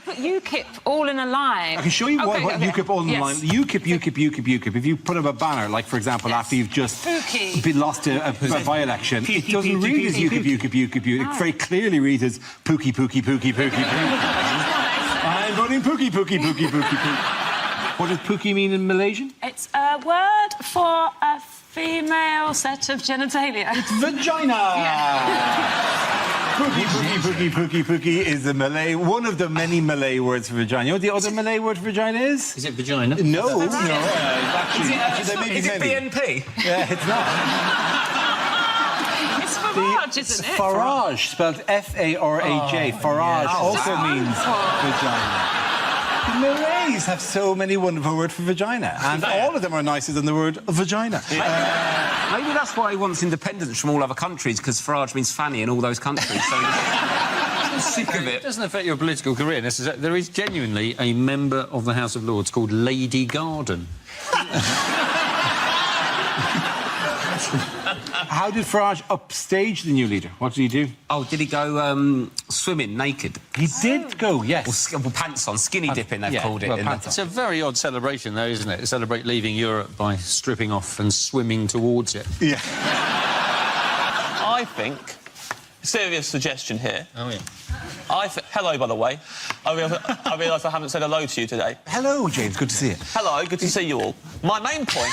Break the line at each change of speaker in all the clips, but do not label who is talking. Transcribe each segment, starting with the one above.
put UKIP all in a line.
I can show you what UKIP all in a line. UKIP. If you put up a banner, like, for example, after you've just been lost a by-election, it doesn't read as UKIP. It very clearly reads as Pookie. I'm voting Pookie. What does Pookie mean in Malaysian?
It's a word for a female set of genitalia.
It's vagina! Pookie is the Malay, one of the many Malay words for vagina. You know what the other Malay word for vagina is?
Is it vagina?
No.
Is it BNP?
Yeah, it's not.
It's Farage, isn't it?
Farage, spelled F-A-R-A-J. Farage also means vagina. The Malays have so many wonderful words for vagina, and all of them are nicer than the word vagina.
Maybe that's why he wants independence from all other countries, because Farage means fanny in all those countries. So I'm sick of it.
It doesn't affect your political career. There is genuinely a member of the House of Lords called Lady Garden.
How did Farage upstage the new leader? What did he do?
Oh, did he go swimming naked?
He did go, yes.
Or pants on, skinny dipping, they've called it.
It's a very odd celebration, though, isn't it? To celebrate leaving Europe by stripping off and swimming towards it.
Yeah.
I think... Serious suggestion here.
Oh, yeah.
Hello, by the way. I realise I haven't said hello to you today.
Hello, James. Good to see you.
Hello, good to see you all. My main point...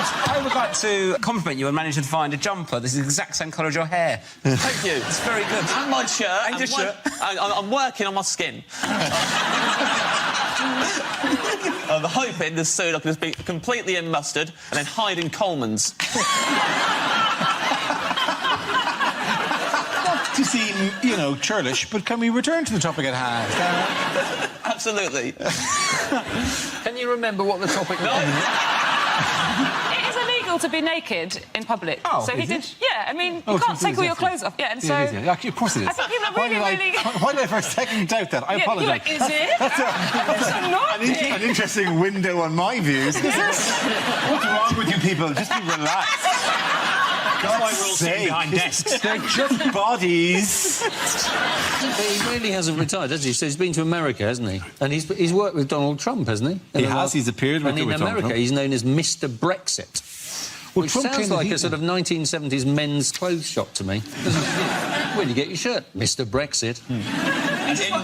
I would like to compliment you on managing to find a jumper. This is the exact same colour as your hair.
Thank you.
It's very good.
And my shirt.
And your shirt.
I'm working on my skin. I'm hoping this soon I can just be completely in mustard and then hide in Coleman's.
To seem, you know, churlish, but can we return to the topic at hand?
Absolutely.
Can you remember what the topic was?
It is illegal to be naked in public.
Oh,
so he did. Yeah, I mean, you can't take all your clothes off. Yeah, and so.
Actually, of course it is.
I think people are really.
Why did I for a second doubt that? I apologise.
You're like, is it? That's
an interesting window on my views. What's wrong with you people? Just be relaxed.
That's why we're all sitting behind desks.
They're just bodies.
He really hasn't retired, has he? So he's been to America, hasn't he? And he's worked with Donald Trump, hasn't he?
He has. He's appeared with
Donald Trump. And in America, he's known as Mr. Brexit.
Well,
which
Trump
sounds like a sort of 1970s men's clothes shop to me. Where do you get your shirt? Mr. Brexit.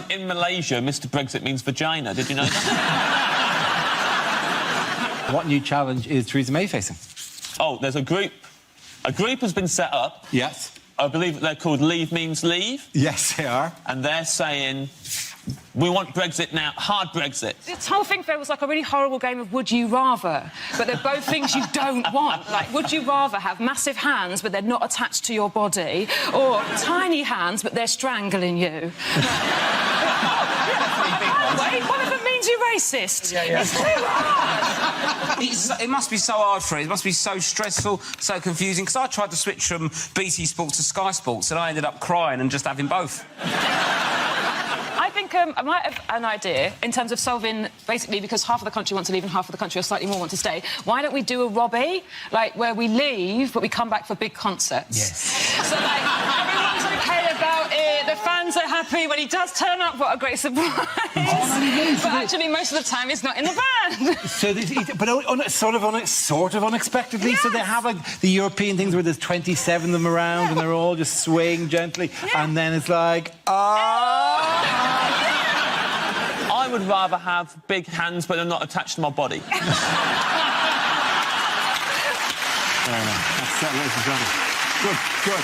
In Malaysia, Mr. Brexit means vagina. Did you know that?
What new challenge is Theresa May facing?
Oh, there's a group. A group has been set up.
Yes.
I believe they're called Leave Means Leave.
Yes, they are.
And they're saying, we want Brexit now, hard Brexit.
This whole thing feels like a really horrible game of would you rather, but they're both things you don't want. Like, would you rather have massive hands, but they're not attached to your body, or tiny hands, but they're strangling you? Wait, one of them means you're racist.
Yeah.
It's too hard.
It must be so hard for him. It must be so stressful, so confusing. Because I tried to switch from BT Sports to Sky Sports, and I ended up crying and just having both.
I think I might have an idea in terms of solving, basically, because half of the country want to leave and half of the country or slightly more want to stay. Why don't we do a Robbie, like, where we leave, but we come back for big concerts?
Yes.
So, like, everyone's OK about it, the fans are happy when he does turn up, what a great surprise. But actually, most of the time, he's not in the band.
So, sort of unexpectedly, yes. So they have, like, the European things where there's 27 of them around and they're all just swaying gently, and then it's like,
I would rather have big hands, but they're not attached to my body.
That's it, ladies and gentlemen. Good.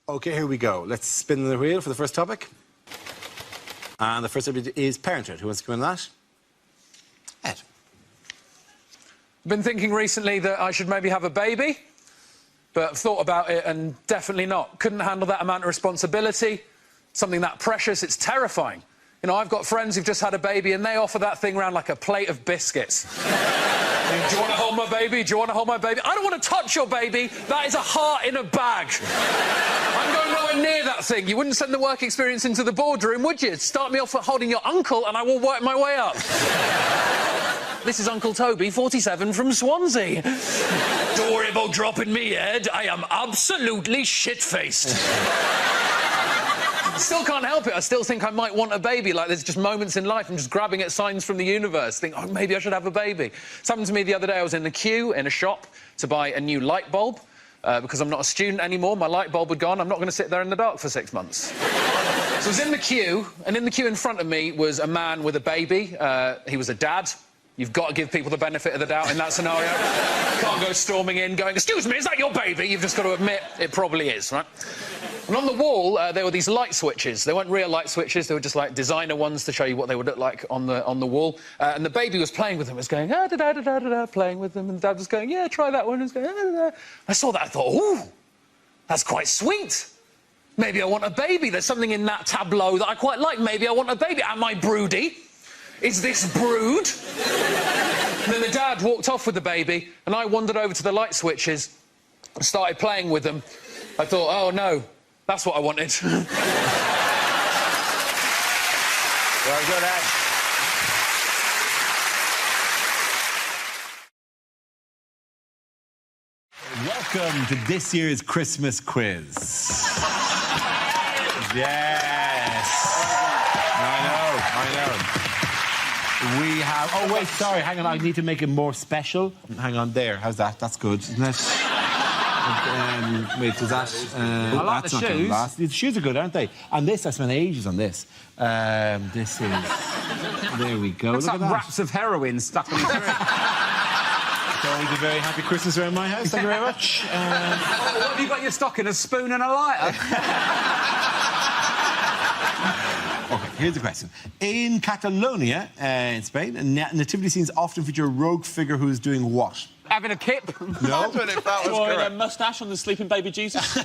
OK, here we go. Let's spin the wheel for the first topic. And the first topic is Parenthood. Who wants to go in that? Ed.
I've been thinking recently that I should maybe have a baby, but thought about it and definitely not. Couldn't handle that amount of responsibility. Something that precious, it's terrifying. You know, I've got friends who've just had a baby and they offer that thing around like a plate of biscuits. Do you want to hold my baby? Do you want to hold my baby? I don't want to touch your baby. That is a heart in a bag. I'm going nowhere near that thing. You wouldn't send the work experience into the boardroom, would you? Start me off at holding your uncle and I will work my way up. This is Uncle Toby, 47, from Swansea. Don't worry about dropping me, Ed. I am absolutely shit-faced. still can't help it. I still think I might want a baby. Like, there's just moments in life I'm just grabbing at signs from the universe. Think, oh, maybe I should have a baby. It's happened to me the other day. I was in the queue in a shop to buy a new light bulb. Because I'm not a student anymore, my light bulb had gone. I'm not going to sit there in the dark for 6 months. So I was in the queue, and in the queue in front of me was a man with a baby. He was a dad. You've got to give people the benefit of the doubt in that scenario. Can't go storming in going, excuse me, is that your baby? You've just got to admit it probably is, right? And on the wall, there were these light switches. They weren't real light switches. They were just, like, designer ones to show you what they would look like on the wall. And the baby was playing with them. It was going, ah-da-da-da-da-da-da, playing with them. And the dad was going, yeah, try that one. And was going, ah-da-da. I saw that. I thought, ooh, that's quite sweet. Maybe I want a baby. There's something in that tableau that I quite like. Maybe I want a baby. Am I broody? Is this brood? And then the dad walked off with the baby, and I wandered over to the light switches and started playing with them. I thought, oh, no. That's what I wanted.
Very good, Ed.
Welcome to this year's Christmas quiz. Yes. I know. We have... Oh, wait, sorry, hang on. I need to make it more special. Hang on, there. How's that? That's good, isn't it? Wait, does that...
I like
that's
the
not
shoes.
Last. The shoes are good, aren't they? And this, I spent ages on this. This is... There we go.
Looks
Look
like
at that.
wraps of heroin stuck on the tree.
Going to very happy Christmas around my house. Thank you very much.
What have you got in your stocking? A spoon and a lighter?
OK, here's the question. In Catalonia, in Spain, nativity scenes often feature a rogue figure who is doing what?
Having a kip?
No.
Or a moustache on the sleeping baby Jesus.
No,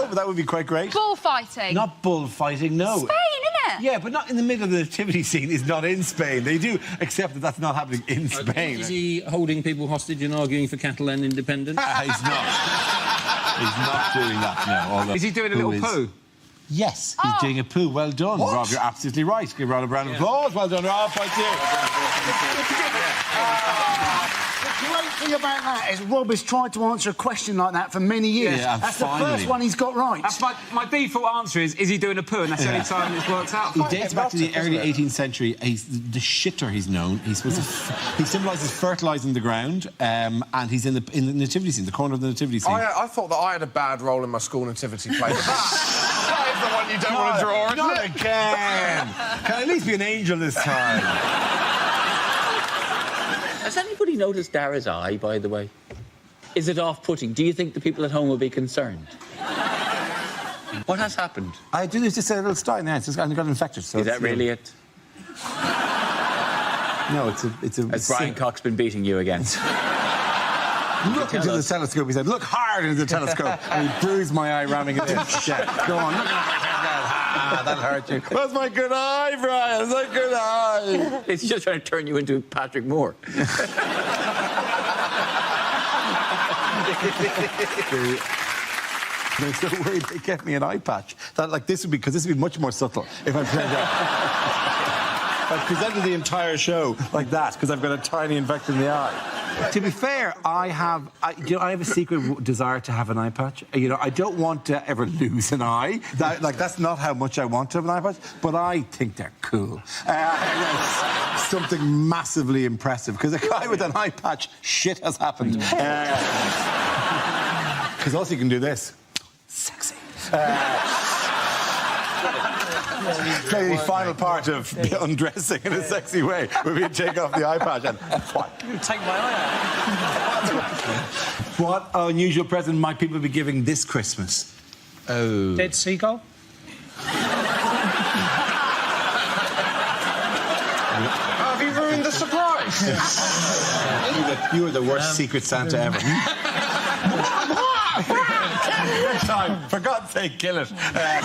but that would be quite great.
Bullfighting.
Not bullfighting, no.
Spain, innit?
Yeah, but not in the middle of the nativity scene. Is not in Spain. They do accept that that's not happening in Spain.
Is he holding people hostage and arguing for Catalan independence?
He's not. He's not doing that, no. Although,
Is he doing a little poo?
Yes, he's doing a poo. Well done, Rob. You're absolutely right. Give Rob a round of applause. Well done, Rob. Thank you.
The great thing about that is Rob has tried to answer a question like that for many years.
Yeah,
that's
finally.
the first one he's got right.
That's my default answer is he doing a poo? And that's the only time it's worked out.
He dates back to the early 18th century. He's the shitter he's known. He's supposed to he symbolises fertilising the ground, and he's in the nativity scene, the corner of the nativity scene.
I thought that I had a bad role in my school nativity play. That is the one you don't want to draw, isn't
Not
it?
again. Can I at least be an angel this time?
Has anybody noticed Dara's eye, by the way? Is it off-putting? Do you think the people at home will be concerned? What has happened?
I do. There's just a little sty in there. It's just got infected. So
Is that really it?
No, it's a.
Has Brian Cox been beating you again?
Look into the telescope. He said, "Look hard into the telescope," and he bruised my eye, ramming it in. Yeah, go on. Look at that hurt you. That's my good eye, Brian. That's my good eye.
It's just trying to turn you into Patrick Moore.
They're so worried they get me an eye patch. That, like, this would be much more subtle if I presented I presented the entire show like that because I've got a tiny infection in the eye. To be fair, I have a secret desire to have an eye patch. You know, I don't want to ever lose an eye. That's not how much I want to have an eye patch, but I think they're cool. It's something massively impressive because a guy with an eye patch, shit has happened. Because also you can do this. Sexy. The final part of undressing in a sexy way would be to take off the eye patch and what?
You take my eye out.
What unusual present might people be giving this Christmas? Oh.
Dead seagull?
Have you ruined the surprise?
You were the worst Secret Santa ever. Time. For God's sake, kill it.
I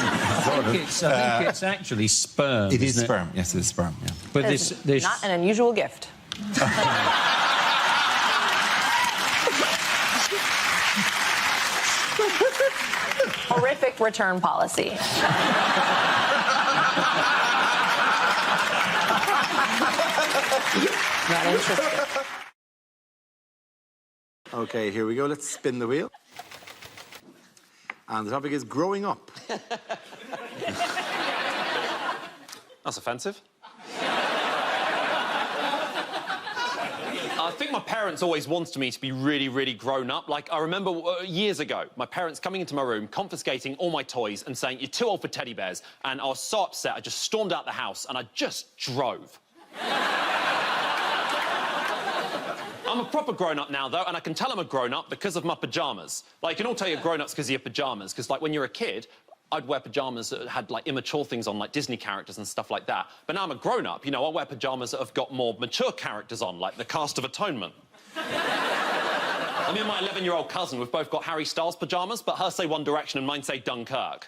think it's actually sperm.
It is
isn't
sperm. Yes, it is sperm. Yeah.
But this
Not an unusual gift. Horrific return policy. Not interested.
Okay, here we go. Let's spin the wheel. And the topic is growing up.
That's offensive. I think my parents always wanted me to be really, really grown up. Like, I remember years ago, my parents coming into my room, confiscating all my toys and saying, "You're too old for teddy bears." And I was so upset, I just stormed out the house and I just drove. I'm a proper grown-up now, though, and I can tell I'm a grown-up because of my pyjamas. Like, you can all tell you're grown-ups because of your pyjamas, because, like, when you're a kid, I'd wear pyjamas that had, like, immature things on, like Disney characters and stuff like that. But now I'm a grown-up, you know, I wear pyjamas that have got more mature characters on, like the Cast of Atonement. I mean, my 11-year-old cousin, we've both got Harry Styles pyjamas, but hers say One Direction and mine say Dunkirk.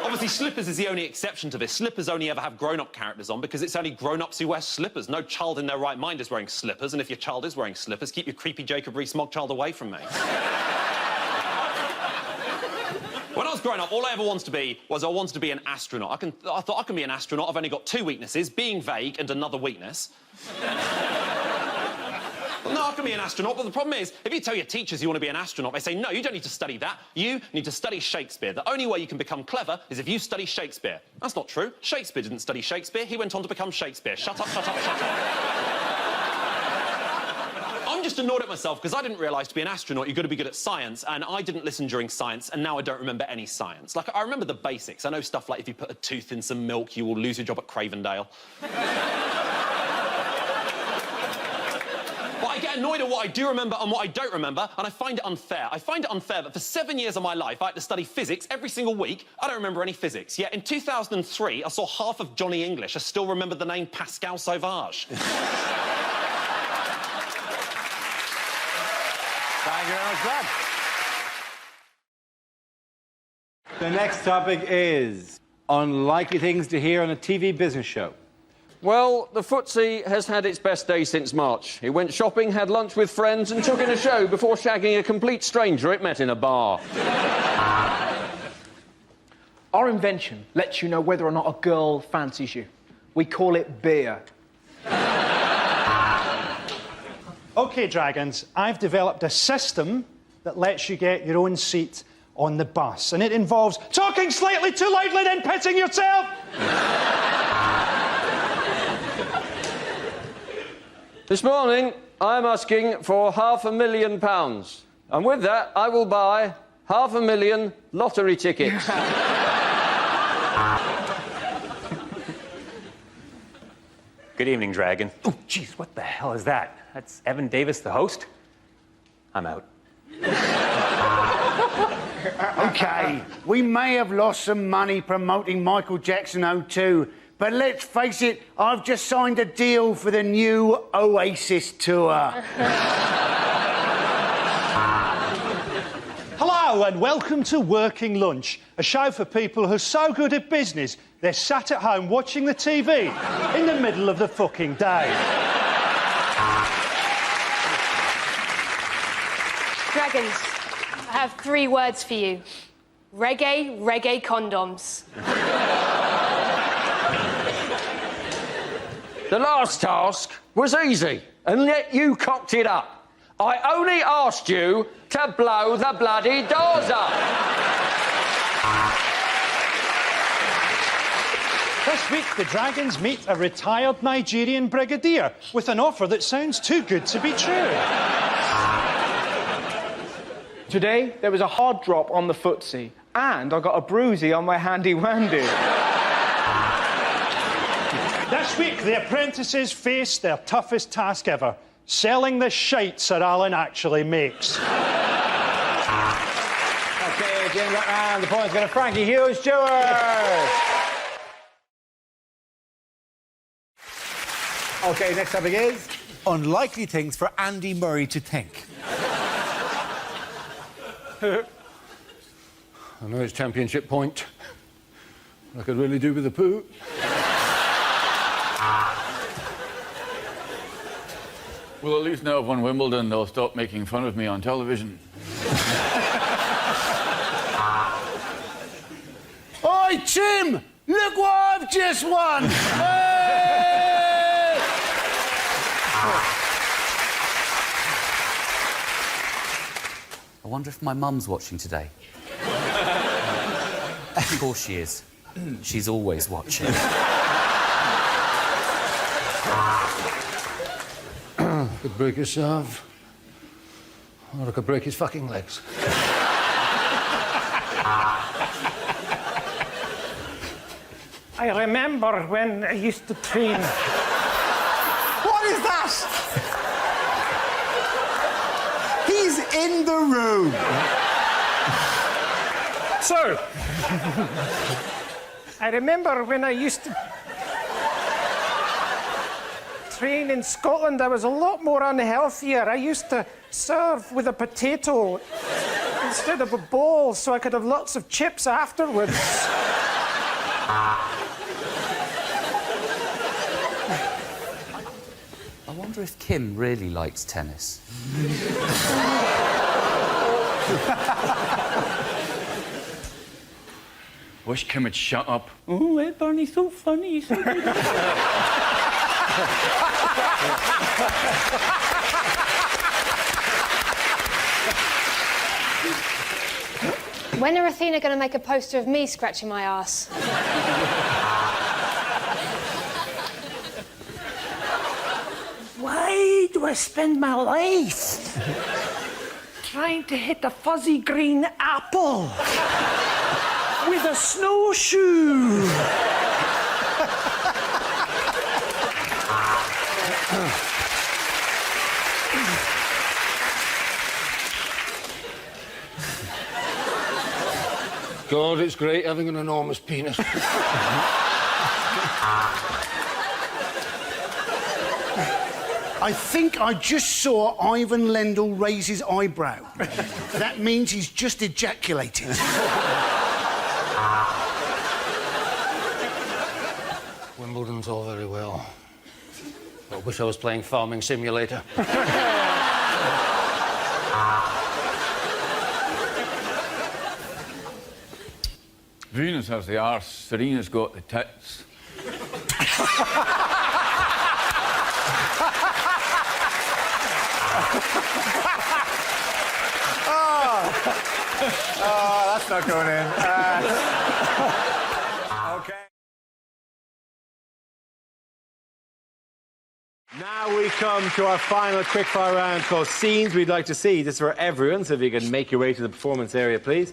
Obviously, slippers is the only exception to this. Slippers only ever have grown-up characters on because it's only grown-ups who wear slippers. No child in their right mind is wearing slippers, and if your child is wearing slippers, keep your creepy Jacob Rees-Mogg child away from me. When I was growing up, all I ever wanted to be was I wanted to be an astronaut. I thought I can be an astronaut. I've only got 2 weaknesses, being vague and another weakness. No, I can be an astronaut, but the problem is, if you tell your teachers you want to be an astronaut, they say, no, you don't need to study that. You need to study Shakespeare. The only way you can become clever is if you study Shakespeare. That's not true. Shakespeare didn't study Shakespeare. He went on to become Shakespeare. Shut up, shut up, shut up. I'm just annoyed at myself because I didn't realise to be an astronaut you've got to be good at science, and I didn't listen during science, and now I don't remember any science. Like, I remember the basics. I know stuff like if you put a tooth in some milk, you will lose your job at Cravendale. But I get annoyed at what I do remember and what I don't remember, and I find it unfair. I find it unfair that for 7 years of my life I had to study physics every single week. I don't remember any physics. Yet in 2003, I saw half of Johnny English. I still remember the name Pascal Sauvage.
Thank you very much, Brad. The next topic is unlikely things to hear on a TV business show.
Well, the footsie has had its best day since March. It went shopping, had lunch with friends and took in a show before shagging a complete stranger it met in a bar.
Our invention lets you know whether or not a girl fancies you. We call it beer.
OK, Dragons, I've developed a system that lets you get your own seat on the bus, and it involves talking slightly too loudly, then pitching yourself.
This morning, I'm asking for £500,000. And with that, I will buy 500,000 lottery tickets.
Good evening, Dragon. Oh, jeez, what the hell is that? That's Evan Davis, the host? I'm out.
OK, we may have lost some money promoting Michael Jackson O2, but let's face it, I've just signed a deal for the new Oasis tour.
Hello and welcome to Working Lunch, a show for people who are so good at business they're sat at home watching the TV in the middle of the fucking day.
Dragons, I have 3 words for you. Reggae, reggae condoms.
The last task was easy, and yet you cocked it up. I only asked you to blow the bloody doors up.
This week, the Dragons meet a retired Nigerian brigadier with an offer that sounds too good to be true.
Today, there was a hard drop on the footsie, and I got a bruisey on my handy-wandy.
This week, the apprentices face their toughest task ever, selling the shite Sir Alan actually makes.
OK, again, that round, the point's going to Frankie Hughes Stewart.
OK, next topic is unlikely things for Andy Murray to think.
I know it's championship point. I could really do with a poo.
Well, at least now I've won Wimbledon, they'll stop making fun of me on television.
Oi, Jim! Look what I've just won! Hey!
I wonder if my mum's watching today. Of course she is.
She's always watching.
Could break his serve, or I could break his fucking legs.
I remember when I used to train.
What is that? He's in the room.
So, I remember when I used to train in Scotland, I was a lot more unhealthier. I used to serve with a potato instead of a bowl so I could have lots of chips afterwards.
I wonder if Kim really likes tennis.
Wish Kim would shut up.
Oh, hey, Barney's so funny. He's so good.
When are Athena going to make a poster of me scratching my ass?
Why do I spend my life trying to hit a fuzzy green apple with a snowshoe?
God, it's great having an enormous penis.
I think I just saw Ivan Lendl raise his eyebrow. That means he's just ejaculated.
Wimbledon's all very well. I wish I was playing Farming Simulator.
Venus has the arse, Serena's got the tits.
Oh, that's not going in. OK. Now we come to our final quickfire round called Scenes We'd Like to See. This is for everyone, so if you can make your way to the performance area, please.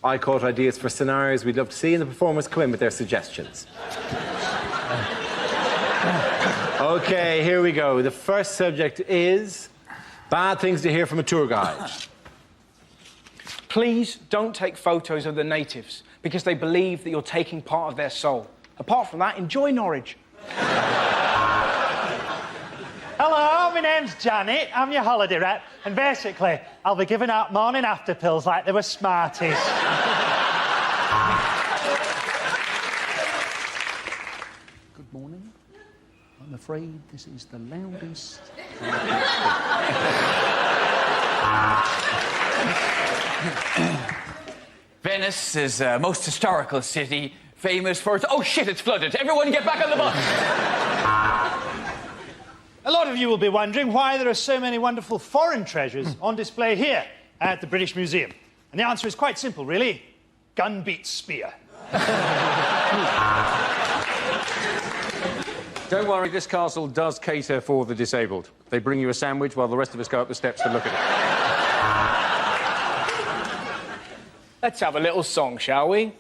I caught ideas for scenarios we'd love to see, and the performers come in with their suggestions. OK, here we go. The first subject is bad things to hear from a tour guide.
Please don't take photos of the natives because they believe that you're taking part of their soul. Apart from that, enjoy Norwich.
Hello, my name's Janet. I'm your holiday rep. And basically, I'll be giving out morning after pills like they were Smarties.
Good morning. I'm afraid this is the loudest...
Venice is a most historical city, famous for its... Oh, shit, it's flooded. Everyone get back on the bus.
A lot of you will be wondering why there are so many wonderful foreign treasures on display here at the British Museum. And the answer is quite simple, really. Gun beats spear.
Don't worry, this castle does cater for the disabled. They bring you a sandwich while the rest of us go up the steps to look at it.
Let's have a little song, shall we?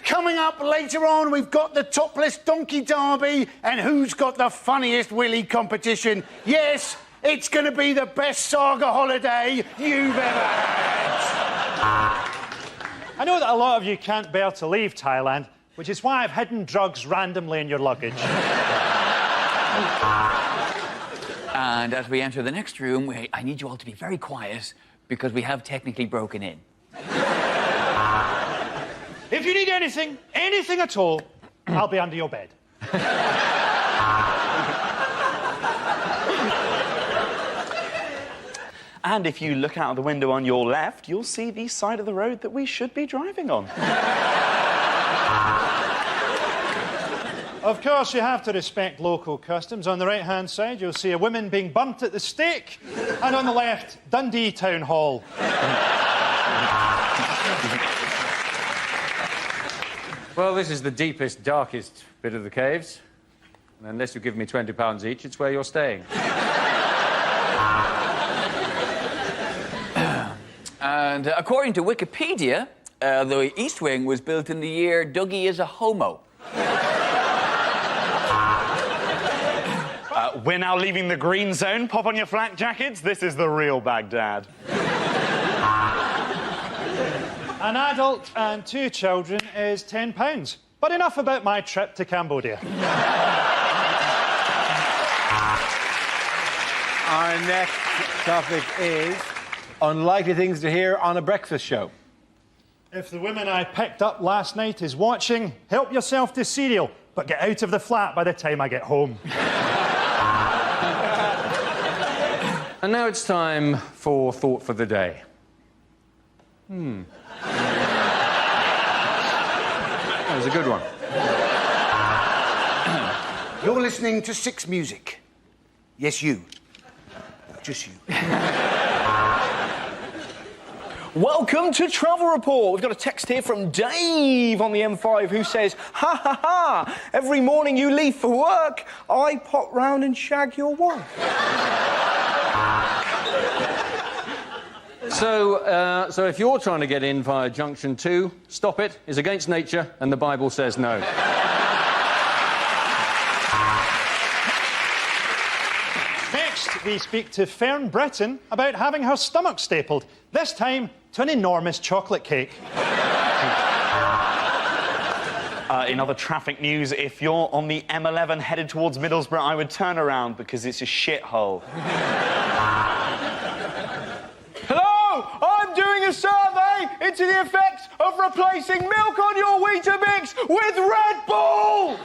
Coming up later on, we've got the topless donkey derby and who's got the funniest willy competition. Yes, it's going to be the best saga holiday you've ever had.
I know that a lot of you can't bear to leave Thailand, which is why I've hidden drugs randomly in your luggage.
And as we enter the next room, I need you all to be very quiet because we have technically broken in.
If you need anything at all, I'll be under your bed.
And if you look out of the window on your left, you'll see the side of the road that we should be driving on.
Of course, you have to respect local customs. On the right-hand side, you'll see a woman being burnt at the stake, and on the left, Dundee Town Hall.
Well, this is the deepest, darkest bit of the caves. And unless you give me £20 each, it's where you're staying.
And according to Wikipedia, the East Wing was built in the year Dougie is a homo.
We're now leaving the green zone. Pop on your flak jackets. This is the real Baghdad.
An adult and 2 children is £10. But enough about my trip to Cambodia.
Our next topic is unlikely things to hear on a breakfast show.
If the woman I picked up last night is watching, help yourself to cereal, but get out of the flat by the time I get home.
And now it's time for Thought for the Day. That was a good one.
You're listening to Six Music. Yes, you. Just you.
Welcome to Travel Report. We've got a text here from Dave on the M5 who says, ha ha ha, every morning you leave for work, I pop round and shag your wife.
So if you're trying to get in via Junction 2, stop it. It's against nature, and the Bible says no.
Next, we speak to Fern Britton about having her stomach stapled, this time to an enormous chocolate cake.
In other traffic news, if you're on the M11 headed towards Middlesbrough, I would turn around because it's a shithole.
Hello, I'm doing a survey into the effects of replacing milk on your Weetabix with Red Bull!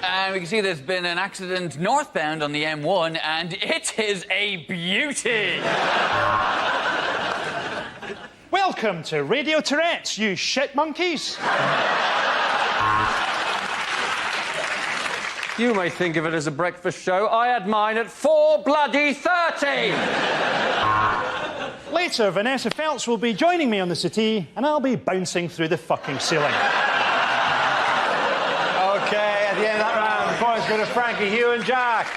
And we can see there's been an accident northbound on the M1, and it is a beauty.
Welcome to Radio Tourette's, you shit monkeys.
You may think of it as a breakfast show. I had mine at 4:30.
Later, Vanessa Feltz will be joining me on the settee, and I'll be bouncing through the fucking ceiling.
OK, at the end of that round, the points go to Frankie, Hugh and Jack.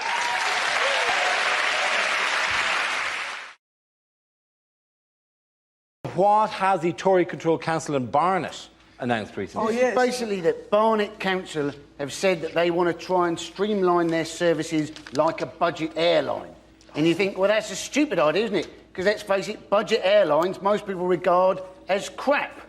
What has the Tory-controlled council in Barnet announced recently?
Oh, yes. Basically, that Barnet Council have said that they want to try and streamline their services like a budget airline. And you think, well, that's a stupid idea, isn't it? Because let's face it, budget airlines most people regard as crap.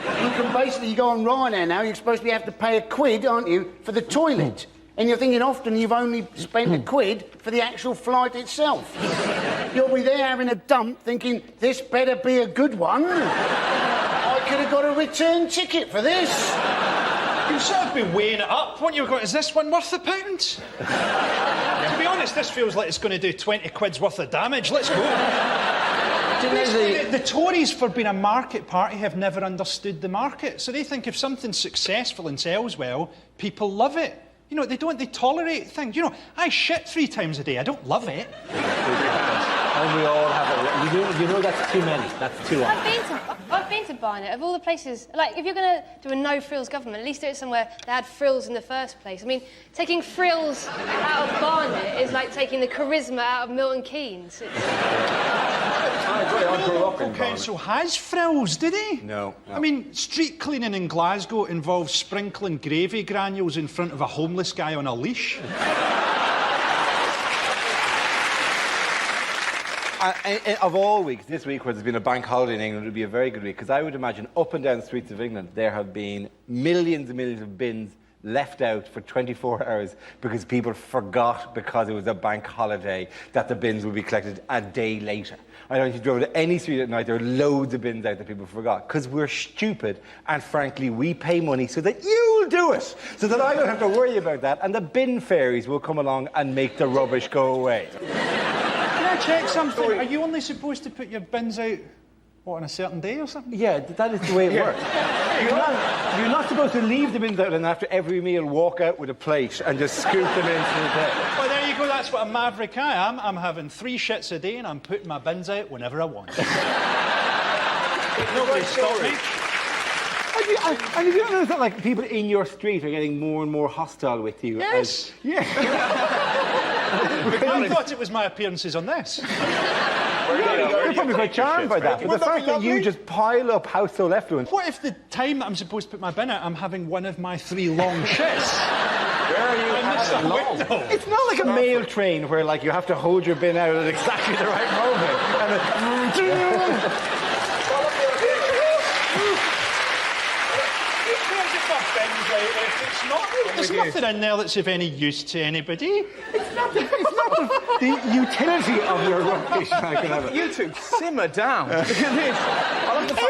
You can basically go on Ryanair now, you're supposed to have to pay £1, aren't you, for the toilet. And you're thinking often you've only spent £1 for the actual flight itself. You'll be there having a dump thinking, this better be a good one. I could have got a return ticket for this.
You've sort of been weighing it up, won't you? Going, is this one worth £1? To be honest, this feels like it's going to do 20 quid's worth of damage. Let's go. The Tories, for being a market party, have never understood the market. So they think if something's successful and sells well, people love it. You know, they tolerate things. You know, I shit 3 times a day. I don't love it.
And we all have it. You know that's too many. That's too much.
I've been to Barnet. Of all the places, like, if you're going to do a no-frills government, at least do it somewhere that had frills in the first place. I mean, taking frills out of Barnet is like taking the charisma out of Milton Keynes.
The local council has frills, did he?
No.
I mean, street cleaning in Glasgow involves sprinkling gravy granules in front of a homeless guy on a leash.
Of all weeks, this week where there's been a bank holiday in England would be a very good week, because I would imagine up and down the streets of England there have been millions and millions of bins left out for 24 hours because people forgot, because it was a bank holiday, that the bins would be collected a day later. I don't know if you drove to any street at night, there are loads of bins out that people forgot, because we're stupid, and frankly, we pay money so that you'll do it, so that I don't have to worry about that, and the bin fairies will come along and make the rubbish go away.
Can I check something? Are you only supposed to put your bins out What, on a certain day or something?
Yeah, that is the way it works. You're not supposed to leave them in there and after every meal walk out with a plate and just scoop them into the bed.
Well, there you go, that's what a maverick I am. I'm having 3 shits a day and I'm putting my bins out whenever I want. Nobody stop me.
And have you noticed that, like, people in your street are getting more and more hostile with you?
Yes.
Yeah.
I thought it was my appearances on this.
You're probably quite charmed by that. But the fact that you just pile up household effluence.
What if the time that I'm supposed to put my bin out, I'm having one of my 3 long shits?
Where are you having long? It's not like a mail train where, like, you have to hold your bin out at exactly the right moment.
There's nothing in there that's of any use to anybody.
It's not the utility of your rubbish. You two, simmer down. Look at this.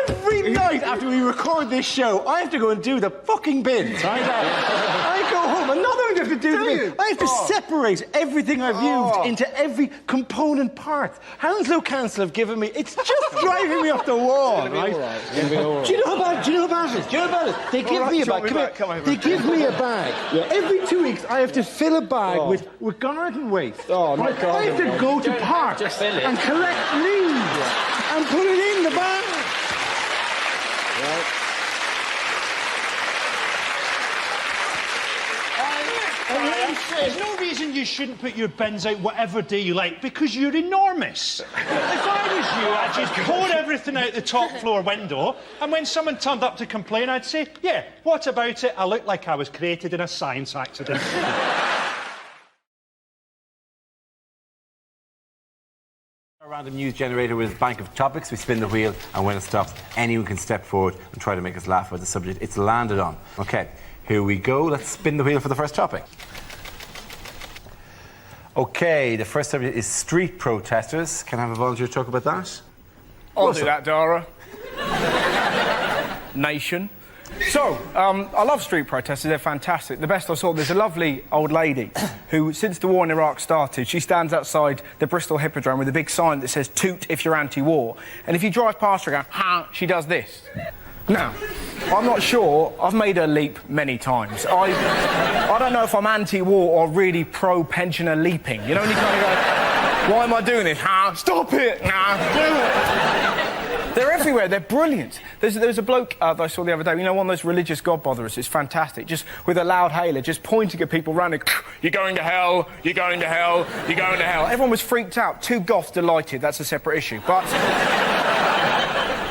Every night after we record this show, I have to go and do the fucking bins, right? I go home and not only do I have to do the bins, I have to separate everything I've used into every component part. Hounslow Council have given me... It's just driving me off the wall, right? Do you know how bad it is? They give me a bag. Come here. They give me a bag. Every 2 weeks, I have to fill a bag with garden waste.
Oh, my God.
I have to go to parks and collect leaves and put it in the bag.
There's no reason you shouldn't put your bins out whatever day you like, because you're enormous. If I was you, I'd just pour everything out the top floor window, and when someone turned up to complain, I'd say, yeah, what about it? I look like I was created in a science accident.
A random news generator with a bank of topics. We spin the wheel, and when it stops, anyone can step forward and try to make us laugh about the subject it's landed on. Okay, here we go. Let's spin the wheel for the first topic. Okay, the first subject is street protesters. Can I have a volunteer talk about that?
I'll do that, Dara. Nation. So, I love street protesters, they're fantastic. The best I saw, there's a lovely old lady who, since the war in Iraq started, she stands outside the Bristol Hippodrome with a big sign that says, toot if you're anti-war. And if you drive past her and go, ha, she does this. Now, I'm not sure, I've made her leap many times. I don't know if I'm anti-war or really pro-pensioner leaping. You know, when you kind of go, why am I doing this? Ha, stop it! Nah, do it! They're everywhere, they're brilliant. There's a bloke that I saw the other day, you know, one of those religious godbotherers, it's fantastic, just with a loud hailer, just pointing at people running, you're going to hell, you're going to hell, you're going to hell. Everyone was freaked out, 2 goths delighted, that's a separate issue, but...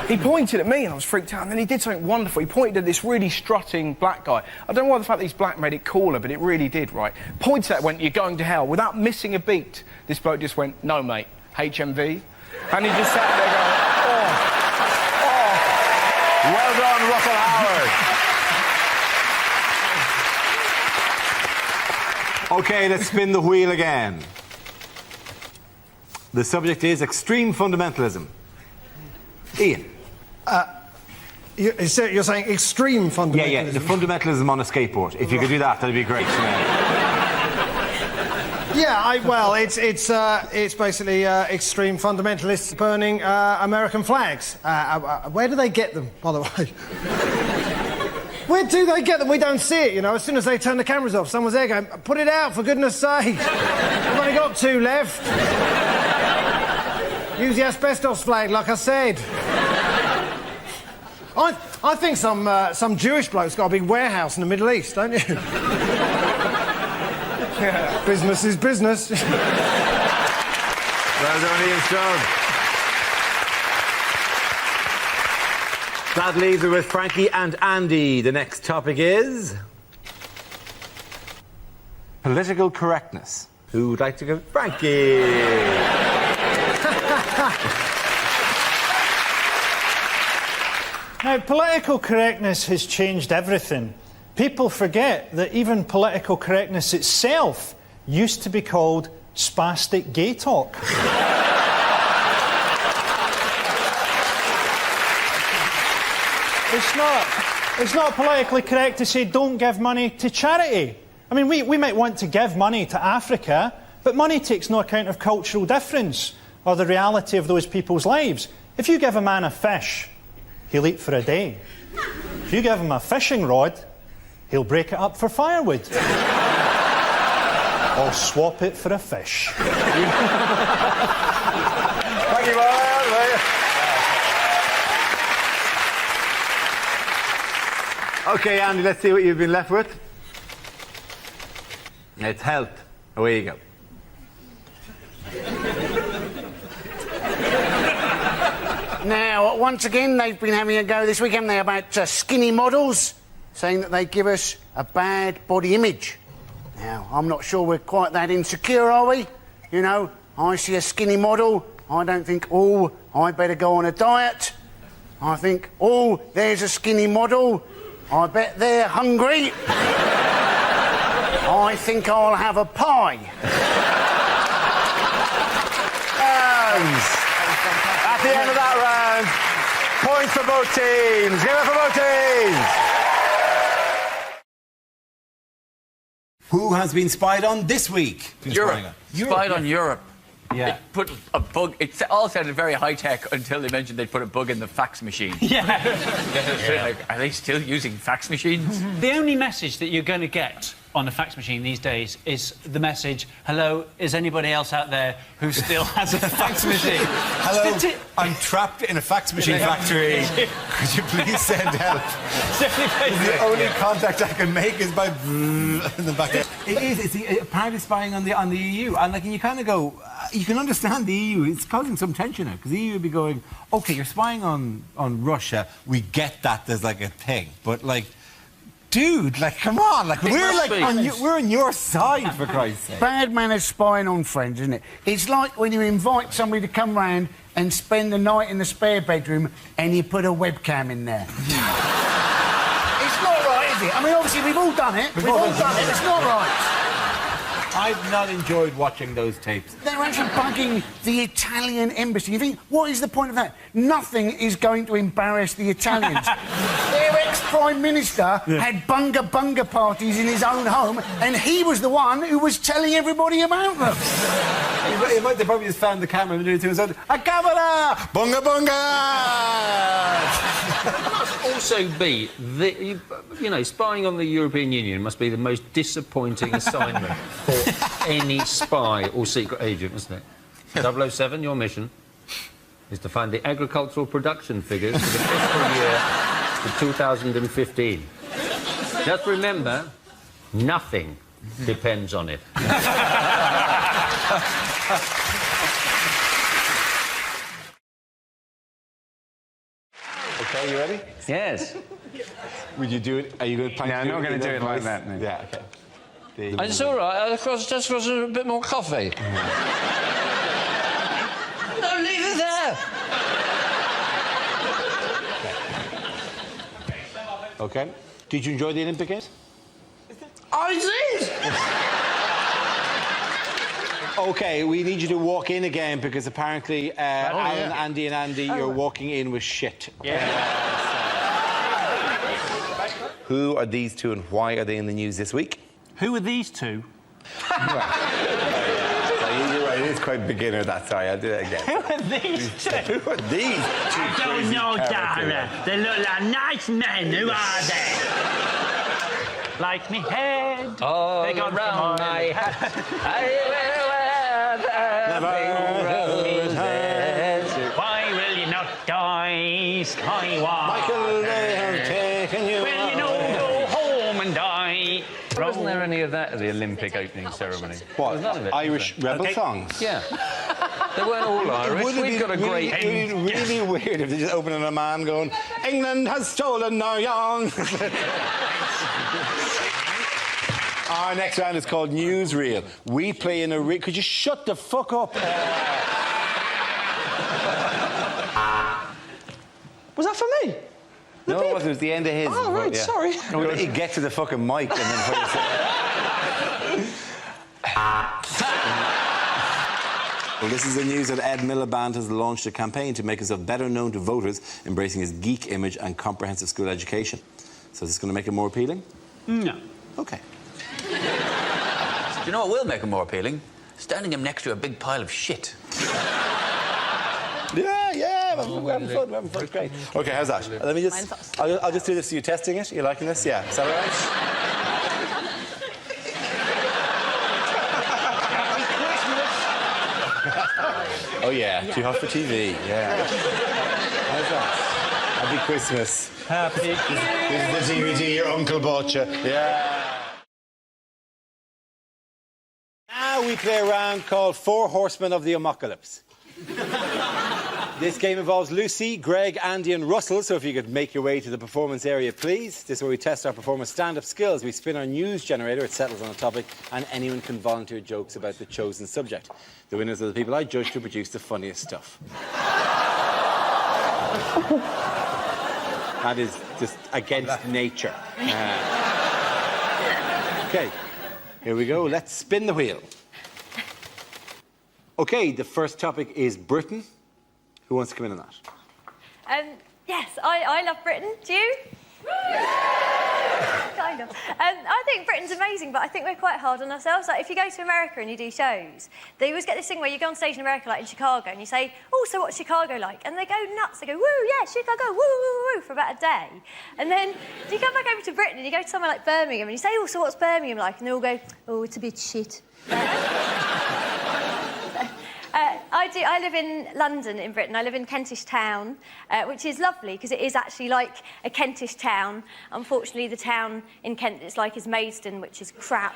He pointed at me and I was freaked out, and then he did something wonderful. He pointed at this really strutting black guy. I don't know why the fact that he's black made it cooler, but it really did, right? Pointed at it, went, you're going to hell. Without missing a beat, this bloke just went, no, mate, HMV. And he just sat there going,
Well done, Russell Howard. Okay, let's spin the wheel again. The subject is extreme fundamentalism. Ian.
You're saying extreme fundamentalism?
Yeah, the fundamentalism on a skateboard. If you could do that, that'd be great.
It's basically extreme fundamentalists burning American flags. Where do they get them, by the way? Where do they get them? We don't see it, you know. As soon as they turn the cameras off, someone's there going, put it out, for goodness sake. We've only got 2 left. Use the asbestos flag, like I said. I think some Jewish bloke's got a big warehouse in the Middle East, don't you? Yeah, business is business.
Well done, Ian Stone. That leaves it with Frankie and Andy. The next topic is... political correctness. Who would like to go? Frankie!
Now, political correctness has changed everything. People forget that even political correctness itself used to be called spastic gay talk. It's not politically correct to say don't give money to charity. I mean, we might want to give money to Africa, but money takes no account of cultural difference or the reality of those people's lives. If you give a man a fish, he'll eat for a day. If you give him a fishing rod, he'll break it up for firewood. Or swap it for a fish.
Thank you, Boyle. OK, Andy, let's see what you've been left with. It's health. Away you go.
Now, once again, they've been having a go this week, haven't they, about skinny models, saying that they give us a bad body image. Now, I'm not sure we're quite that insecure, are we? You know, I see a skinny model, I don't think, oh, I better go on a diet. I think, oh, there's a skinny model, I bet they're hungry. I think I'll have a pie.
At the end of that round, points for both teams. Give it for both teams. Who has been spied on this week?
Europe. Spied on Europe.
Yeah.
They put a bug. It all sounded very high tech until they mentioned they'd put a bug in the fax machine.
Yeah.
Like, are they still using fax machines?
The only message that you're going to get on a fax machine these days is the message, hello, is anybody else out there who still has a fax machine?
Hello, I'm trapped in a fax machine factory. Could you please send help? The only contact I can make is by in the back. It is. It's apparently spying on the EU, and like you kind of go, you can understand the EU. It's causing some tension now because the EU would be going, okay, you're spying on Russia. We get that there's like a thing, but like. Dude, like, come on, like, we're on your side, for Christ's sake.
Bad manners spying on friends, isn't it? It's like when you invite somebody to come round and spend the night in the spare bedroom and you put a webcam in there. It's not right, is it? I mean, obviously, we've all done it. We've all done it. It's not right.
I've not enjoyed watching those tapes.
They're actually bugging the Italian embassy. You think, what is the point of that? Nothing is going to embarrass the Italians. Their ex-Prime Minister had bunga parties in his own home, and he was the one who was telling everybody about them.
They probably just found the camera and said, a camera! Bunga bunga!
It must also be, spying on the European Union must be the most disappointing assignment for any spy or secret agent, isn't it? 007, your mission is to find the agricultural production figures for the fiscal year of 2015. Just remember, nothing depends on it.
Okay, you ready?
Yes.
Would you do it? Are you going to?
No, I'm not going to do it like that. No.
Yeah. Okay.
It's all right. Just got a bit more coffee. No, leave it there.
Okay. Did you enjoy the Olympic Games?
I did.
Okay, we need you to walk in again because apparently Alan, Andy and Andy, you're walking in with shit.
Who are these two and why are they in the news this week?
Who are these two?
You're right, it is quite beginner, that. Sorry, I'll do that again.
Who are these two?
Who are these two?
I don't know, Dara. They look like nice men. Who are they? Like me head.
Oh,
they got
round my hat.
Why will you not die, Skyward?
Michael, they have taken you.
Will you not go home and die?
Wasn't there any of that at the Olympic opening ceremony?
What?
None of it.
Irish rebel songs?
Yeah. They weren't all Irish. We've got a great...
It would really be weird if they just opened on a man going, England has stolen our young. Our next round is called Newsreel. We play in a... Could you shut the fuck up?
Was that for me?
No, it wasn't. It was the end of his.
Oh, right, sorry.
You get to the fucking mic and then put Well, this is the news that Ed Miliband has launched a campaign to make himself better known to voters, embracing his geek image and comprehensive school education. So is this going to make it more appealing?
No.
OK.
Do you know what will make him more appealing? Standing him next to a big pile of shit.
Yeah. Yeah, we're having fun. We're having fun. Great. OK, how's that? Let me just... I'll just do this. Are you testing it? Are you liking this? Yeah. Is that all right? Oh, yeah. Too hot for TV. Yeah. How's that? Happy Christmas. Happy Christmas. This is the DVD your uncle bought you. Yeah. Now we play a round called Four Horsemen of the Amocalypse. This game involves Lucy, Greg, Andy and Russell, so if you could make your way to the performance area, please. This is where we test our performance stand-up skills. We spin our news generator, it settles on a topic, and anyone can volunteer jokes about the chosen subject. The winners are the people I judge to produce the funniest stuff. That is just against nature. OK, here we go. Let's spin the wheel. OK, the first topic is Britain. Who wants to come in on that?
Yes, I love Britain. Do you? Kind of. I think Britain's amazing, but I think we're quite hard on ourselves. Like, if you go to America and you do shows, they always get this thing where you go on stage in America, like in Chicago, and you say, oh, so what's Chicago like? And they go nuts. They go, woo, yeah, Chicago, woo, woo, woo, for about a day. And then you come back over to Britain and you go to somewhere like Birmingham and you say, oh, so what's Birmingham like? And they all go, oh, it's a bit shit. I live in London, in Britain. I live in Kentish Town, which is lovely because it is actually like a Kentish town. Unfortunately, the town in Kent it's like is Maidstone, which is crap.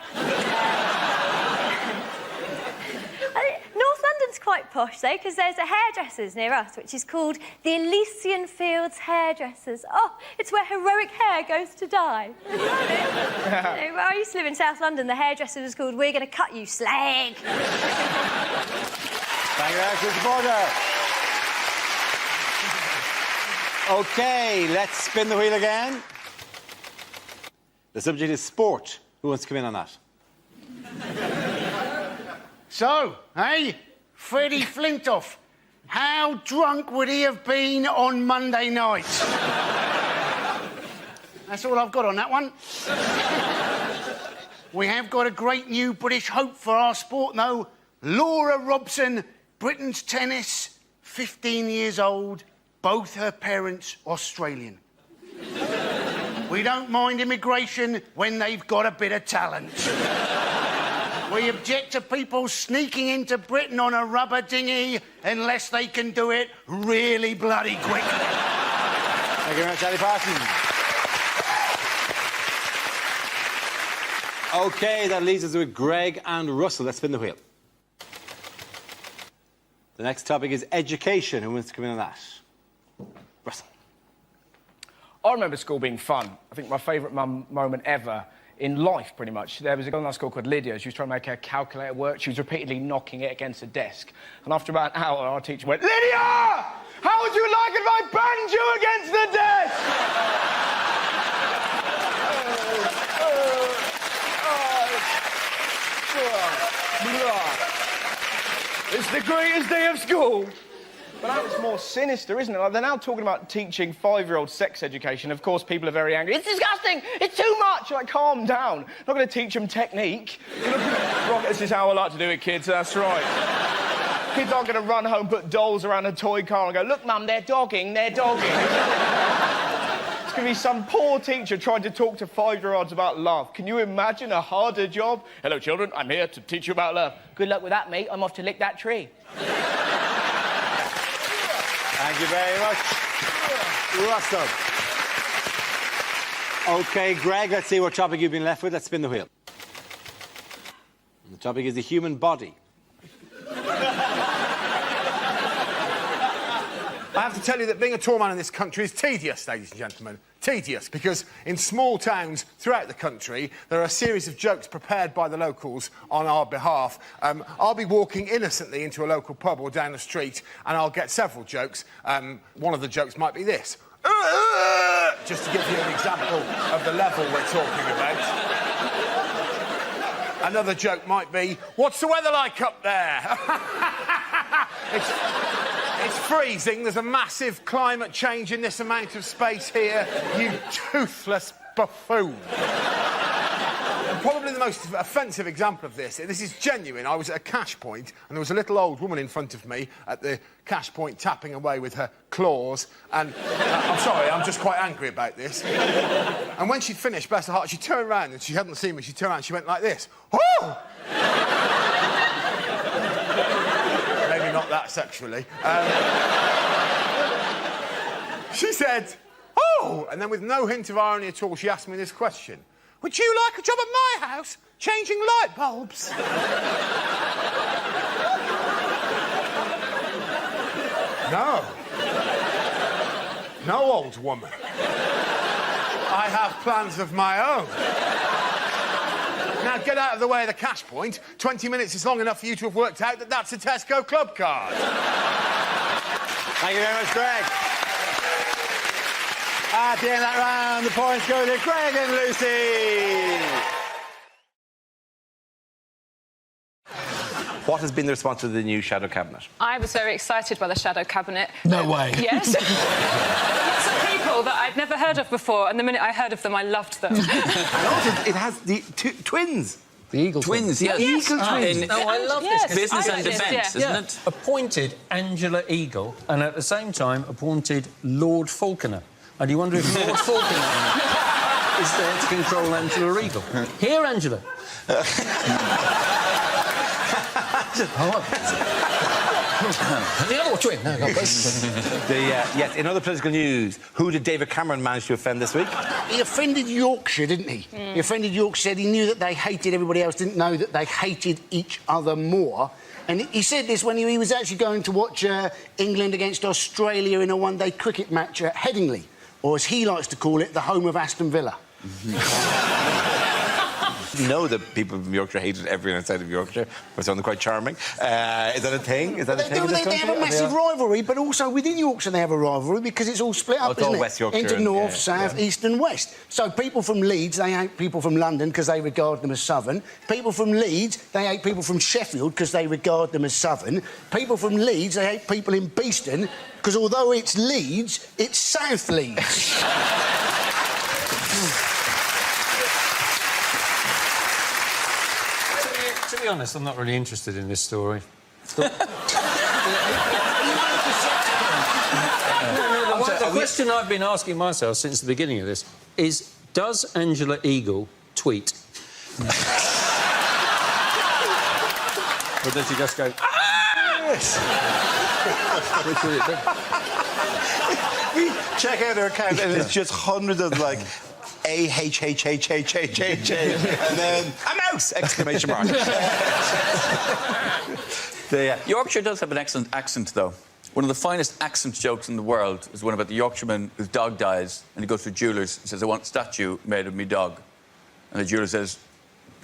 North London's quite posh, though, because there's a hairdresser's near us, which is called the Elysian Fields Hairdressers. Oh, it's where heroic hair goes to die. Isn't that it? Where I used to live in South London, the hairdresser was called We're Going to Cut You, Slag.
Thank you very much, Mr. Porter. OK, let's spin the wheel again. The subject is sport. Who wants to come in on that?
So, hey, Freddie Flintoff, how drunk would he have been on Monday night? That's all I've got on that one. We have got a great new British hope for our sport, though. Laura Robson, Britain's tennis, 15 years old, both her parents Australian. We don't mind immigration when they've got a bit of talent. We object to people sneaking into Britain on a rubber dinghy unless they can do it really bloody quickly.
Thank you very much, Ali Parsons. OK, that leaves us with Greg and Russell. Let's spin the wheel. The next topic is education. Who wants to come in on that? Russell.
I remember school being fun. I think my favourite moment ever in life, pretty much. There was a girl in our school called Lydia. She was trying to make her calculator work. She was repeatedly knocking it against the desk. And after about an hour, our teacher went, Lydia! How would you like it if I banged you against the desk? It's the greatest day of school. But now it's more sinister, isn't it? Like, they're now talking about teaching 5-year-olds sex education. Of course, people are very angry. It's disgusting! It's too much! Like, calm down. Not going to teach them technique. Right, this is how I like to do it, kids. That's right. Kids aren't going to run home, put dolls around a toy car and go, look, Mum, they're dogging, they're dogging. It's going to be some poor teacher trying to talk to 5-year-olds about love. Can you imagine a harder job? Hello, children. I'm here to teach you about love. Good luck with that, mate. I'm off to lick that tree.
Thank you very much, Russell. OK, Greg, let's see what topic you've been left with. Let's spin the wheel. And the topic is the human body.
I have to tell you that being a tall man in this country is tedious, ladies and gentlemen. Tedious, because in small towns throughout the country, there are a series of jokes prepared by the locals on our behalf. I'll be walking innocently into a local pub or down the street, and I'll get several jokes. One of the jokes might be this. Just to give you an example of the level we're talking about. Another joke might be, what's the weather like up there? It's freezing. There's a massive climate change in this amount of space here, you toothless buffoon. And probably the most offensive example of this. This is genuine. I was at a cash point, and there was a little old woman in front of me at the cash point tapping away with her claws, and I'm sorry, I'm just quite angry about this. And when she'd finished, bless her heart, she turned around, and she hadn't seen me, she turned around and she went like this. Oh! Maybe not that sexually. She said, oh! And then with no hint of irony at all, she asked me this question. Would you like a job at my house, changing light bulbs? No. No, old woman. I have plans of my own. Now, get out of the way of the cash point. 20 minutes is long enough for you to have worked out that that's a Tesco club card.
Thank you very much, Greg. At the end of that round, the points go to Greg and Lucy. What has been the response to the new shadow cabinet?
I was very excited by the shadow cabinet.
No way.
Yes. Lots of people that I'd never heard of before, and the minute I heard of them, I loved them.
And also, it has the twins.
The Eagle
Twins,
yes.
yeah. Eagle twins.
No, I love
Yes,
this.
Business and defence,
Isn't it? Appointed Angela Eagle, and at the same time appointed Lord Falconer. And you wonder if Lord Falconer is there to control Angela Eagle. Here, Angela. The other twin. No, not both.
Yes, in other political news, who did David Cameron manage to offend this week?
He offended Yorkshire, didn't he? He offended Yorkshire, said he knew that they hated everybody else, didn't know that they hated each other more. And he said this when he was actually going to watch England against Australia in a one-day cricket match at Headingley, or as he likes to call it, the home of Aston Villa.
You know that people from Yorkshire hated everyone outside of Yorkshire. It sounded quite charming. Is that a thing? Is that a thing?
They have a massive rivalry, but also within Yorkshire they have a rivalry because it's all split up,
it's all
isn't
West
it?
Yorkshire
Into
and-
north,
yeah,
south,
yeah.
east and west. So people from Leeds, they hate people from London because they regard them as southern. People from Leeds, they hate people from Sheffield because they regard them as southern. People from Leeds, they hate people in Beeston because although it's Leeds, it's South Leeds.
To be honest, I'm not really interested in this story. The question I've been asking myself since the beginning of this is, does Angela Eagle tweet? Or does she just go, yes? Which would it be?
We check out her account and it's just hundreds of, like, A-H-H-H-H-H-H, and then a mouse! Exclamation mark.
Yorkshire does have an excellent accent, though. One of the finest accent jokes in the world is one about the Yorkshireman whose dog dies, and he goes to a jeweller's and says, I want a statue made of me dog. And the jeweller says,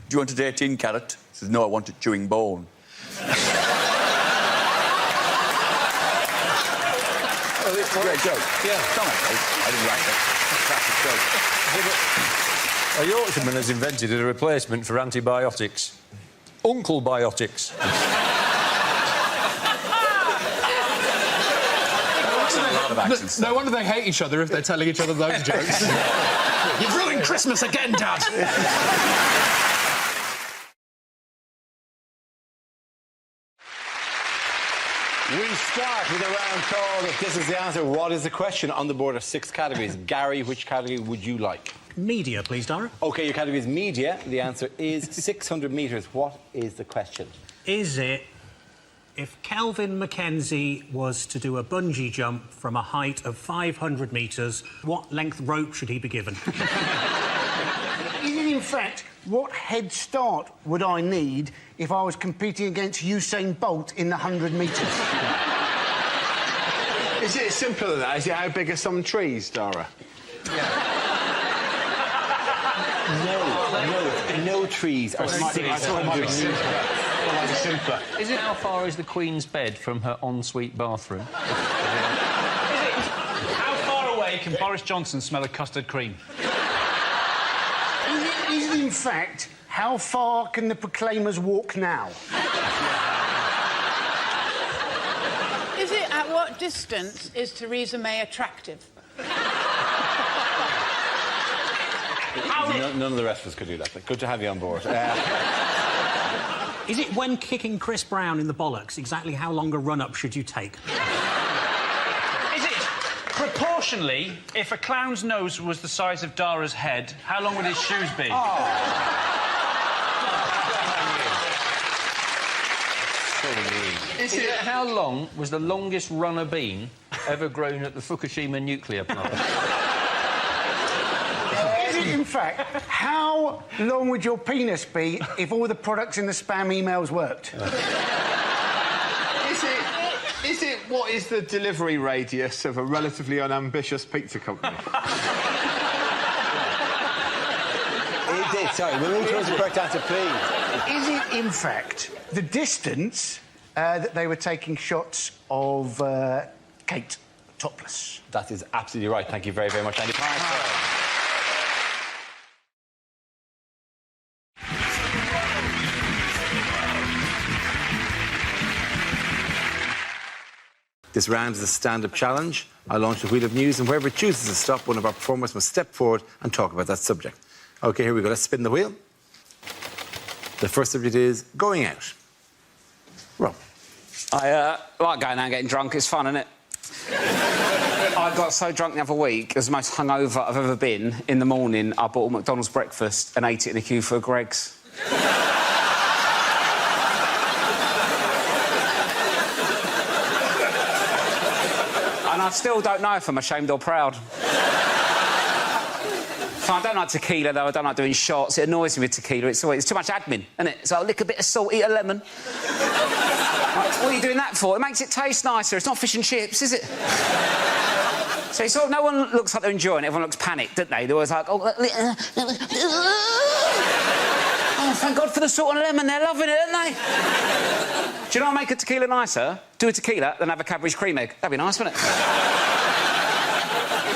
do you want it 18 carat? He says, no, I want it chewing bone.
Oh, it's a great joke. Yeah.
I didn't write it. Classic joke.
A Yorkshireman has invented a replacement for antibiotics. Uncle Biotics.
No wonder they hate each other if they're telling each other those jokes. You've ruined Christmas again, Dad!
We start with a round called If This Is the Answer, What is the Question? On the board are 6 categories. Gary, which category would you like?
Media, please, Dara.
OK, your category is media. The answer is 600 metres. What is the question?
Is it, if Kelvin Mackenzie was to do a bungee jump from a height of 500 metres, what length rope should he be given?
In fact, what head start would I need if I was competing against Usain Bolt in the 100 metres?
Is it simpler than that? Is it how big are some trees, Dara?
No trees are
I thought it might be simpler.
Is it how far is the Queen's bed from her ensuite bathroom?
How far away can Boris Johnson smell of custard cream?
Is it, in fact, how far can the Proclaimers walk now?
Is it at what distance is Theresa May attractive?
None of the rest of us could do that, but good to have you on board.
Is it when kicking Chris Brown in the bollocks, exactly how long a run-up should you take?
Is it proportionally, if a clown's nose was the size of Dara's head, how long would his shoes be?
Is it how long was the longest runner bean ever grown at the Fukushima nuclear plant?
Is it, in fact, how long would your penis be if all the products in the spam emails worked?
Is it what is the delivery radius of a relatively unambitious pizza company?
Sorry, we'll move towards the correct answer, please.
Is it, in fact, the distance that they were taking shots of Kate topless?
That is absolutely right. Thank you very, very much, Andy. This round is a stand-up challenge. I launch the wheel of news, and wherever it chooses to stop, one of our performers must step forward and talk about that subject. OK, here we go. Let's spin the wheel. The first subject is going out. Rob.
I like going out and getting drunk. It's fun, isn't it? I got so drunk the other week, it was the most hungover I've ever been. In the morning, I bought a McDonald's breakfast and ate it in a queue for a Greggs. And I still don't know if I'm ashamed or proud. I don't like tequila, though. I don't like doing shots. It annoys me with tequila. It's too much admin, isn't it? So I'll lick a bit of salt, eat a lemon. What are you doing that for? It makes it taste nicer. It's not fish and chips, is it? So it's all, no one looks like they're enjoying it. Everyone looks panicked, don't they? They're always like, oh, thank God for the salt and lemon. They're loving it, aren't they? Do you know what make a tequila nicer? Do a tequila, then have a Cadbury's cream egg. That'd be nice, wouldn't it?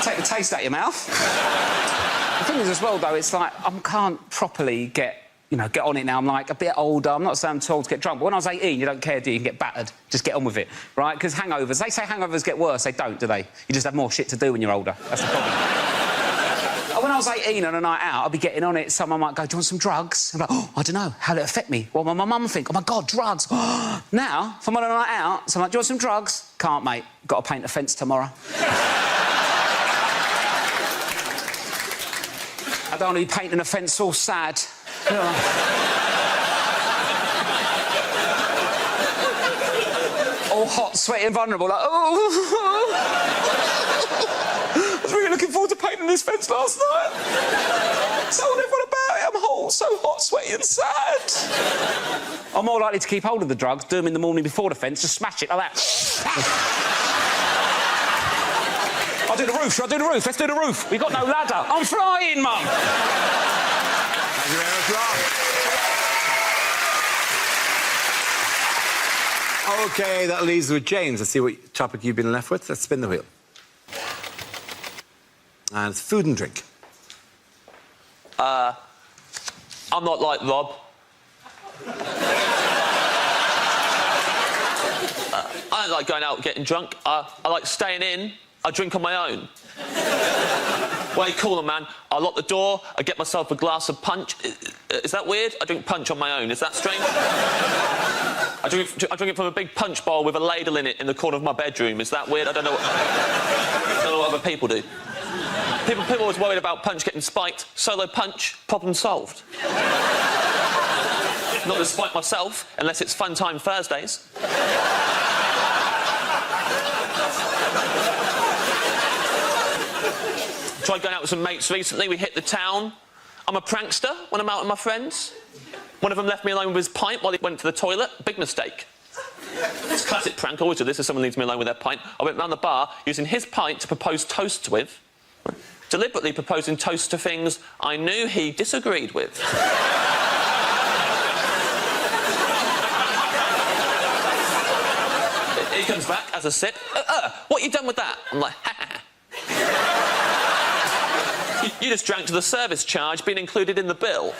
Take the taste out of your mouth. The thing is, as well, though, it's like I can't properly get on it now. I'm like a bit older. I'm not saying I'm too old to get drunk, but when I was 18, you don't care, do you? You can get battered. Just get on with it, right? Because hangovers, they say hangovers get worse. They don't, do they? You just have more shit to do when you're older. That's the problem. And when I was 18 on a night out, I'd be getting on it. Someone might go, do you want some drugs? I'm like, oh, I don't know. How'll it affect me? What will my mum think? Oh, my God, drugs. Now, if I'm on a night out, so I'm like, do you want some drugs? Can't, mate. Got to paint a fence tomorrow. I don't want to be painting a fence all sad. All hot, sweaty and vulnerable, like, oh. I was really looking forward to painting this fence last night. Told everyone about it. I'm so hot, sweaty and sad. I'm more likely to keep hold of the drugs, do them in the morning before the fence, just smash it like that. I'll do the roof. Shall I do the roof? Let's do the roof. We've got no ladder. I'm flying, Mum.
Thank you very much, Rob. OK, that leaves us with James. Let's see what topic you've been left with. Let's spin the wheel. And it's food and drink.
I'm not like Rob. I don't like going out and getting drunk. I like staying in. I drink on my own. Way cooler, man. I lock the door, I get myself a glass of punch. Is that weird? I drink punch on my own. Is that strange? I drink it from a big punch bowl with a ladle in it in the corner of my bedroom. Is that weird? I don't know what other people do. People are always worried about punch getting spiked. Solo punch, problem solved. Not to spike myself, unless it's Fun Time Thursdays. Tried going out with some mates recently. We hit the town. I'm a prankster when I'm out with my friends. One of them left me alone with his pint while he went to the toilet. Big mistake. It's a classic prank. I always do this if someone leaves me alone with their pint. I went round the bar using his pint to propose toasts with. Deliberately proposing toasts to things I knew he disagreed with. He comes back, has a sip. What you done with that? I'm like, You just drank to the service charge being included in the bill.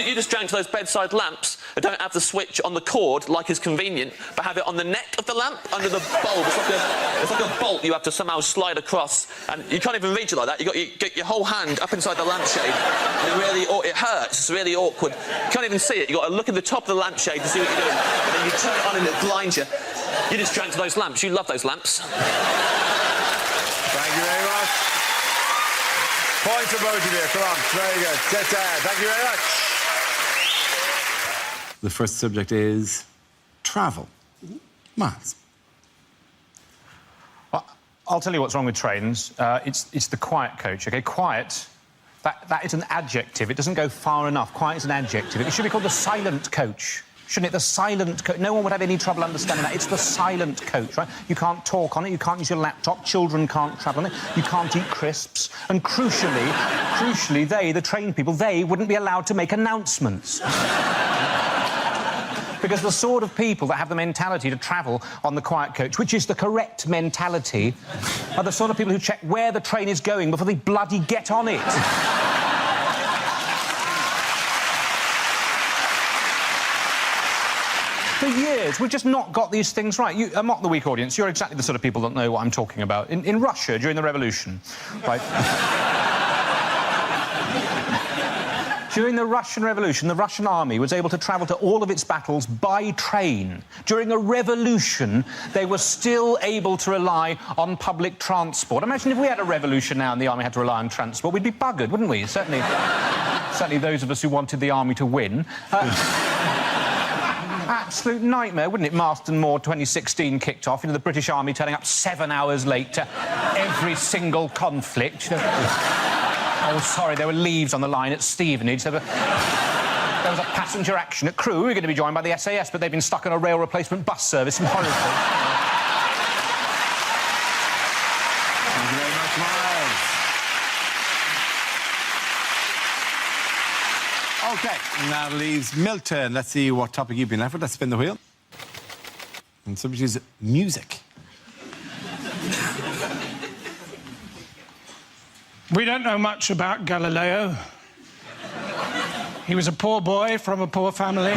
You just drank to those bedside lamps They don't have the switch on the cord, like is convenient, but have it on the neck of the lamp, under the bulb. It's like a bolt you have to somehow slide across, and you can't even reach it like that. You've got to get your whole hand up inside the lampshade, and it hurts. It's really awkward. You can't even see it. You've got to look at the top of the lampshade to see what you're doing, and then you turn it on and it blinds you. You just drank to those lamps. You love those lamps.
Thank you very much. Point for both of you. Come on. Very good. Thank you very much.
The first subject is travel. Miles.
Well, I'll tell you what's wrong with trains. It's the quiet coach, OK? Quiet, that is an adjective. It doesn't go far enough. Quiet is an adjective. It should be called the silent coach. Shouldn't it? The silent coach. No one would have any trouble understanding that. It's the silent coach, right? You can't talk on it, you can't use your laptop, children can't travel on it, you can't eat crisps, and crucially, they, the train people, they wouldn't be allowed to make announcements. Because the sort of people that have the mentality to travel on the quiet coach, which is the correct mentality, are the sort of people who check where the train is going before they bloody get on it. For years, we've just not got these things right. Mock the Week audience, you're exactly the sort of people that know what I'm talking about. In Russia, during the revolution, right? During the Russian Revolution, the Russian army was able to travel to all of its battles by train. During a revolution, they were still able to rely on public transport. Imagine if we had a revolution now and the army had to rely on transport, we'd be buggered, wouldn't we? Certainly those of us who wanted the army to win. Absolute nightmare, wouldn't it? Marston Moor 2016 kicked off, the British Army turning up 7 hours late to every single conflict. Oh, sorry, there were leaves on the line at Stevenage. There was a passenger action at Crewe. We were going to be joined by the SAS, but they've been stuck on a rail replacement bus service in Horrible.
Thank you very much, Miles. OK, now leaves Milton. Let's see what topic you've been left with. Let's spin the wheel. And the subject is music.
We don't know much about Galileo. He was a poor boy from a poor family.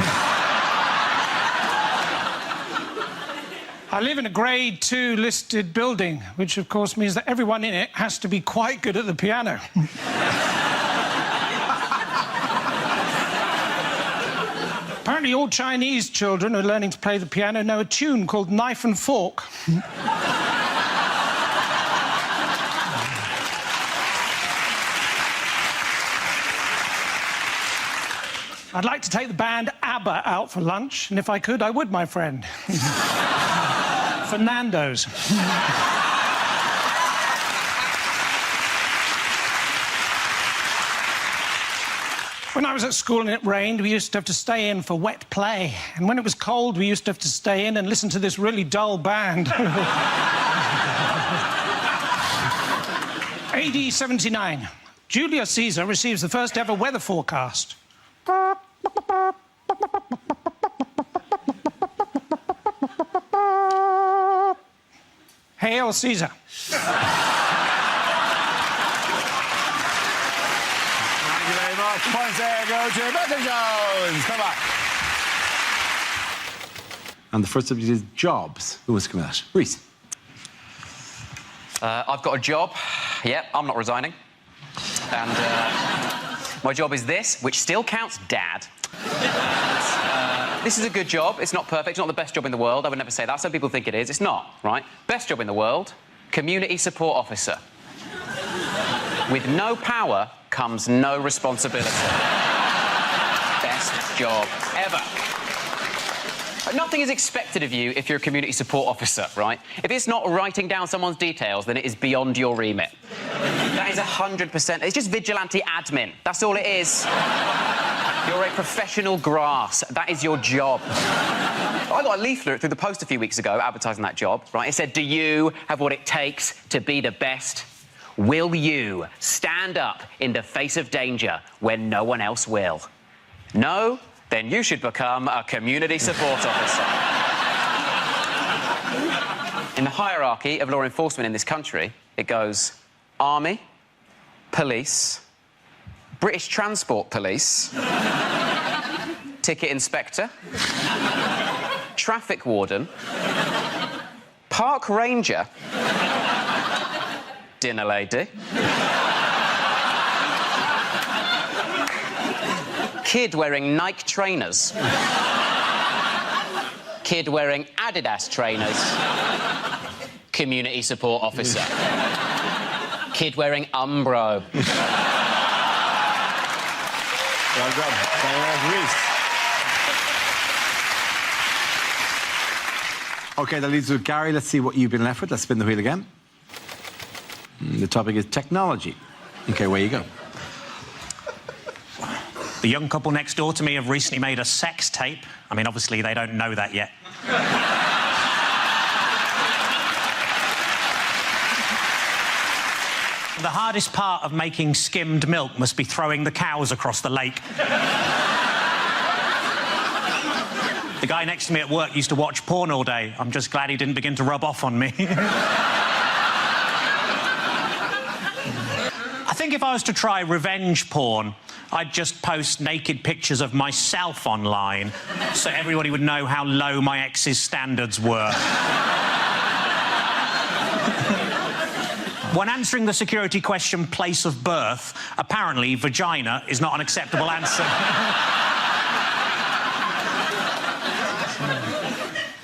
I live in a Grade 2 listed building, which of course means that everyone in it has to be quite good at the piano. Apparently all Chinese children who are learning to play the piano know a tune called Knife and Fork. I'd like to take the band ABBA out for lunch, and if I could, I would, my friend. For Nando's. When I was at school and it rained, we used to have to stay in for wet play. And when it was cold, we used to have to stay in and listen to this really dull band. AD 79. Julius Caesar receives the first ever weather forecast. Hail Caesar.
Thank you very much. Points there go to Milton Jones. Come on.
And the first subject is jobs. Who wants to come at? Reese.
I've got a job. Yep, I'm not resigning. And my job is this, which still counts, Dad. This is a good job. It's not perfect. It's not the best job in the world. I would never say that. Some people think it is. It's not, right? Best job in the world, community support officer. With no power comes no responsibility. Best job ever. Nothing is expected of you if you're a community support officer, right? If it's not writing down someone's details, then it is beyond your remit. That is 100%. It's just vigilante admin. That's all it is. You're a professional grass. That is your job. I got a leaflet through the post a few weeks ago advertising that job, right? It said, do you have what it takes to be the best? Will you stand up in the face of danger when no one else will? No? Then you should become a community support officer. In the hierarchy of law enforcement in this country, it goes Army, Police, British Transport Police, ticket inspector, traffic warden, park ranger, dinner lady, kid wearing Nike trainers, kid wearing Adidas trainers, community support officer, kid wearing Umbro.
Well done. OK, that leaves with Gary. Let's see what you've been left with. Let's spin the wheel again. The topic is technology. OK, where you go.
The young couple next door to me have recently made a sex tape. I mean, obviously, they don't know that yet. The hardest part of making skimmed milk must be throwing the cows across the lake. The guy next to me at work used to watch porn all day. I'm just glad he didn't begin to rub off on me. I think if I was to try revenge porn, I'd just post naked pictures of myself online so everybody would know how low my ex's standards were. When answering the security question, place of birth, apparently vagina is not an acceptable answer.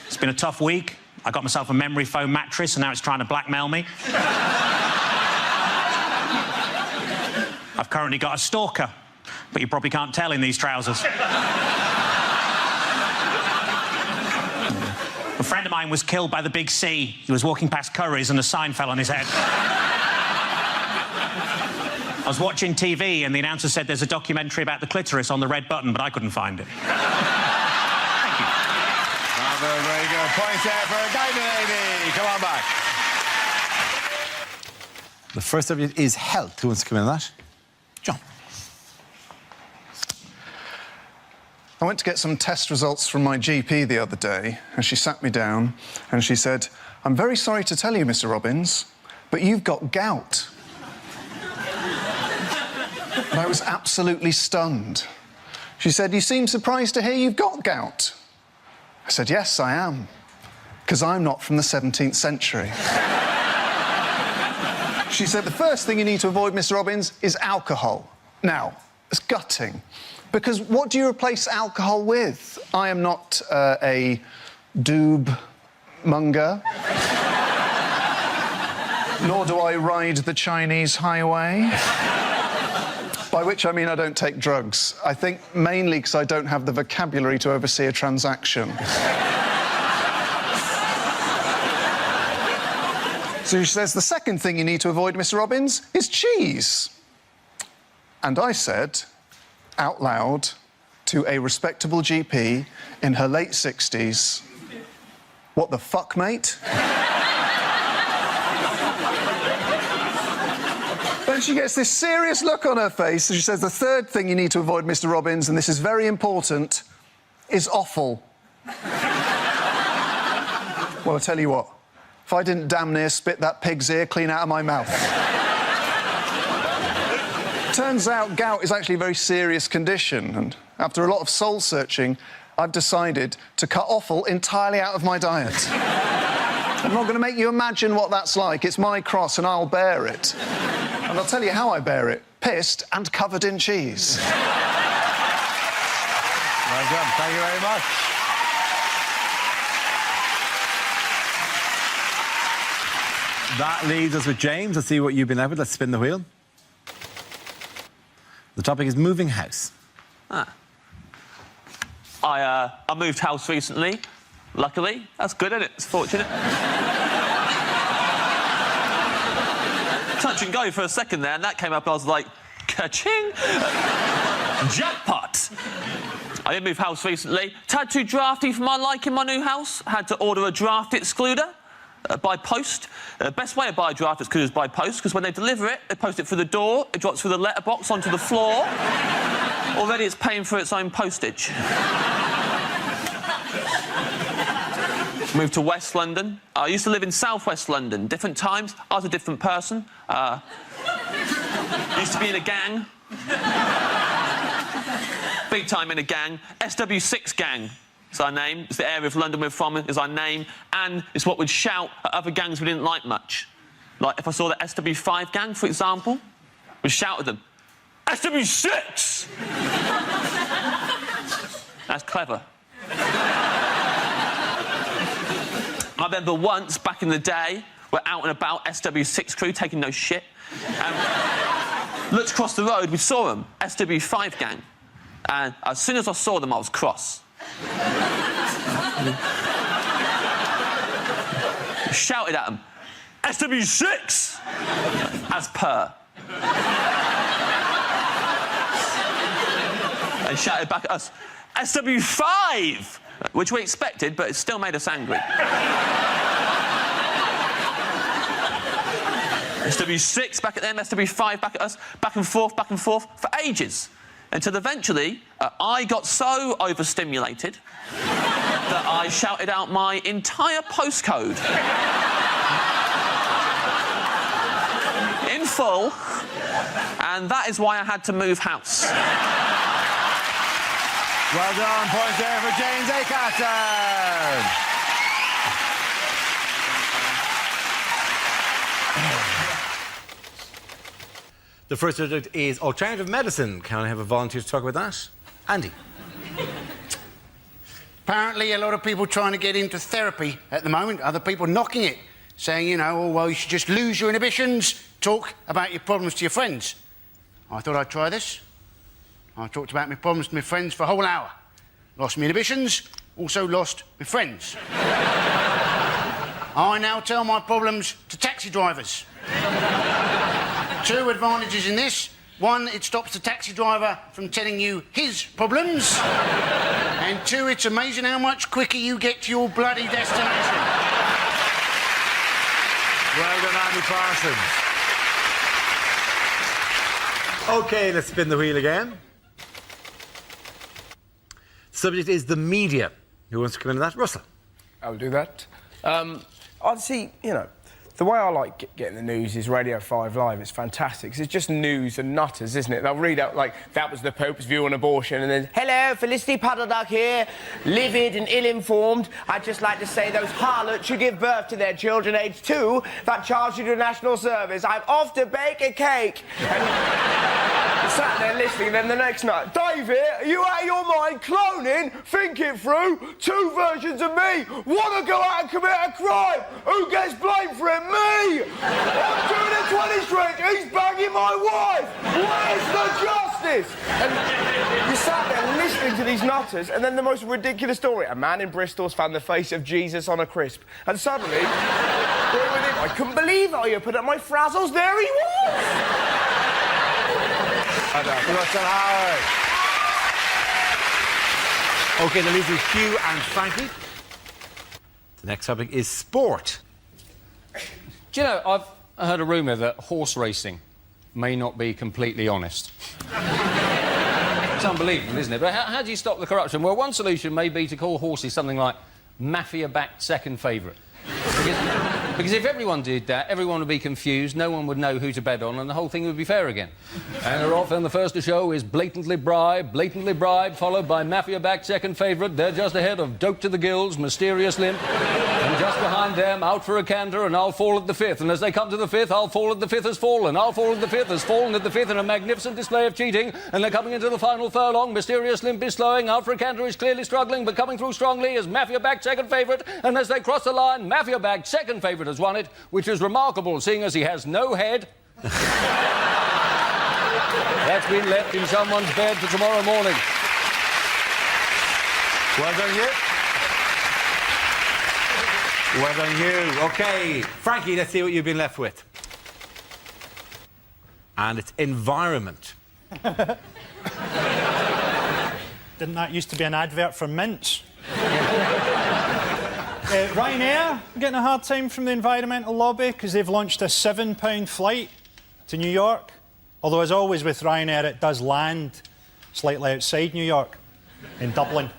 It's been a tough week. I got myself a memory foam mattress and now it's trying to blackmail me. I've currently got a stalker, but you probably can't tell in these trousers. A friend of mine was killed by the big C. He was walking past Curry's and a sign fell on his head. I was watching TV and the announcer said there's a documentary about the clitoris on the red button, but I couldn't find it. Thank you.
Very, very good. Point there for a diamond lady. Come on back. The first subject is health. Who wants to come in on that? John.
I went to get some test results from my GP the other day, and she sat me down and she said, "I'm very sorry to tell you, Mr. Robbins, but you've got gout." And I was absolutely stunned. She said, "You seem surprised to hear you've got gout." I said, "Yes, I am, because I'm not from the 17th century." She said, "The first thing you need to avoid, Mr. Robbins, is alcohol." Now, it's gutting. Because what do you replace alcohol with? I am not a doob monger. Nor do I ride the Chinese highway. By which I mean I don't take drugs. I think mainly because I don't have the vocabulary to oversee a transaction. So she says, "The second thing you need to avoid, Mr. Robbins, is cheese." And I said, out loud, to a respectable GP in her late 60s, "What the fuck, mate?" Then she gets this serious look on her face, and she says, "The third thing you need to avoid, Mr. Robbins, and this is very important, is offal." Well, I'll tell you what, if I didn't damn near spit that pig's ear clean out of my mouth. Turns out gout is actually a very serious condition, and after a lot of soul-searching, I've decided to cut offal entirely out of my diet. I'm not going to make you imagine what that's like. It's my cross, and I'll bear it. And I'll tell you how I bear it. Pissed and covered in cheese.
Well done. Thank you very much. That leaves us with James. Let's see what you've been left with. Let's spin the wheel. The topic is moving house.
I moved house recently. Luckily. That's good, isn't it? It's fortunate. Touch and go for a second there, and that came up, and I was like, ka-ching! Jackpot! I did move house recently. Tad too drafty for my liking, my new house. Had to order a draft excluder. By post. Best way to buy a draft excluder is by post, because when they deliver it, they post it through the door, it drops through the letterbox onto the floor. Already it's paying for its own postage. Moved to West London. I used to live in South West London. Different times, I was a different person. Used to be in a gang. Big time in a gang. SW6 gang is our name. It's the area of London we're from, is our name. And it's what we'd shout at other gangs we didn't like much. Like, if I saw the SW5 gang, for example, we'd shout at them, SW6! That's clever. I remember once, back in the day, we're out and about, SW6 crew, taking no shit. Looked across the road, we saw them, SW5 gang. And as soon as I saw them, I was cross. Shouted at them, SW6! As per. They shouted back at us, SW5! Which we expected, but it still made us angry. SW6 back at them, SW5 back at us, back and forth for ages. Until eventually, I got so overstimulated that I shouted out my entire postcode. In full, and that is why I had to move house.
Well done, point there for James Acaster. The first subject is alternative medicine. Can I have a volunteer to talk about that? Andy.
Apparently, a lot of people trying to get into therapy at the moment, other people knocking it, saying, you know, oh, well, you should just lose your inhibitions, talk about your problems to your friends. I thought I'd try this. I talked about my problems to my friends for a whole hour. Lost my inhibitions, also lost my friends. I now tell my problems to taxi drivers. 2 advantages in this. 1, it stops the taxi driver from telling you his problems. And 2, it's amazing how much quicker you get to your bloody destination.
Well done, Andy Parsons. OK, let's spin the wheel again. Subject is the media. Who wants to come into that? Russell.
I'll do that. I'd see, you know, the way I like getting the news is Radio 5 Live. It's fantastic, 'cause it's just news and nutters, isn't it? They'll read out, like, that was the Pope's view on abortion, and then, hello, Felicity Puddleduck here, livid and ill-informed. I'd just like to say those harlots should give birth to their children aged 2 that charge you to national service. I'm off to bake a cake. And you sat there listening, and then the next night, David, are you out of your mind? Cloning? Think it through. 2 versions of me. Want to go out and commit a crime? Who gets blamed for it? Me! I'm doing it 20 Street. He's banging my wife. Where's the justice? And you sat there listening to these nutters, and then the most ridiculous story. A man in Bristol's found the face of Jesus on a crisp. And suddenly, I couldn't believe it. I opened up my frazzles. There he was.
Russell Howard. OK, the leaders are Hugh and Frankie. The next topic is sport.
Do you know, I've heard a rumour that horse racing may not be completely honest. It's unbelievable, isn't it? But how do you stop the corruption? Well, one solution may be to call horses something like mafia-backed second favourite. Because if everyone did that, everyone would be confused, no one would know who to bet on, and the whole thing would be fair again. And they're off, and the first to show is blatantly bribe, followed by mafia-backed second favourite. They're just ahead of Dope to the Gills, Mysterious Limp, and just behind them, Out for a Canter, and I'll Fall at the Fifth. And as they come to the fifth, I'll Fall at the Fifth has fallen. I'll Fall at the Fifth has fallen at the fifth in a magnificent display of cheating, and they're coming into the final furlong. Mysterious Limp is slowing, Out for a Canter is clearly struggling, but coming through strongly is mafia-backed second favourite, and as they cross the line, mafia-backed second favourite has won it, which is remarkable, seeing as he has no head. That's been left in someone's bed for tomorrow morning.
Well done, you. Well done, you. OK, Frankie, let's see what you've been left with. And it's environment.
Didn't that used to be an advert for mints? Ryanair getting a hard time from the environmental lobby because they've launched a £7 flight to New York. Although, as always with Ryanair, it does land slightly outside New York, in Dublin.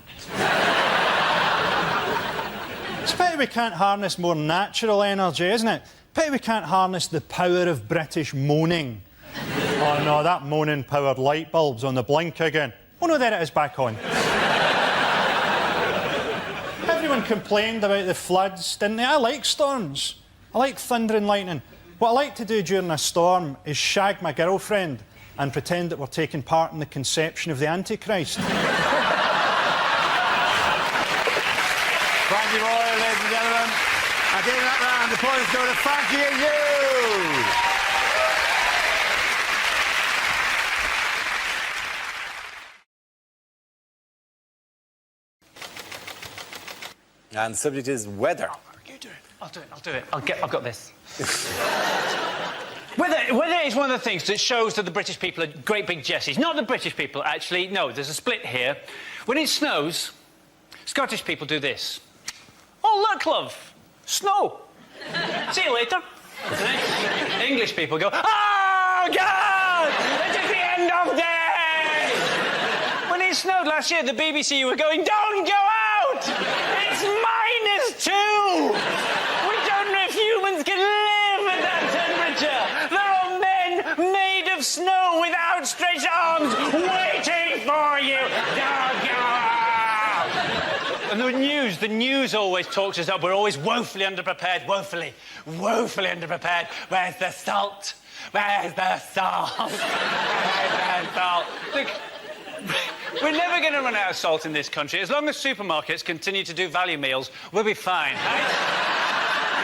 It's a pity we can't harness more natural energy, isn't it? Pity we can't harness the power of British moaning. Oh no, that moaning powered light bulb's on the blink again. Oh, no, there it is, back on. Everyone complained about the floods, didn't they? I like storms. I like thunder and lightning. What I like to do during a storm is shag my girlfriend and pretend that we're taking part in the conception of the Antichrist.
Frankie Boyle, ladies and gentlemen. At the end of that round, the points go to Frankie and you. And the subject is weather.
You do it. I'll do it. I've got this. Weather is one of the things that shows that the British people are great big Jessies. Not the British people, actually. No, there's a split here. When it snows, Scottish people do this. Oh, look, love. Snow. See you later. English people go, oh, God! It is the end of day! When it snowed last year, the BBC were going, don't go out! It's -2! We don't know if humans can live at that temperature! There are men made of snow with outstretched arms waiting for you! Don't go out! And the news always talks us up. We're always woefully underprepared, woefully underprepared. Where's the salt? Where's the salt? Where's the salt? Look, we're never going to run out of salt in this country. As long as supermarkets continue to do value meals, we'll be fine, right?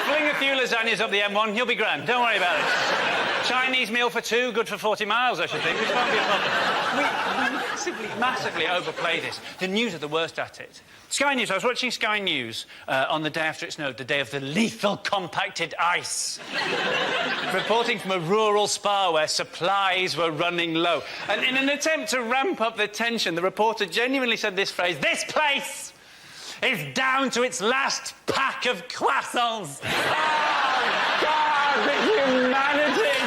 Fling a few lasagnas up the M1, you'll be grand. Don't worry about it. Chinese meal for 2, good for 40 miles, I should think, which won't be a problem. We massively overplay this. The news are the worst at it. Sky News, I was watching Sky News on the day after it snowed, the day of the lethal compacted ice. Reporting from a rural spa where supplies were running low. And in an attempt to ramp up the tension, the reporter genuinely said this phrase, "This place is down to its last pack of croissants." Oh, God, the humanity!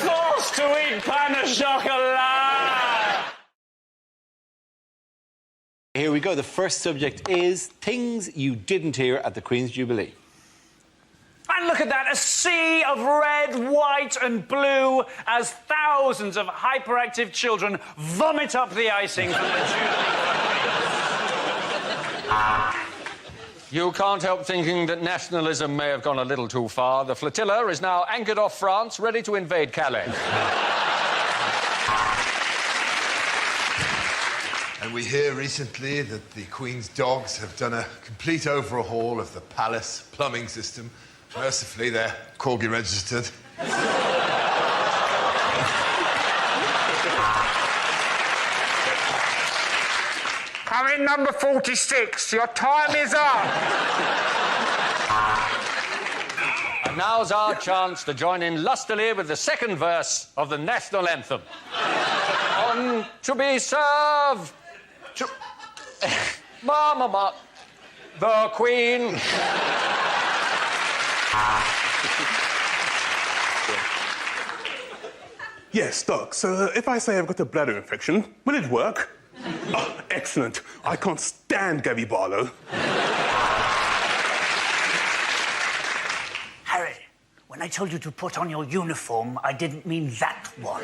Forced to eat pain au chocolat!
Here we go. The first subject is things you didn't hear at the Queen's Jubilee.
And look at that, a sea of red, white and blue as thousands of hyperactive children vomit up the icing from the Jubilee.
You can't help thinking that nationalism may have gone a little too far. The flotilla is now anchored off France, ready to invade Calais.
And we hear recently that the Queen's dogs have done a complete overhaul of the palace plumbing system. Mercifully, they're corgi registered.
Come in, number 46. Your time is up.
And now's our chance to join in lustily with the second verse of the national anthem. On to be served. Ma, the Queen.
Yes, Doc. So if I say I've got a bladder infection, will it work? Oh, excellent. I can't stand Gabby Barlow.
Harry, when I told you to put on your uniform, I didn't mean that one.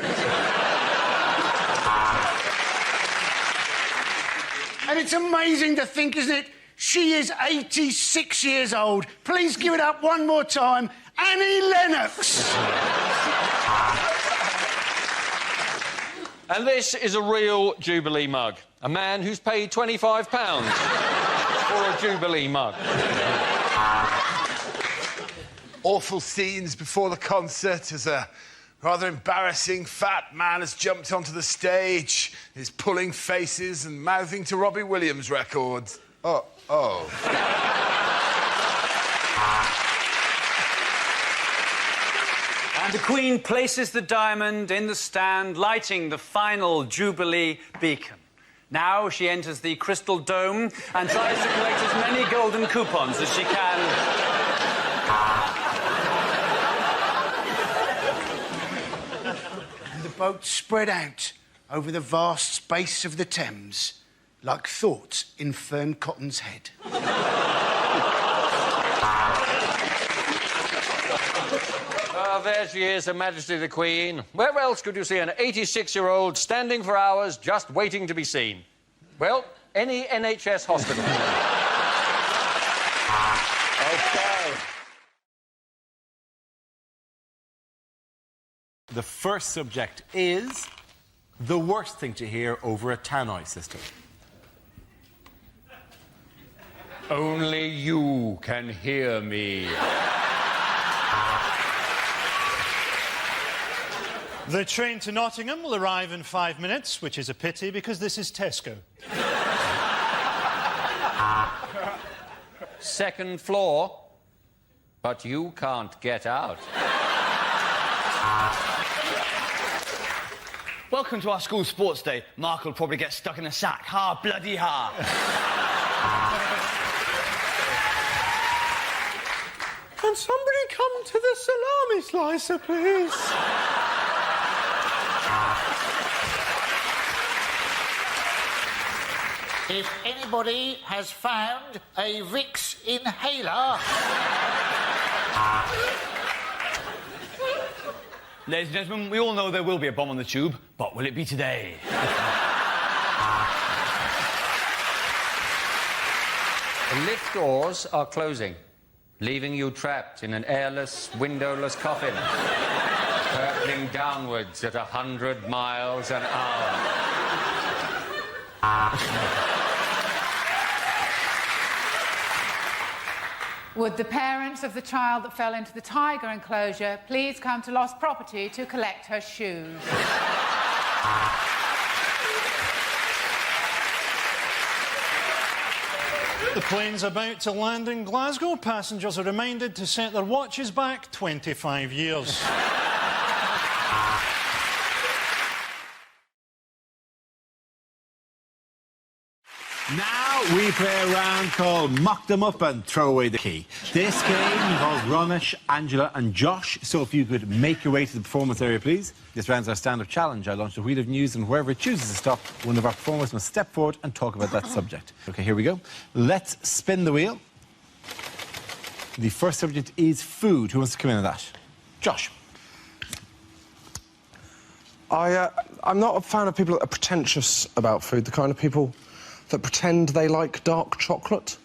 And it's amazing to think, isn't it? She is 86 years old. Please give it up one more time. Annie Lennox.
And this is a real Jubilee mug. A man who's paid £25 for a Jubilee mug.
Awful scenes before the concert as a rather embarrassing fat man has jumped onto the stage. He's pulling faces and mouthing to Robbie Williams records. Oh.
And the Queen places the diamond in the stand, lighting the final Jubilee beacon. Now she enters the Crystal Dome and tries to collect as many golden coupons as she can.
And the boats spread out over the vast space of the Thames, like thoughts in Fern Cotton's head.
Ah, there she is, Her Majesty the Queen. Where else could you see an 86-year-old standing for hours just waiting to be seen? Well, any NHS hospital.
OK. The first subject is the worst thing to hear over a Tannoy system.
Only you can hear me.
The train to Nottingham will arrive in 5 minutes, which is a pity because this is Tesco.
Second floor, but you can't get out.
Welcome to our school sports day. Mark will probably get stuck in a sack. Ha, bloody ha.
Can somebody come to the salami slicer, please?
If anybody has found a Vicks inhaler...
Ladies and gentlemen, we all know there will be a bomb on the tube, but will it be today?
The lift doors are closing, leaving you trapped in an airless, windowless coffin, hurtling downwards at 100 miles an hour.
Would the parents of the child that fell into the tiger enclosure please come to Lost Property to collect her shoes?
The plane's about to land in Glasgow. Passengers are reminded to set their watches back 25 years.
Now we play a round called Mock Them Up and Throw Away the Key. This game involves Romesh, Angela and Josh, so if you could make your way to the performance area, please. This round's our stand-up challenge. I launch a wheel of news and wherever it chooses to stop, one of our performers must step forward and talk about that subject. OK, here we go. Let's spin the wheel. The first subject is food. Who wants to come in on that? Josh.
I'm not a fan of people that are pretentious about food, the kind of people that pretend they like dark chocolate.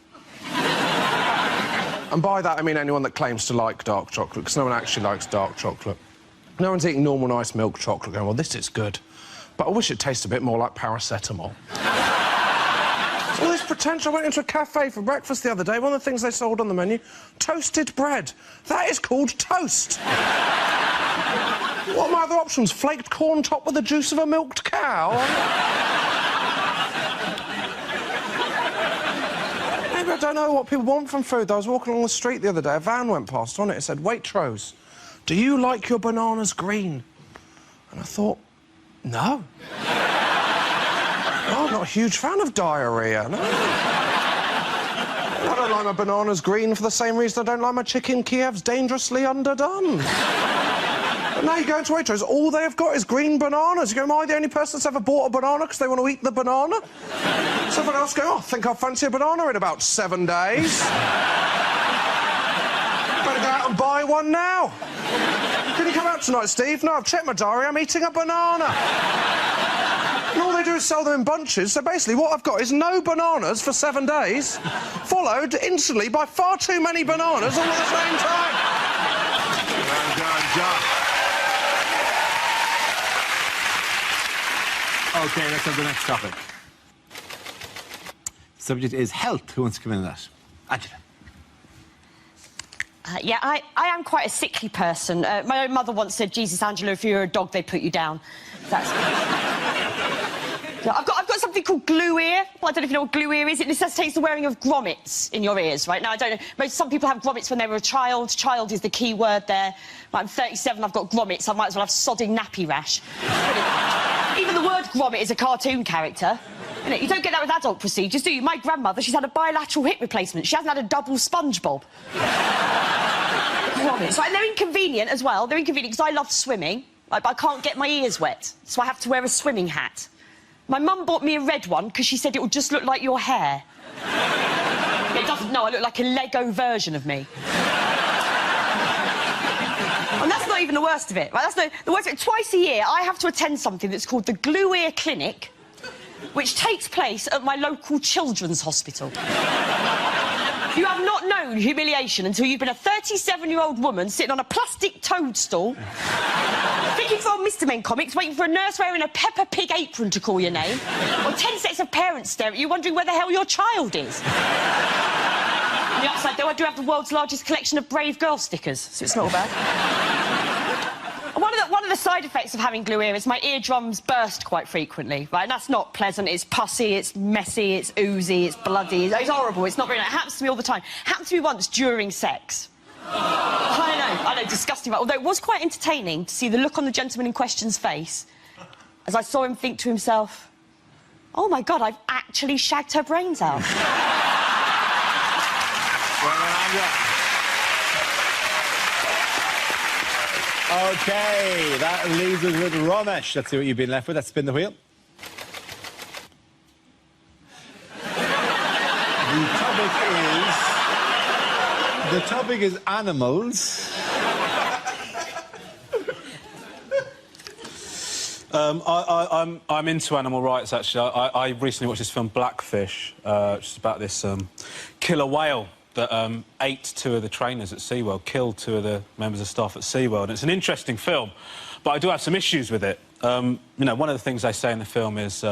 And by that, I mean anyone that claims to like dark chocolate, because no one actually likes dark chocolate. No one's eating normal, nice milk chocolate going, well, this is good, but I wish it tasted a bit more like paracetamol. All this pretension. I went into a cafe for breakfast the other day. One of the things they sold on the menu, toasted bread. That is called toast. What are my other options? Flaked corn topped with the juice of a milked cow? Maybe I don't know what people want from food. I was walking along the street the other day, a van went past. On it said, Waitrose, do you like your bananas green? And I thought, no. No, I'm not a huge fan of diarrhoea, no. I don't like my bananas green for the same reason I don't like my chicken Kiev's dangerously underdone. But now you go into Waitrose, all they have got is green bananas. You go, am I the only person that's ever bought a banana because they want to eat the banana? Someone else go, oh, I think I'll fancy a banana in about 7 days. Better go out and buy one now. Can you come out tonight, Steve? No, I've checked my diary, I'm eating a banana. And all they do is sell them in bunches, so basically what I've got is no bananas for 7 days, followed instantly by far too many bananas all at the same time.
Well done, Josh. OK, let's have the next topic. Subject is health. Who wants to come in on that? Angela.
Yeah, I am quite a sickly person. My own mother once said, Jesus, Angela, if you were a dog, they'd put you down. That's... Yeah, I've got something called glue ear. Well, I don't know if you know what glue ear is. It necessitates the wearing of grommets in your ears, right? Now, I don't know. Some people have grommets when they were a child. Child is the key word there. I'm 37, I've got grommets. I might as well have sodding nappy rash. Even the word grommet is a cartoon character. You don't get that with adult procedures, do you? My grandmother, she's had a bilateral hip replacement. She hasn't had a double SpongeBob. Grommets. Right, and they're inconvenient as well. They're inconvenient because I love swimming, but I can't get my ears wet, so I have to wear a swimming hat. My mum bought me a red one because she said it would just look like your hair. It doesn't. No, I look like a Lego version of me. And that's not even the worst of it, right? That's the worst of it. Twice a year, I have to attend something that's called the Glue Ear Clinic, which takes place at my local children's hospital. You have not known humiliation until you've been a 37-year-old woman sitting on a plastic toadstool, thinking for old Mr. Men comics, waiting for a nurse wearing a Peppa Pig apron to call your name, or 10 sets of parents stare at you wondering where the hell your child is. On the upside, though, I do have the world's largest collection of Brave Girl stickers, so it's not all bad. One of the side effects of having glue ear is my eardrums burst quite frequently, right? And that's not pleasant. It's pussy, it's messy, it's oozy, it's bloody. It's horrible. It's not very nice. It happens to me all the time. Happened to me once during sex. I know, disgusting. Although it was quite entertaining to see the look on the gentleman in question's face as I saw him think to himself, oh, my God, I've actually shagged her brains out.
OK, that leaves us with Ramesh. Let's see what you've been left with. Let's spin the wheel. The topic is animals.
I'm into animal rights, actually. I recently watched this film, Blackfish, which is about this killer whale that ate 2 of the trainers at SeaWorld, killed 2 of the members of staff at SeaWorld. And it's an interesting film, but I do have some issues with it. You know, one of the things they say in the film is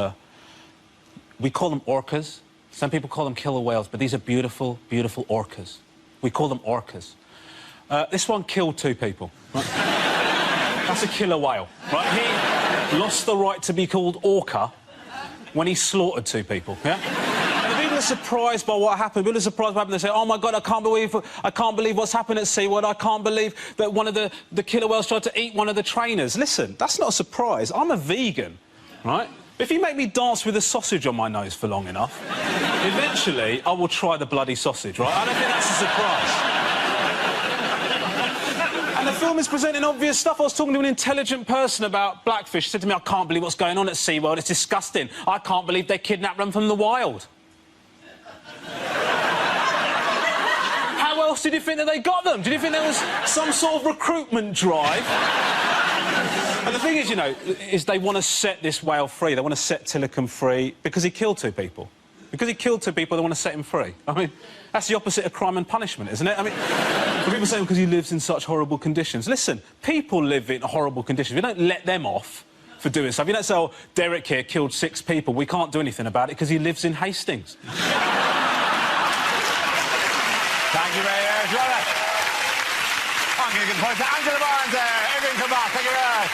we call them orcas. Some people call them killer whales, but these are beautiful, beautiful orcas. We call them orcas. This one killed 2 people. Right? That's a killer whale, right? He lost the right to be called orca when he slaughtered 2 people, yeah? And the people are surprised by what happened. People are surprised by what happened. They say, oh, my God, I can't believe what's happened at SeaWorld. I can't believe that one of the killer whales tried to eat one of the trainers. Listen, that's not a surprise. I'm a vegan, right? If you make me dance with a sausage on my nose for long enough, eventually I will try the bloody sausage, right? I don't think that's a surprise. And the film is presenting obvious stuff. I was talking to an intelligent person about Blackfish. He said to me, I can't believe what's going on at SeaWorld. It's disgusting. I can't believe they kidnapped them from the wild. How else did you think that they got them? Did you think there was some sort of recruitment drive? And the thing is, you know, is they want to set this whale free. They want to set Tilikum free because he killed 2 people. Because he killed 2 people, they want to set him free. I mean, that's the opposite of crime and punishment, isn't it? I mean, people say because he lives in such horrible conditions. Listen, people live in horrible conditions. We don't let them off for doing stuff. You don't say, oh, Derek here killed 6 people. We can't do anything about it because he lives in Hastings.
Thank you very much, Robert. I'm going to give the point to Angela Barnes there. Everyone come back. Thank you very much.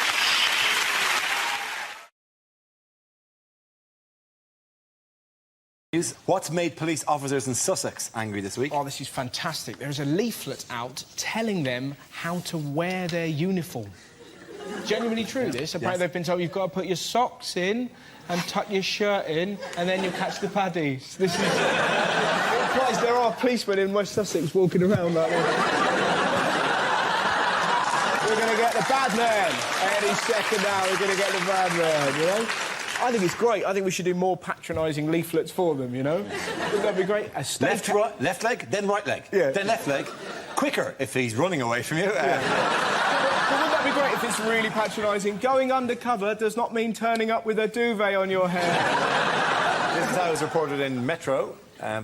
What's made police officers in Sussex angry this week?
Oh, this is fantastic. There's a leaflet out telling them how to wear their uniform. Genuinely true, this. Apparently they've been told you've got to put your socks in and tuck your shirt in and then you'll catch the paddies. This is... It implies there are policemen in West Sussex walking around like that. We're going to get the bad man. Any second now, we're going to get the bad man, you know? I think it's great. I think we should do more patronising leaflets for them, you know? Wouldn't that be great?
Left leg, then right leg.
Yeah.
Then left leg. Quicker if he's running away from you.
But wouldn't that be great if it's really patronising? Going undercover does not mean turning up with a duvet on your hair.
This is how it was reported in Metro.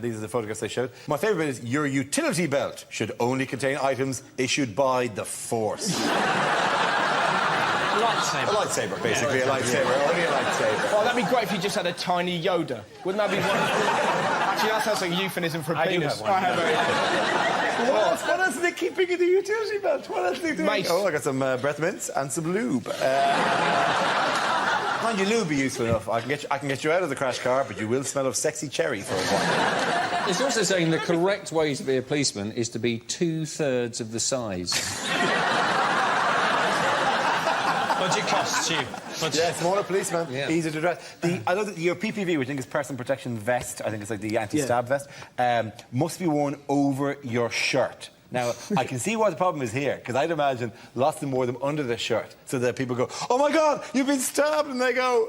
These are the photographs they showed. My favourite is your utility belt should only contain items issued by the Force.
Lightsaber.
A lightsaber, basically. A lightsaber. Only a lightsaber.
Oh, that'd be great if you just had a tiny Yoda. Wouldn't that be wonderful? Actually, that sounds like a euphemism for a penis.
I have one. What else are they keeping in the utility belt? What else are they doing?
Mace.
Oh, I got some breath mints and some lube. Mind you, lube be useful enough. I can get you out of the crash car, but you will smell of sexy cherry for a while.
It's also saying the correct way to be a policeman is to be 2/3 of the size.
Budget costs you.
Yeah, smaller policeman,
Yeah.
easier to dress. I know that your PPV, which I think is personal protection vest, I think it's like the anti-stab vest, must be worn over your shirt. Now, I can see why the problem is here, because I'd imagine lots of them wore them under the shirt, so that people go, oh my God, you've been stabbed, and they go,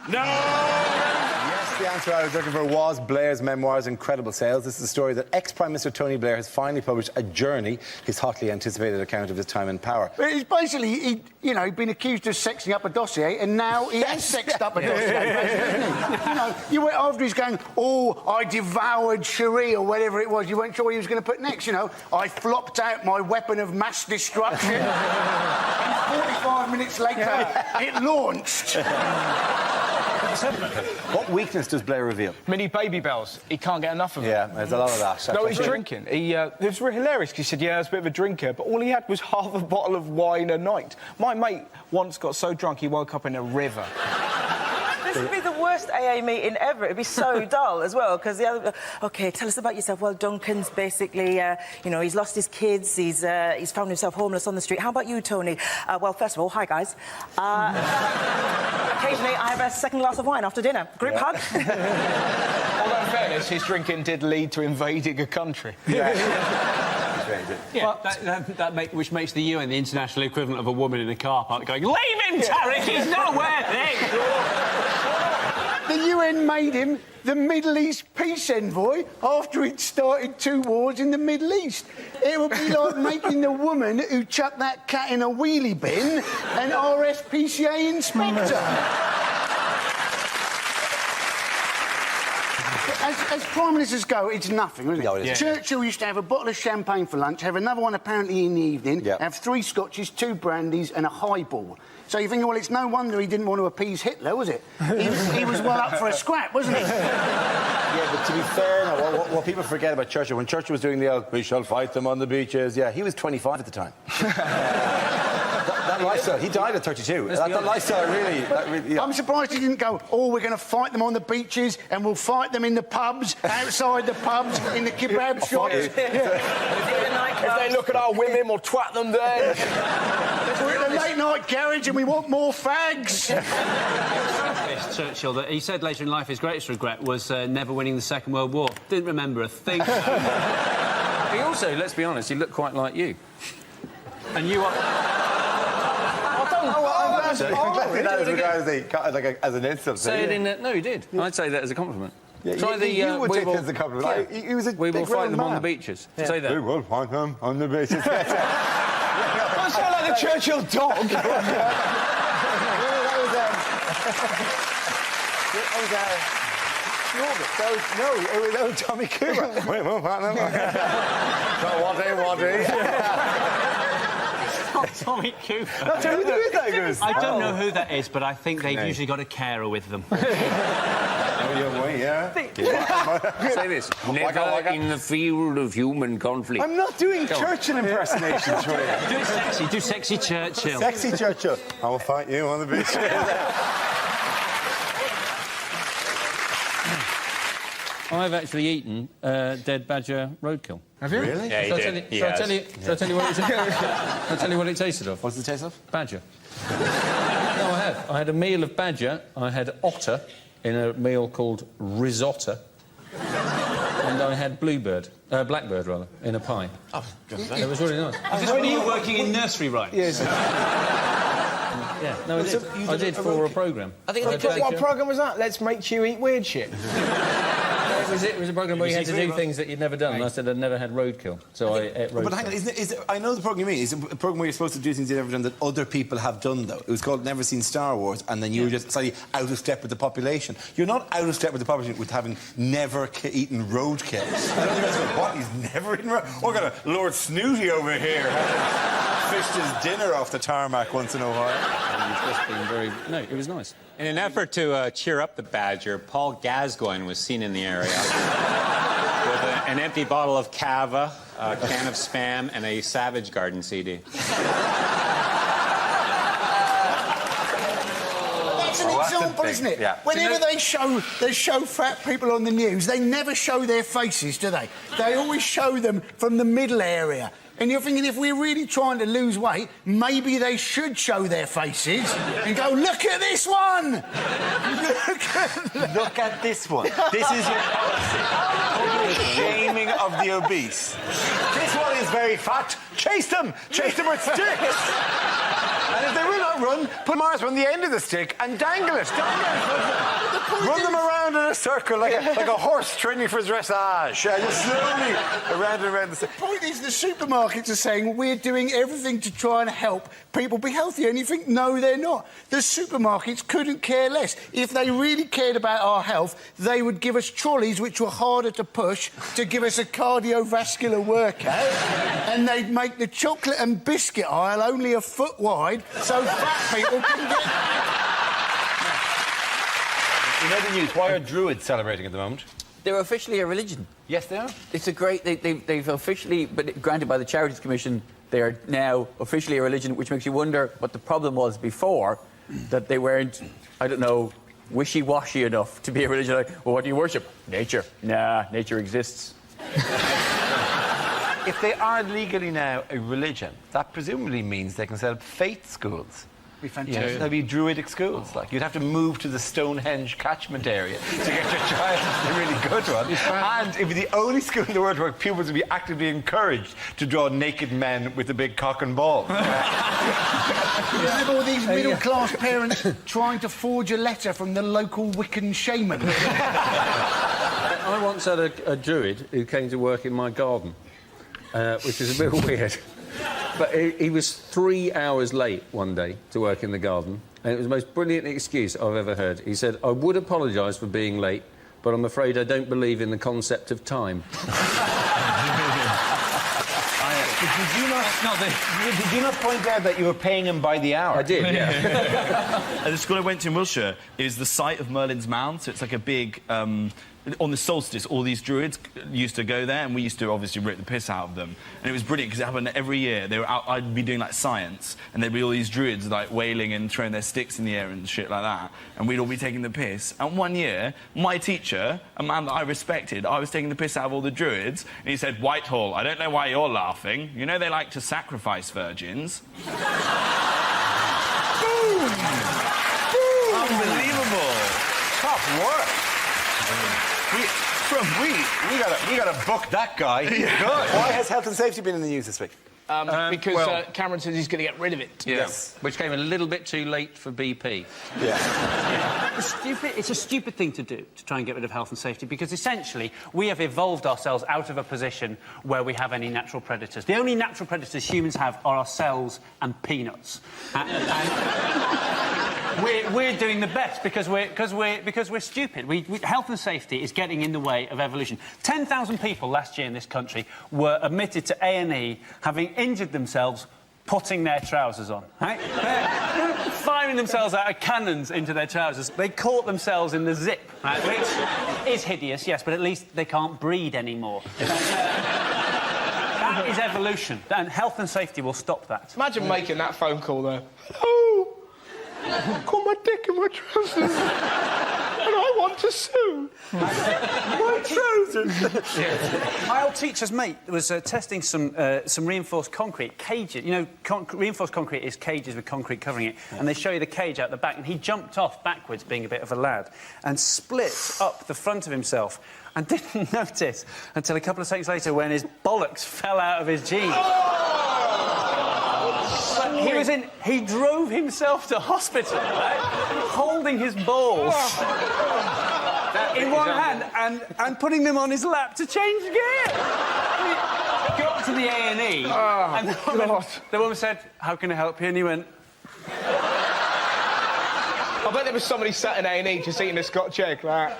no! Yes,
The answer I was looking for was Blair's memoirs' incredible sales. This is the story that ex-Prime Minister Tony Blair has finally published a journey, his hotly anticipated account of his time in power.
But it's basically, he'd been accused of sexing up a dossier, and now he has sexed up a dossier, basically, isn't he? You went after he's going, oh, I devoured Cherie, or whatever it was. You weren't sure what he was going to put next, I flopped out my weapon of mass destruction. And 45 minutes later, it launched.
What weakness does Blair reveal?
Mini baby bells. He can't get enough of them.
Yeah, there's a lot of that.
No, he's drinking. It was really hilarious because he said, I was a bit of a drinker, but all he had was half a bottle of wine a night. My mate once got so drunk he woke up in a river.
This would be the worst AA meeting ever. It'd be so dull as well, because the other... OK, tell us about yourself. Well, Duncan's basically, he's lost his kids, he's found himself homeless on the street. How about you, Tony? Well, first of all, hi, guys. Occasionally, I have a second glass of wine after dinner. Group hug.
Although, in fairness, his drinking did lead to invading a country.
Well, which makes the UN the international equivalent of a woman in a car park going, leave him, Tarek, he's nowhere there!
The UN made him the Middle East peace envoy after he'd started 2 wars in the Middle East. It would be like making the woman who chucked that cat in a wheelie bin an RSPCA inspector. As Prime Ministers go, it's nothing, isn't it?
No, it isn't.
Churchill used to have a bottle of champagne for lunch, have another one apparently in the evening, have 3 scotches, 2 brandies and a highball. So you think, well, it's no wonder he didn't want to appease Hitler, was it? He was well up for a scrap, wasn't he?
Yeah, but to be fair, what people forget about Churchill, when Churchill was doing the we shall fight them on the beaches, he was 25 at the time. that lifestyle, he died at 32. That lifestyle really...
I'm surprised he didn't go, we're going to fight them on the beaches and we'll fight them in the pubs, outside the pubs, in the kebab shops.
If they look at our women, we'll twat them there.
We're at the late-night garage and we want more fags.
Churchill, that he said later in life his greatest regret was never winning the Second World War. Didn't remember a thing.
He also, let's be honest, he looked quite like you.
And you are...
as an insult.
Say it in... No, he did. I'd say that as a compliment.
Try the... You would take it as a compliment. He was a
we will fight them on the beaches.
Yeah.
Say that.
We will fight them on the beaches.
I sound like the Churchill dog.
That was Tommy Cooper. We will fight them.
Tommy Cooper.
I don't know who that is.
I don't know who that is, but I think they've usually got a carer with them.
Say this. Never in the field of human conflict.
I'm not doing Churchill impersonations for you.
Do it sexy. Do sexy Churchill.
Sexy Churchill. I will fight you on the beach.
I've actually eaten dead badger roadkill.
Have you?
Really?
Yeah, Shall I tell you what it tasted of?
What's the taste of?
Badger. No, I have. I had a meal of badger. I had otter in a meal called risotto. And I had blackbird, rather, in a pie. Oh, it was really nice.
Is this when you were working in nursery rhymes?
Yes.
Yeah, no, I did for a programme.
What programme was that? Let's make you eat weird shit.
It was a programme where you had to do things that you'd never done, and I said I'd never had roadkill, so I ate roadkill.
But hang on, I know the programme you mean. It's a programme where you're supposed to do things you've never done that other people have done, though. It was called Never Seen Star Wars, and then you were just slightly out of step with the population. You're not out of step with the population with having never eaten roadkill. I don't think that's what, he's never eaten roadkill? We're going to Lord Snooty over here fished his dinner off the tarmac once in a while.
It's just been very... No, it was nice.
In an effort to cheer up the badger, Paul Gascoigne was seen in the area with an empty bottle of Cava, a can of Spam, and a Savage Garden CD.
That's an example, isn't it?
Yeah.
Whenever they show fat people on the news, they never show their faces, do they? They always show them from the middle area. And you're thinking, if we're really trying to lose weight, maybe they should show their faces and go, look at this one!
Look at this one. This is your policy. Shaming of the obese. This one is very fat. Chase them! Chase them with sticks! And if they will not run, put Mars on the end of the stick and dangle it. Run them around in a circle like a horse training for dressage. Just slowly around and around the stick.
The point is, the supermarkets are saying we're doing everything to try and help people be healthier, and you think, no, they're not. The supermarkets couldn't care less. If they really cared about our health, they would give us trolleys which were harder to push to give us a cardiovascular workout, and they'd make the chocolate and biscuit aisle only a foot wide so fat people can get...
In other news, why are Druids celebrating at the moment?
They're officially a religion.
Yes, they are.
It's a great... They've officially, but granted by the Charities Commission, they are now officially a religion, which makes you wonder what the problem was before, that they weren't, I don't know, wishy-washy enough to be a religion. Like, well, what do you worship? Nature. Nah, nature exists.
If they are legally now a religion, that presumably means they can set up faith schools.
Be fantastic.
There'd be Druidic schools. Like, you'd have to move to the Stonehenge catchment area to get your child to a really good one. And it'd be the only school in the world where pupils would be actively encouraged to draw naked men with a big cock and ball.
You have all these middle-class parents trying to forge a letter from the local Wiccan shaman.
I once had a Druid who came to work in my garden, which is a bit weird. But he was 3 hours late one day to work in the garden, and it was the most brilliant excuse I've ever heard. He said, I would apologise for being late, but I'm afraid I don't believe in the concept of time.
Did you not point out that you were paying him by the hour?
I did, yeah. The school I went to in Wiltshire is the site of Merlin's Mound, so it's like a big... on the solstice, all these Druids used to go there, and we used to obviously rip the piss out of them. And it was brilliant because it happened every year. They were out, I'd be doing like science, and there'd be all these Druids like wailing and throwing their sticks in the air and shit like that. And we'd all be taking the piss. And one year, my teacher, a man that I respected, I was taking the piss out of all the Druids, and he said, Whitehall, I don't know why you're laughing. You know they like to sacrifice virgins.
Boom!
Unbelievable.
Tough work. We gotta book that guy.
Yeah. Good. Why has health and safety been in the news this week?
Because
Cameron says he's going to get rid of it.
Yes. Which came a little bit too late for BP.
Yeah.
It's a stupid thing to do, to try and get rid of health and safety, because essentially we have evolved ourselves out of a position where we have any natural predators. The only natural predators humans have are ourselves and peanuts. We're doing the best because we're stupid. Health and safety is getting in the way of evolution. 10,000 people last year in this country were admitted to A&E having injured themselves putting their trousers on. Right? They're firing themselves out of cannons into their trousers. They caught themselves in the zip, right? Which is hideous, yes, but at least they can't breed anymore. That is evolution, and health and safety will stop that.
Imagine making that phone call, though. Oh, got my dick in my trousers, and I want to sue. My trousers.
My old teacher's mate was testing some reinforced concrete cages. You know, reinforced concrete is cages with concrete covering it, and they show you the cage out the back. And he jumped off backwards, being a bit of a lad, and split up the front of himself, and didn't notice until a couple of seconds later when his bollocks fell out of his jeans. He drove himself to hospital, right? Holding his balls in one hand and putting them on his lap to change gear. He got to the A&E, and the woman said, "How can I help you?" And he went...
I bet there was somebody sat in A&E just eating a Scotch egg, like that.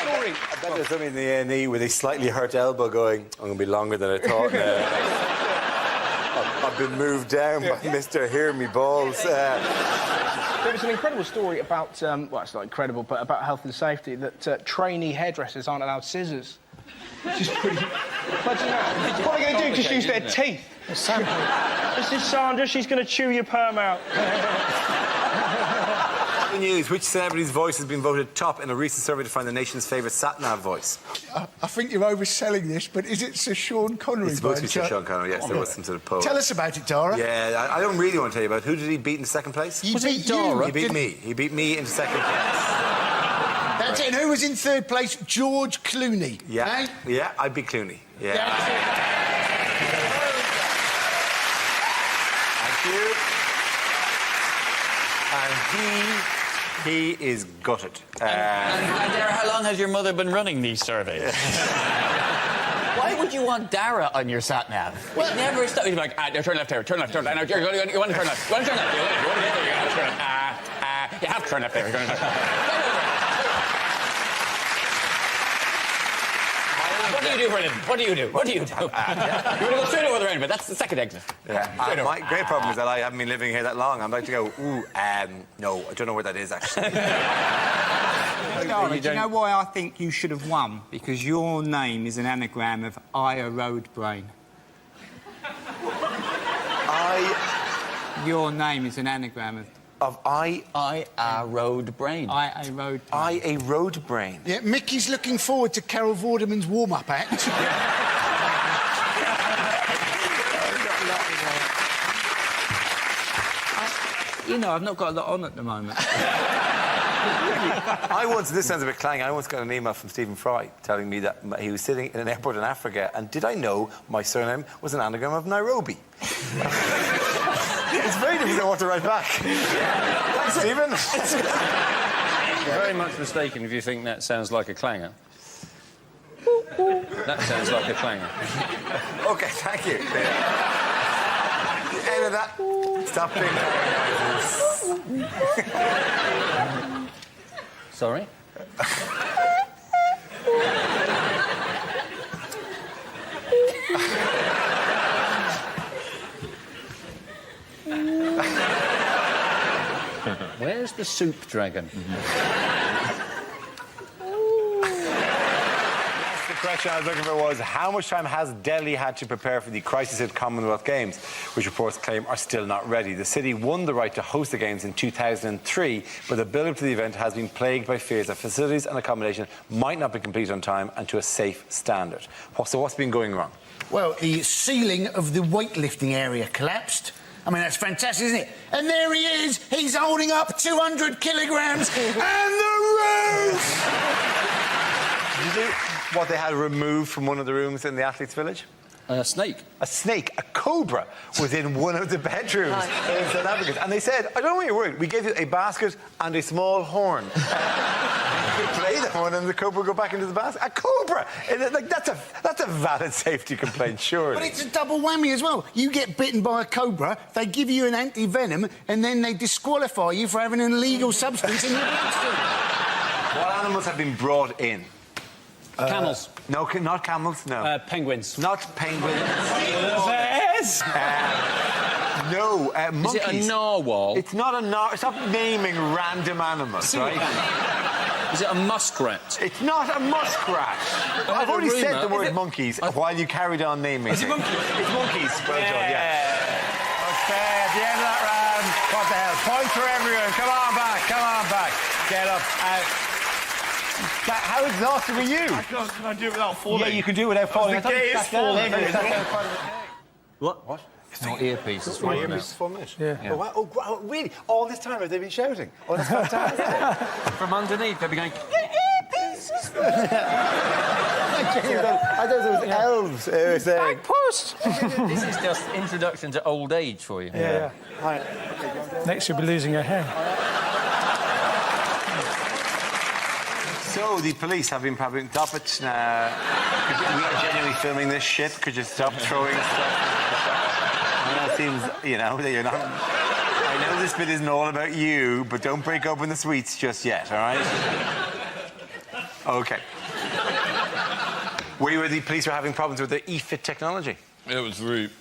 Sorry. I bet there's somebody in the A&E with a slightly hurt elbow going, I'm going to be longer than I thought now. I've been moved down by Mr. Hear Me Balls.
There was an incredible story about, well, it's not incredible, but about health and safety, that trainee hairdressers aren't allowed scissors. Just pretty... Imagine that. What are they going to do? Just use their teeth? This is Sandra, she's going to chew your perm out.
News, which celebrity's voice has been voted top in a recent survey to find the nation's favourite Satnav voice?
I think you're overselling this, but is it Sir Sean Connery?
It's supposed to be Sir Sean Connery, yes. There was some sort of poll.
Tell us about it, Dara.
Yeah, I don't really want to tell you about it. Who did he beat in second place?
He beat you.
He beat me. He beat me in second place.
That's it. And who was in third place? George Clooney.
Yeah.
Eh?
Yeah, I'd be Clooney. Yeah. Thank you. And he is gutted.
And Dara, how long has your mother been running these surveys? Why would you want Dara on your sat-nav? Well, it never stops. You'd be like, turn left here, turn left, turn left. You want to turn left. You want to turn left. You want to get there, you want to turn left. You have to turn left there. You're going to What do you do for a living? What do you do? What do you do? You want to go straight over the end, but that's the second exit.
Yeah. My great problem is that I haven't been living here that long. I'd like to go, no, I don't know where that is, actually.
Dara, do you know why I think you should have won? Because your name is an anagram of I, a road brain. Your name is an anagram
of
I, a road brain.
I, a road brain.
I, a road brain.
Yeah, Mickey's looking forward to Carol Vorderman's warm-up act.
You know, I've not got a lot on at the moment.
This sounds a bit clang, I once got an email from Stephen Fry telling me that he was sitting in an airport in Africa, and did I know my surname was an anagram of Nairobi? It's very difficult what to write back. Thanks, Stephen.
You're very much mistaken if you think that sounds like a clanger. That sounds like a clanger.
OK, thank you. End of that. Stop being noises.
Sorry? Where's the soup dragon?
The question I was looking for was, how much time has Delhi had to prepare for the crisis-hit Commonwealth Games, which reports claim are still not ready? The city won the right to host the Games in 2003, but the build-up to the event has been plagued by fears that facilities and accommodation might not be complete on time and to a safe standard. So what's been going wrong?
Well, the ceiling of the weightlifting area collapsed. I mean, that's fantastic, isn't it? And there he is. He's holding up 200 kilograms and the roof!
Did you do what they had removed from one of the rooms in the athletes' village?
A snake.
A snake, a cobra, was in one of the bedrooms in South Africa. And they said, I don't know what you're worried. We gave you a basket and a small horn. You play the horn and the cobra will go back into the basket. A cobra! Like, that's a valid safety complaint, surely.
But it's a double whammy as well. You get bitten by a cobra, they give you an anti-venom, and then they disqualify you for having an illegal substance in your bloodstream.
What animals have been brought in?
Camels.
No, not camels, no.
Penguins.
Not penguins.
Bears.
No, monkeys.
Is it a narwhal?
It's not a narwhal. Stop naming random animals, right?
Is it a muskrat?
It's not a muskrat. I've already said the word monkeys while you carried on naming it.
Is it monkeys?
It's monkeys. Well done, yeah. OK, at the end of that round, what the hell? Point for everyone. Come on back, come on back. Get up. How exhausted were you?
Can I do it without falling?
Yeah, you can do it without falling.
The gay is falling.
What?
It's not earpiece. It's
My earpiece is 4 minutes. Yeah. Oh, wow. Oh, really? All this time have they been shouting? Oh, that's fantastic.
From underneath, they'll be going,
I thought it was elves saying.
post! This is just introduction to old age for you.
Yeah.
Next, you'll be losing your hair.
So the police have been probably... Stop it. We are genuinely filming this shit. Could you stop throwing stuff? I know it seems, that you're not... I know this bit isn't all about you, but don't break open the sweets just yet, all right? OK. Where the police were having problems with the e-fit technology?
It was rude.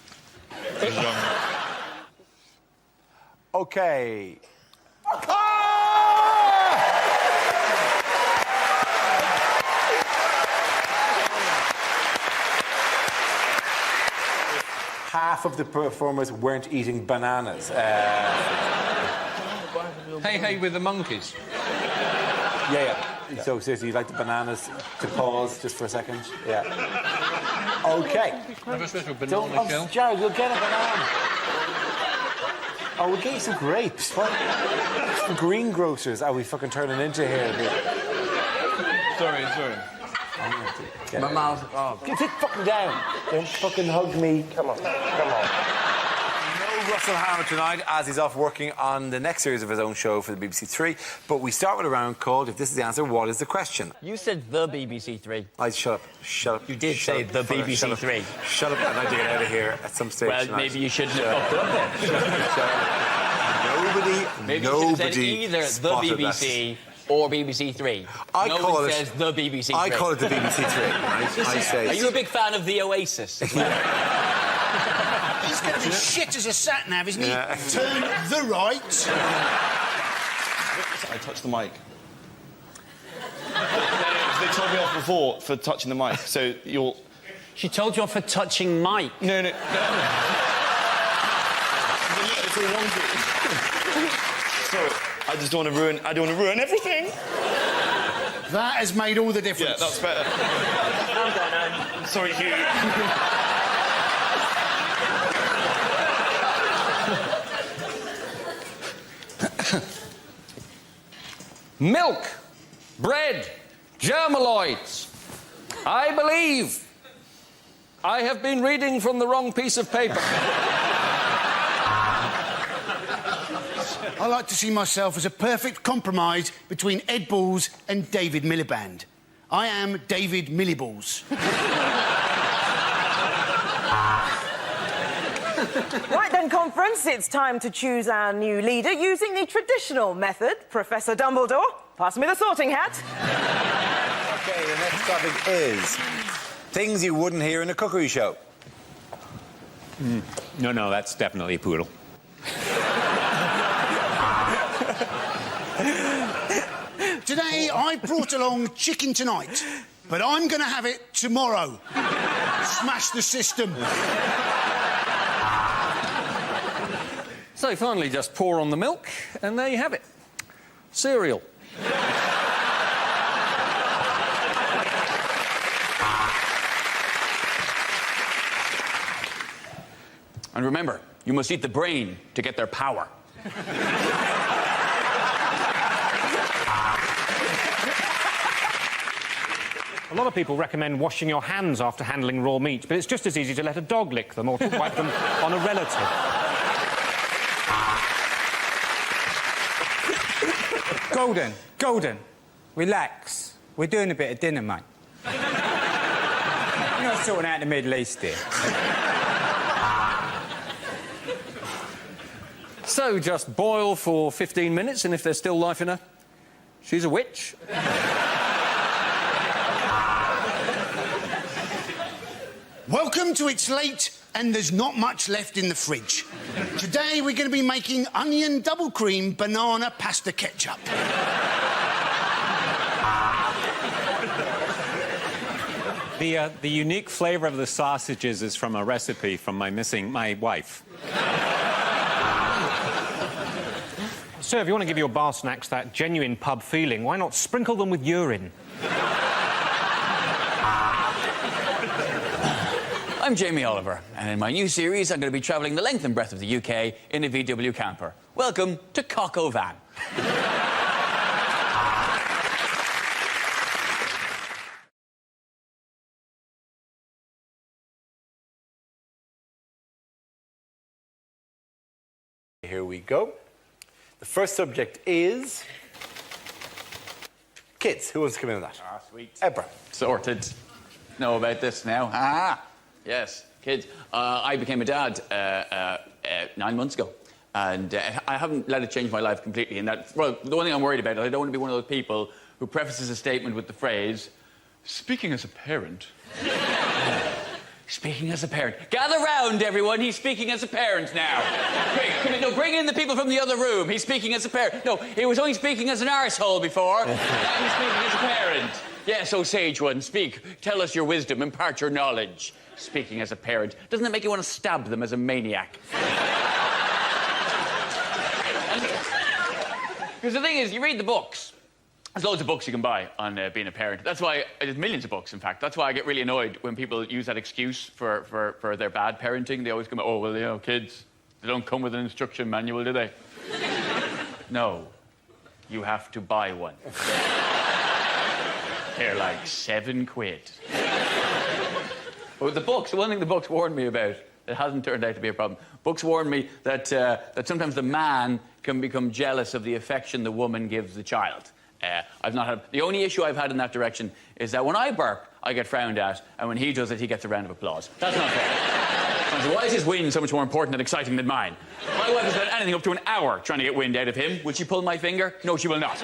OK. Half of the performers weren't eating bananas.
Hey, with the monkeys.
Yeah. So, seriously, you'd like the bananas to pause just for a second? Yeah. OK.
Have a special banana shell.
Jared, we'll get a banana. Oh, we'll get you some grapes. What greengrocers are we fucking turning into here?
Sorry.
My mouth. Oh.
Sit fucking down. Don't fucking hug me. Come on. No Russell Howard tonight, as he's off working on the next series of his own show for the BBC Three. But we start with a round called, if this is the answer, what is the question?
You said the BBC Three.
Shut up.
You did say the BBC Three.
Shut up, I'd like to get out of here at some stage
Well,
tonight.
maybe you shouldn't have fucked it up then.
Shut up.
Maybe you should have said either the BBC or BBC Three. No one says the BBC Three.
I call it the BBC Three, right? I say.
Are you a big fan of the Oasis?
He's going to be shit as a Satnav, isn't he?
Yeah.
Turn the right.
I touched the mic. They told me off before for touching the mic, so you'll...
She told you off for touching Mike.
No. Sorry, I just don't want to ruin... I don't want to ruin everything.
That has made all the difference.
Yeah, that's better. I'm sorry, Hugh.
Milk, bread, germaloids. I believe I have been reading from the wrong piece of paper.
I like to see myself as a perfect compromise between Ed Balls and David Miliband. I am David Milliballs.
Right then, conference, it's time to choose our new leader using the traditional method. Professor Dumbledore, pass me the sorting hat.
OK, the next topic is things you wouldn't hear in a cookery show.
No, that's definitely a poodle.
Today, I brought along chicken tonight, but I'm going to have it tomorrow. Smash the system.
So finally, just pour on the milk, and there you have it. Cereal.
And remember, you must eat the brain to get their power.
A lot of people recommend washing your hands after handling raw meat, but it's just as easy to let a dog lick them or to wipe them on a relative.
Golden, relax. We're doing a bit of dinner, mate. You're not sorting out the Middle East here.
So just boil for 15 minutes, and if there's still life in her, she's a witch.
Welcome to It's Late and There's Not Much Left in the Fridge. Today we're going to be making onion double cream banana pasta ketchup.
The unique flavour of the sausages is from a recipe from my wife.
So, if you want to give your bar snacks that genuine pub feeling, why not sprinkle them with urine?
I'm Jamie Oliver, and in my new series, I'm going to be travelling the length and breadth of the UK in a VW camper. Welcome to Cock O'Van.
Here we go. The first subject is kids. Who wants to come in on that?
Ah, sweet.
Ebra.
Sorted. Know about this now. Ah, yes, kids. I became a dad 9 months ago, and I haven't let it change my life completely. In that, well, the one thing I'm worried about is I don't want to be one of those people who prefaces a statement with the phrase, "Speaking as a parent." Speaking as a parent. Gather round, everyone. He's speaking as a parent now. Quick, come in. No, bring in the people from the other room. He's speaking as a parent. No, he was only speaking as an arsehole before. Now he's speaking as a parent. Yes, oh, sage one, speak. Tell us your wisdom. Impart your knowledge. Speaking as a parent. Doesn't it make you want to stab them as a maniac? Because the thing is, you read the books. There's loads of books you can buy on being a parent. That's why, there's millions of books, in fact. That's why I get really annoyed when people use that excuse for their bad parenting. They always come, oh, well, you know, kids, they don't come with an instruction manual, do they? No. You have to buy one. They're like £7. Well, the books, one thing the books warned me about, it hasn't turned out to be a problem. Books warn me that, that sometimes the man can become jealous of the affection the woman gives the child. I've not had... The only issue I've had in that direction is that when I burp, I get frowned at, and when he does it, he gets a round of applause. That's not fair. So why is his wind so much more important and exciting than mine? My wife has spent anything up to an hour trying to get wind out of him. Will she pull my finger? No, she will not.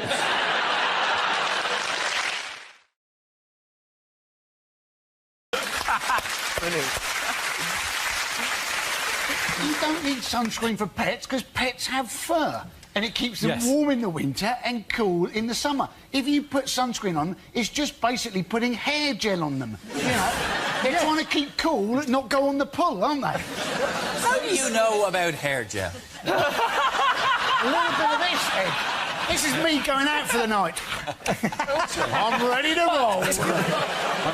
Brilliant. You don't need sunscreen for pets because pets have fur. And it keeps them warm in the winter and cool in the summer. If you put sunscreen on, it's just basically putting hair gel on them. You know, they're trying to keep cool, not go on the pull, aren't they?
How do you know about hair gel?
A little bit of this, Ed. This is me going out for the night. I'm ready to roll.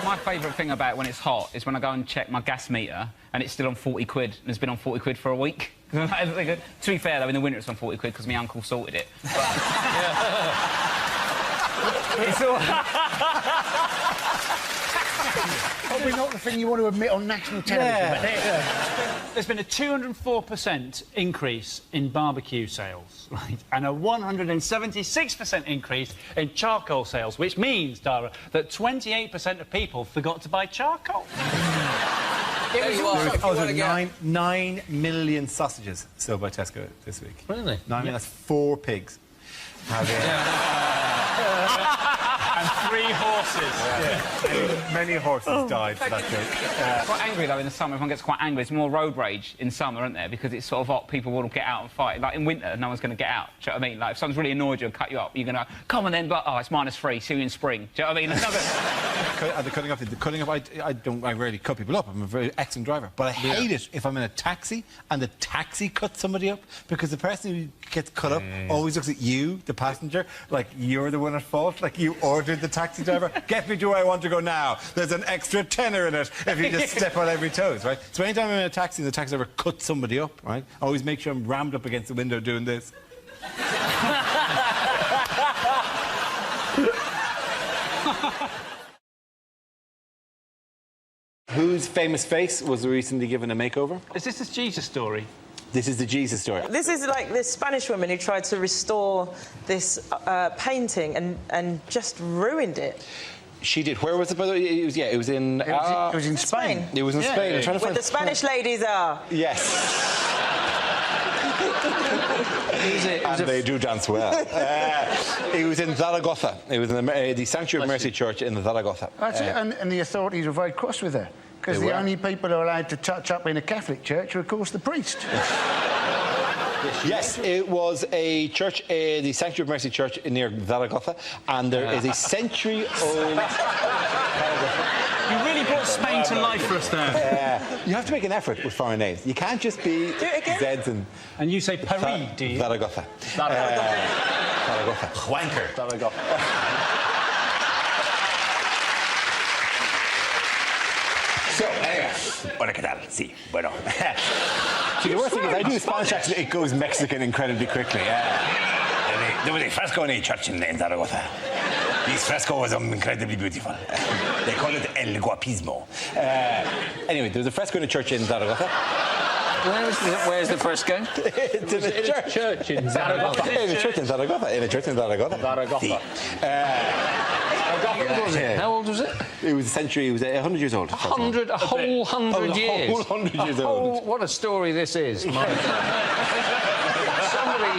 My favourite thing about when it's hot is when I go and check my gas meter and it's still on 40 quid and it's been on 40 quid for a week. To be fair, though, in the winter it's on 40 quid because my uncle sorted it. But, it's all...
Probably not the thing you want to admit on national television, but
There's been a 204% increase in barbecue sales, right? And a 176% increase in charcoal sales, which means, Dara, that 28% of people forgot to buy charcoal.
There was 9 million sausages sold by Tesco this week.
Really?
9 million, that's 4 pigs.
And 3 horses.
Many horses died for that joke.
Quite angry, though, in the summer. Everyone gets quite angry. It's more road rage in summer, isn't there? Because it's sort of hot. People will get out and fight. Like, in winter, no one's going to get out. Do you know what I mean? Like, if someone's really annoyed you and cut you up, you're going to come on then, but, oh, it's -3, see you in spring. Do you know what I mean?
The cutting up, I rarely cut people up. I'm a very excellent driver. But I hate it if I'm in a taxi and the taxi cuts somebody up, because the person who gets cut up always looks at you, the passenger, like you're the one at fault. Like you ordered the taxi driver, get me to where I want to go now. There's an extra tenner in it if you just step on every toes, right? So anytime I'm in a taxi and the taxi driver cuts somebody up, right, I always make sure I'm rammed up against the window doing this. Whose famous face was recently given a makeover?
Is this the Jesus story?
This is the Jesus story.
This is like this Spanish woman who tried to restore this painting and just ruined it.
She did. Where was it, by the way? It was in...
It was in Spain.
It was in Spain. I'm trying to
Where the Spanish ladies are.
Yes. And they do dance well. It was in Zaragoza. It was in the Sanctuary of Mercy Church in Zaragoza.
That's it. And the authorities were very cross with her. Because the only people who are allowed to touch up in a Catholic church are, of course, the priest.
Yes, it was a church, the Sanctuary of Mercy Church near Zaragoza, and there is a century-old...
You really brought Spain to life for us there.
You have to make an effort with foreign names. You can't just be Zeds and...
And you say Paris, do you?
Zaragoza. Zaragoza.
Wanker.
Zaragoza.
So, anyway, hola, ¿qué tal? Sí, bueno.
See, the worst thing is I do a Spanish accent, it goes Mexican incredibly quickly.
There was a fresco in a church in Zaragoza. This fresco was incredibly beautiful. They call it El Guapismo.
Anyway, there was a fresco in a church in Zaragoza.
Where's the fresco?
It's in a church in Zaragoza. In a church in Zaragoza. In a church in Zaragoza.
Zaragoza. How old was it?
It was a century, it was 100 years old.
A whole 100 years.
A whole 100 years old.
What a story this is. Somebody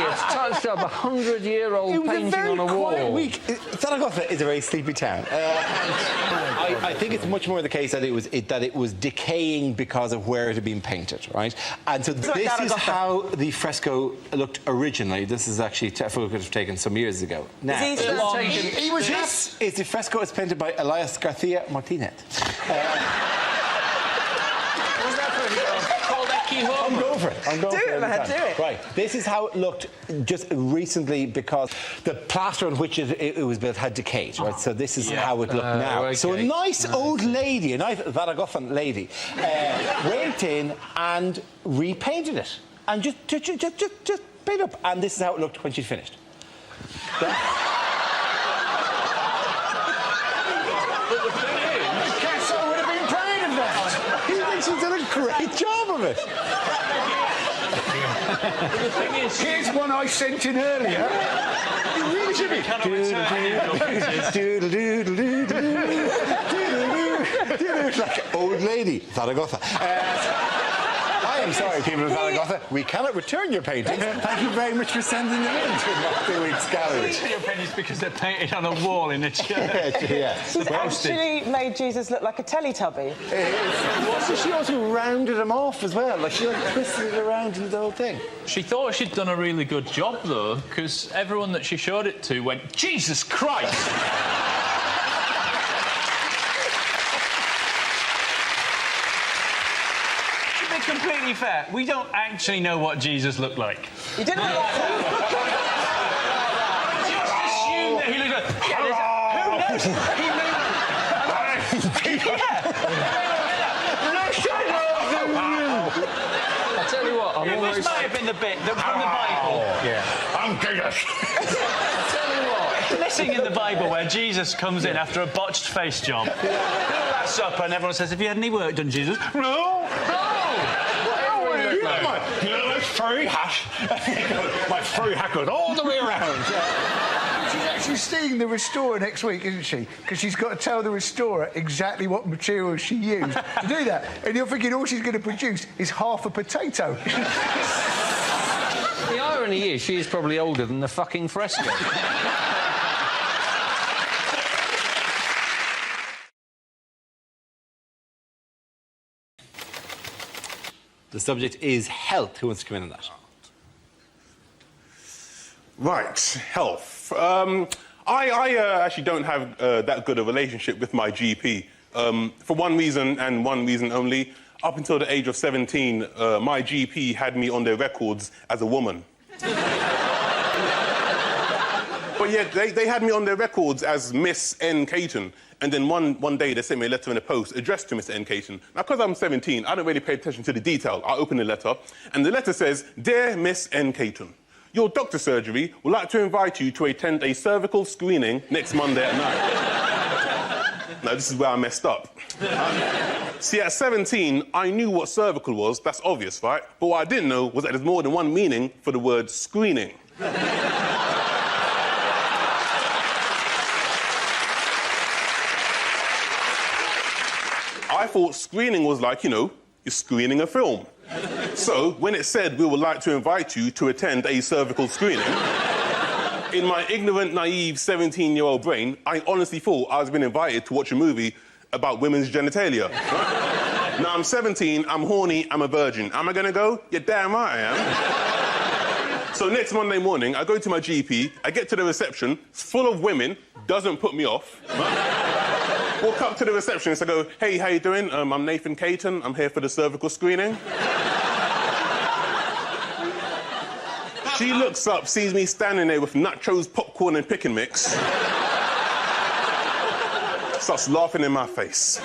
has touched up a 100-year-old painting on a wall.
It was a very quiet week. Zaragoza is a very sleepy town. I think it's much more the case that it was decaying because of where it had been painted, right? And so this is how the fresco looked originally. This is actually a photograph taken some years ago. Now,
He was
this is the fresco. It's painted by Elias Garcia Martinez. I'm going for it.
Do it, man, do it.
Right. This is how it looked just recently because the plaster on which it was built had decayed, right? So this is how it looked now.
Okay.
So a nice old lady, a nice Zaragozan lady, went in and repainted it. And just paint up. And this is how it looked when she'd finished.
of it.
The thing is, here's one I sent in earlier. You really should be.
Like an old lady. Zaragoza. I am sorry, people of Zaragoza. We cannot return your paintings. Thank you very much for sending them in to Mock the Week's gallery.
Your opinions because they're painted on a wall in a church.
Yeah.
She's actually made Jesus look like a Teletubby.
So she also rounded him off as well. Like, she twisted it around into the whole thing.
She thought she'd done a really good job, though, because everyone that she showed it to went, Jesus Christ!
Completely fair. We don't actually know what Jesus looked like.
He didn't look like that.
Just assume that he looked like... Yeah,
I tell you what,
this might have been the bit that from the Bible.
I'm Jesus.
Missing in the Bible where Jesus comes in after a botched face job. Last Supper, and everyone says, "Have you had any work done, Jesus?" No.
My furry hat. My furry hat goes all the way around. She's actually seeing the restorer next week, isn't she? Because she's got to tell the restorer exactly what materials she used to do that. And you're thinking all she's going to produce is half a potato.
The irony is, she is probably older than the fucking fresco.
The subject is health. Who wants to come in on that?
Right, health. I actually don't have that good a relationship with my GP. For one reason and one reason only. Up until the age of 17, my GP had me on their records as a woman. But yeah, they had me on their records as Miss N. Caton. And then one day they sent me a letter in the post addressed to Mr. N. Caton. Now, because I'm 17, I don't really pay attention to the detail. I open the letter, and the letter says, "Dear Miss N. Caton, your doctor surgery would like to invite you to attend a cervical screening next Monday at 9. Now, this is where I messed up. See, at 17, I knew what cervical was. That's obvious, right? But what I didn't know was that there's more than one meaning for the word screening. I thought screening was like, you know, you're screening a film. So, when it said we would like to invite you to attend a cervical screening, in my ignorant, naive 17-year-old brain, I honestly thought I was being invited to watch a movie about women's genitalia. Right? Now, I'm 17, I'm horny, I'm a virgin. Am I going to go? You're damn right I am. So next Monday morning, I go to my GP, I get to the reception, it's full of women, doesn't put me off. Right? Walk up to the receptionist, I go, "Hey, how you doing? I'm Nathan Caton, I'm here for the cervical screening." She looks up, sees me standing there with nachos, popcorn and pick and mix. Starts laughing in my face.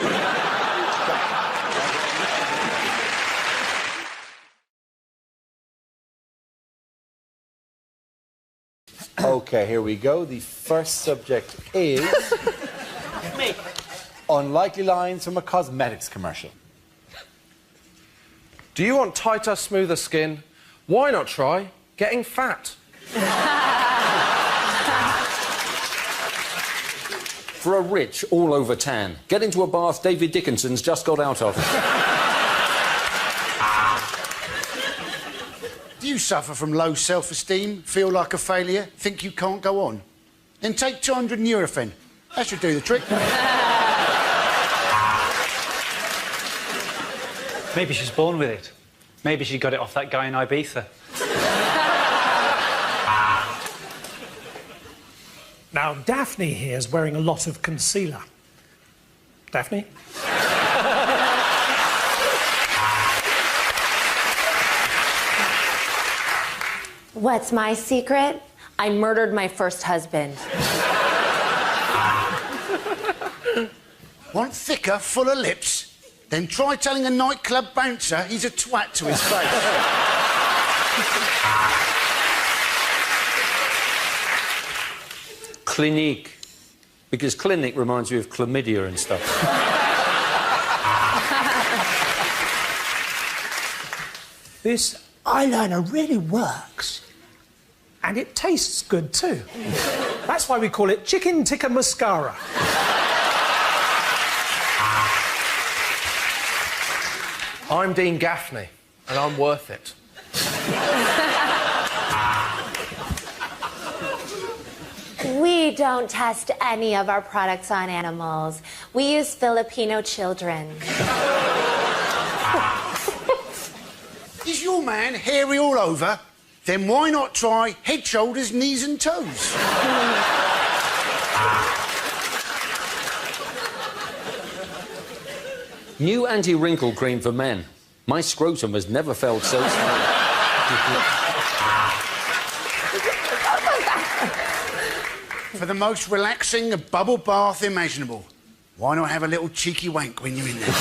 OK, here we go. The first subject is... unlikely lines from a cosmetics commercial.
Do you want tighter, smoother skin? Why not try getting fat?
For a rich, all-over tan, get into a bath David Dickinson's just got out of.
Do you suffer from low self-esteem, feel like a failure, think you can't go on? Then take 200 Nurofen. That should do the trick.
Maybe she's born with it. Maybe she got it off that guy in Ibiza.
Now, Daphne here is wearing a lot of concealer. Daphne?
What's my secret? I murdered my first husband.
Want thicker, fuller lips? Then try telling a nightclub bouncer he's a twat to his face.
Clinique. Because clinic reminds you of chlamydia and stuff.
This eyeliner really works. And it tastes good too. That's why we call it chicken tikka mascara.
I'm Dean Gaffney, and I'm worth it.
We don't test any of our products on animals. We use Filipino children.
Is your man hairy all over? Then why not try head, shoulders, knees and toes?
New anti-wrinkle cream for men. My scrotum has never felt so small.
For the most relaxing bubble bath imaginable. Why not have a little cheeky wank when you're in there?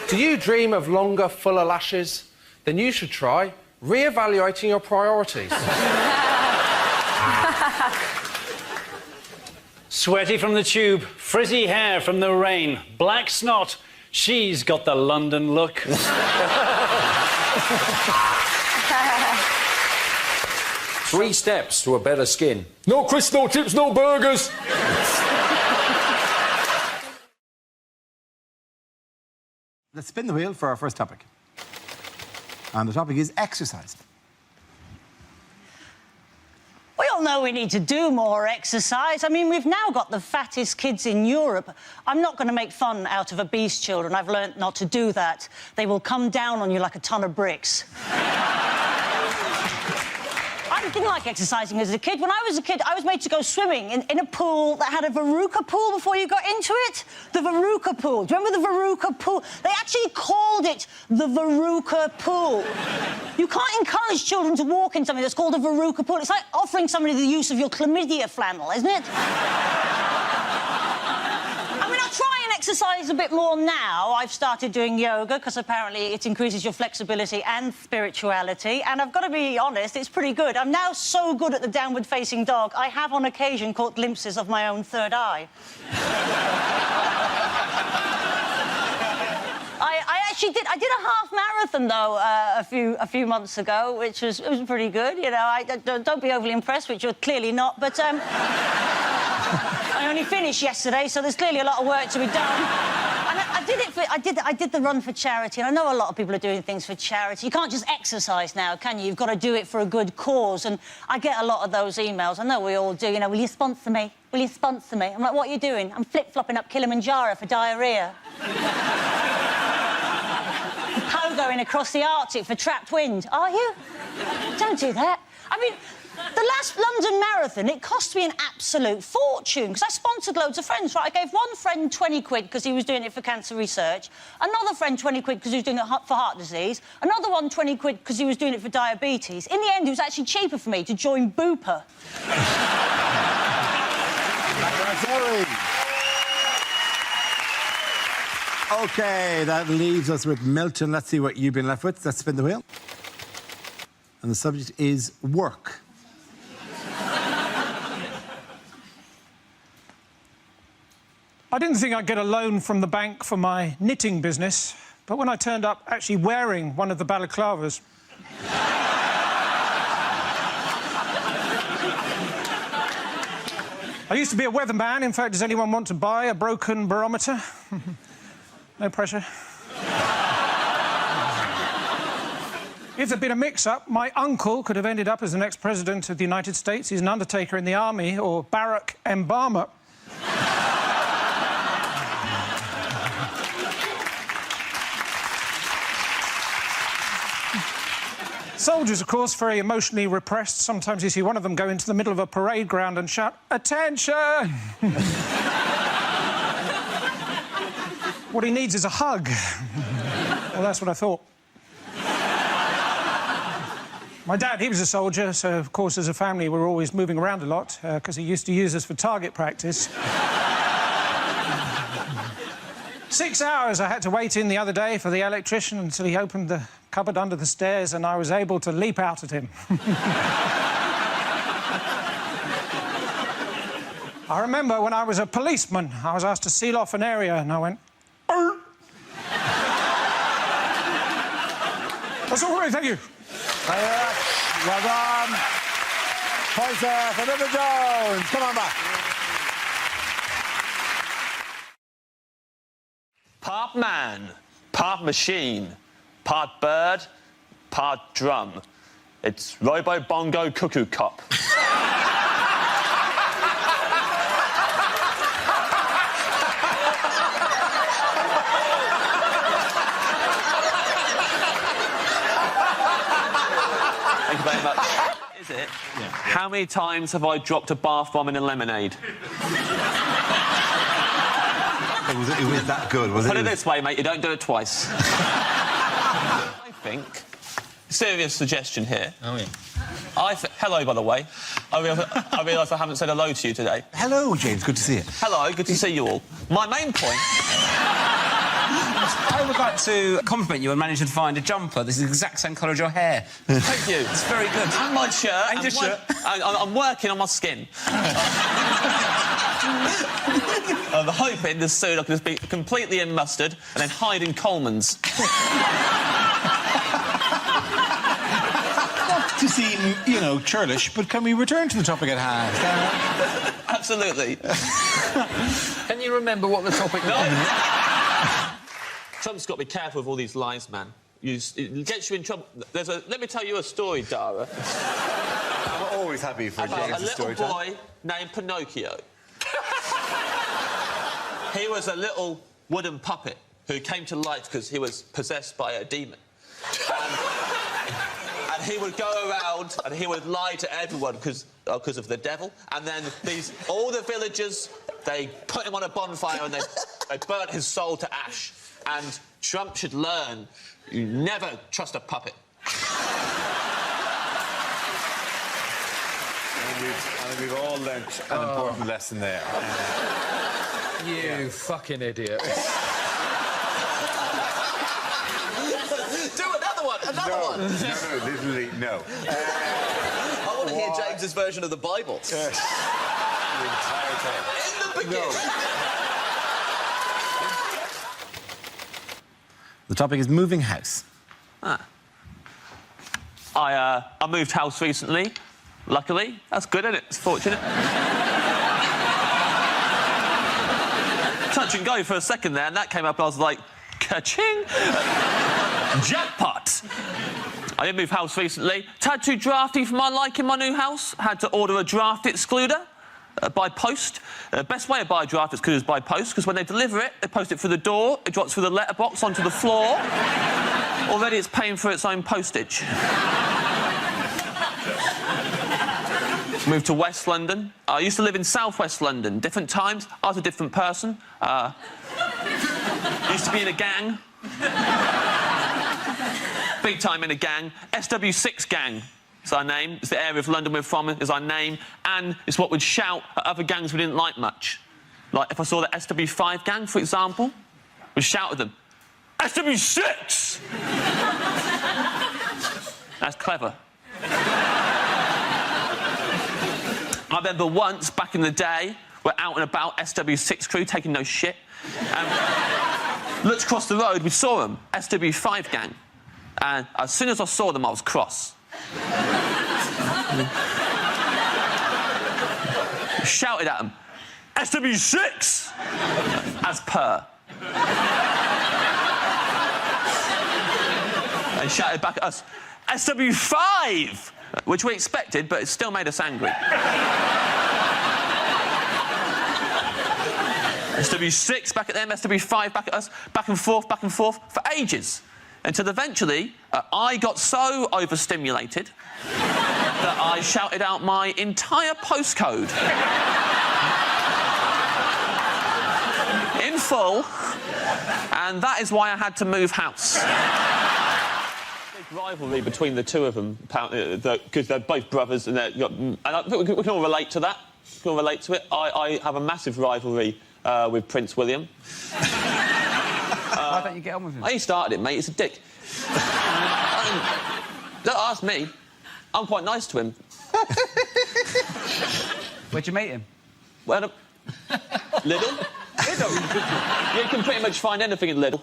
Do you dream of longer, fuller lashes? Then you should try re-evaluating your priorities.
Sweaty from the tube, frizzy hair from the rain, black snot. She's got the London look.
3 steps to a better skin. No crisps, no chips, no burgers.
Let's spin the wheel for our first topic. And the topic is exercise.
We all know we need to do more exercise. I mean, we've now got the fattest kids in Europe. I'm not going to make fun out of obese children. I've learnt not to do that. They will come down on you like a ton of bricks. I didn't like exercising as a kid. When I was a kid, I was made to go swimming in a pool that had a Veruca pool before you got into it. The Veruca pool. Do you remember the Veruca pool? They actually called it the Veruca pool. You can't encourage children to walk in something that's called a Veruca pool. It's like offering somebody the use of your chlamydia flannel, isn't it? I mean, I try and exercise a bit more now. I've started doing yoga because apparently it increases your flexibility and spirituality. And I've got to be honest, it's pretty good. I'm now so good at the downward-facing dog, I have on occasion caught glimpses of my own third eye. I did a half marathon though a few months ago, which was pretty good. You know, don't be overly impressed, which you're clearly not. But I only finished yesterday, so there's clearly a lot of work to be done. And I did the run for charity, and I know a lot of people are doing things for charity. You can't just exercise now, can you? You've got to do it for a good cause. And I get a lot of those emails. I know we all do. You know, will you sponsor me? Will you sponsor me? I'm like, what are you doing? I'm flip-flopping up Kilimanjaro for diarrhoea. Going across the Arctic for trapped wind. Are you? Don't do that. I mean, the last London Marathon, it cost me an absolute fortune because I sponsored loads of friends, right? I gave one friend 20 quid because he was doing it for cancer research, another friend 20 quid because he was doing it for heart disease, another one 20 quid because he was doing it for diabetes. In the end, it was actually cheaper for me to join Bupa.
OK, that leaves us with Milton. Let's see what you've been left with. Let's spin the wheel. And the subject is work.
I didn't think I'd get a loan from the bank for my knitting business, but when I turned up actually wearing one of the balaclavas... I used to be a weatherman. In fact, does anyone want to buy a broken barometer? No pressure. If there'd been a mix-up, my uncle could have ended up as the next president of the United States. He's an undertaker in the army, or Barack Obama. Soldiers, of course, very emotionally repressed. Sometimes you see one of them go into the middle of a parade ground and shout, "Attention!" What he needs is a hug. Well, that's what I thought. My dad, he was a soldier, so, of course, as a family, we were always moving around a lot, because he used to use us for target practice. 6 hours I had to wait in the other day for the electrician until he opened the cupboard under the stairs and I was able to leap out at him. I remember when I was a policeman, I was asked to seal off an area and I went, That's all right, thank you.
Thank you very much. Well done. Points there for Mr. Jones. Come on back.
Part man, part machine, part bird, part drum. It's Robo Bongo Cuckoo Cop. Thank you very much. Is it? Yeah. How many times have I dropped a bath bomb in a lemonade?
It was that good, was it?
Put it this way, mate, you don't do it twice. I think... Serious suggestion here.
Oh, yeah.
Hello, by the way. I realise I haven't said hello to you today.
Hello, James. Good to see you.
Hello, good to see you all. My main point...
I would like to compliment you on managing to find a jumper. This is the exact same colour as your hair.
Thank you.
It's very good.
And my shirt.
And your shirt.
I'm working on my skin. I'm hoping this suit I can just be completely in mustard and then hide in Coleman's.
Not to seem, you know, churlish, but can we return to the topic at hand?
Absolutely.
Can you remember what the topic was?
Trump's got to be careful with all these lies, man. It gets you in trouble. Let me tell you a story, Dara.
I'm always happy for James' story.
A little boy named Pinocchio. He was a little wooden puppet who came to life because he was possessed by a demon. And he would go around and he would lie to everyone because of the devil. And then all the villagers, they put him on a bonfire and they burnt his soul to ash. And Trump should learn you never trust a puppet.
And we've all learnt an important lesson there.
You fucking idiot.
Do another one! Another one!
No, literally, no.
I want to hear James's version of the Bible.
Yes. The entire time.
In the beginning.
No. The topic is moving house.
I moved house recently. Luckily. That's good, isn't it? It's fortunate. Touch and go for a second there, and that came up, and I was like, ka-ching! Jackpot! I did move house recently. Tad too drafty for my liking, my new house. Had to order a draft excluder. By post. Best way to buy a draft excluder is by post, because when they deliver it, they post it through the door, it drops through the letterbox onto the floor. Already it's paying for its own postage. Moved to West London. I used to live in South West London. Different times, I was a different person. Used to be in a gang. Big time in a gang. SW6 gang. It's our name. It's the area of London we're from. It's our name. And it's what we'd shout at other gangs we didn't like much. Like, if I saw the SW5 gang, for example, we'd shout at them, SW6! That's clever. I remember once, back in the day, we're out and about, SW6 crew, taking no shit. Looked across the road, we saw them, SW5 gang. And as soon as I saw them, I was cross. Shouted at them, SW6! As per. They shouted back at us, SW5! Which we expected, but it still made us angry. SW6 back at them, SW5 back at us, back and forth for ages. Until eventually, I got so overstimulated that I shouted out my entire postcode. In full, and that is why I had to move house. Big rivalry between the two of them, because they're both brothers, and I think we can all relate to that. We can all relate to it. I have a massive rivalry with Prince William.
Why don't you get on with him?
He started it, mate. He's a dick. Don't ask me. I'm quite nice to him.
Where'd you meet him?
Well, Lidl. You can pretty much find anything in Lidl.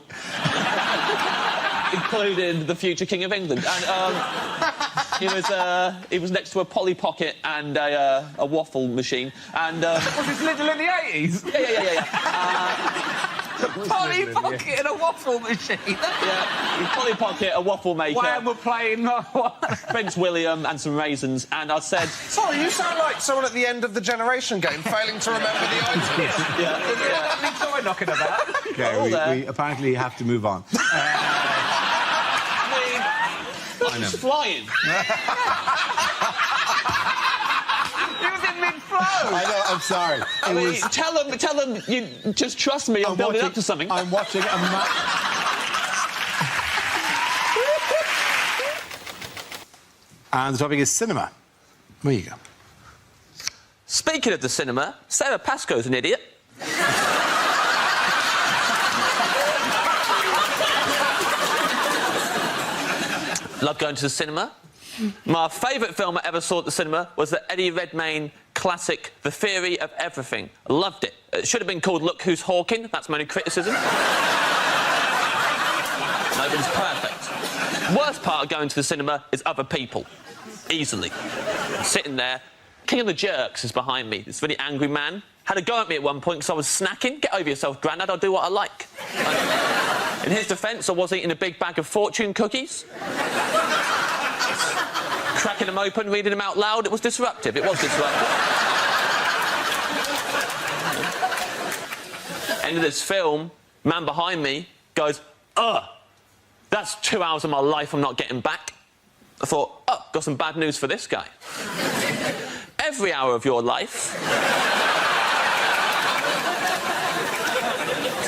including the future King of England. And he was next to a Polly Pocket and a waffle machine. And
was this Lidl in the 80s?
Yeah.
Polly Pocket and a waffle machine.
Yeah, Polly Pocket, a waffle maker.
Wham were playing
Prince William and some raisins, and I said...
Sorry, you sound like someone at the end of the Generation game failing to remember the items.
Yeah. Toy knocking about.
Okay, we apparently have to move on.
I mean, flying.
He was in mid-flow.
I know, I'm sorry.
I mean, tell them you just trust me, I'm building up to something.
I'm watching a And the topic is cinema. There you go.
Speaking of the cinema, Sarah Pascoe's an idiot. Love going to the cinema. My favourite film I ever saw at the cinema was the Eddie Redmayne classic, The Theory of Everything. I loved it. It should have been called Look Who's Hawking. That's my only criticism. No, it was perfect. Worst part of going to the cinema is other people. Easily. I'm sitting there. King of the Jerks is behind me. This really angry man. Had a go at me at one point because I was snacking. Get over yourself, Grandad. I'll do what I like. In his defence, I was eating a big bag of fortune cookies. Cracking them open, reading them out loud. It was disruptive. It was disruptive. End of this film, man behind me goes, "Ugh, that's 2 hours of my life I'm not getting back." I thought, oh, got some bad news for this guy. Every hour of your life.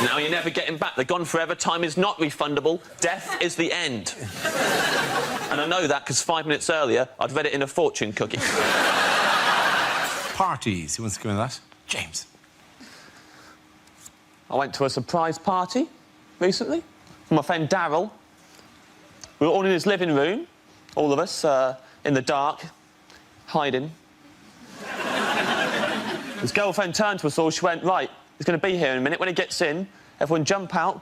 Now you're never getting back. They're gone forever. Time is not refundable. Death is the end. And I know that because 5 minutes earlier, I'd read it in a fortune cookie.
Parties. Who wants to go in that? James.
I went to a surprise party recently for my friend Darryl. We were all in his living room, all of us, in the dark, hiding. His girlfriend turned to us all. She went, "Right, he's going to be here in a minute. When he gets in, everyone jump out,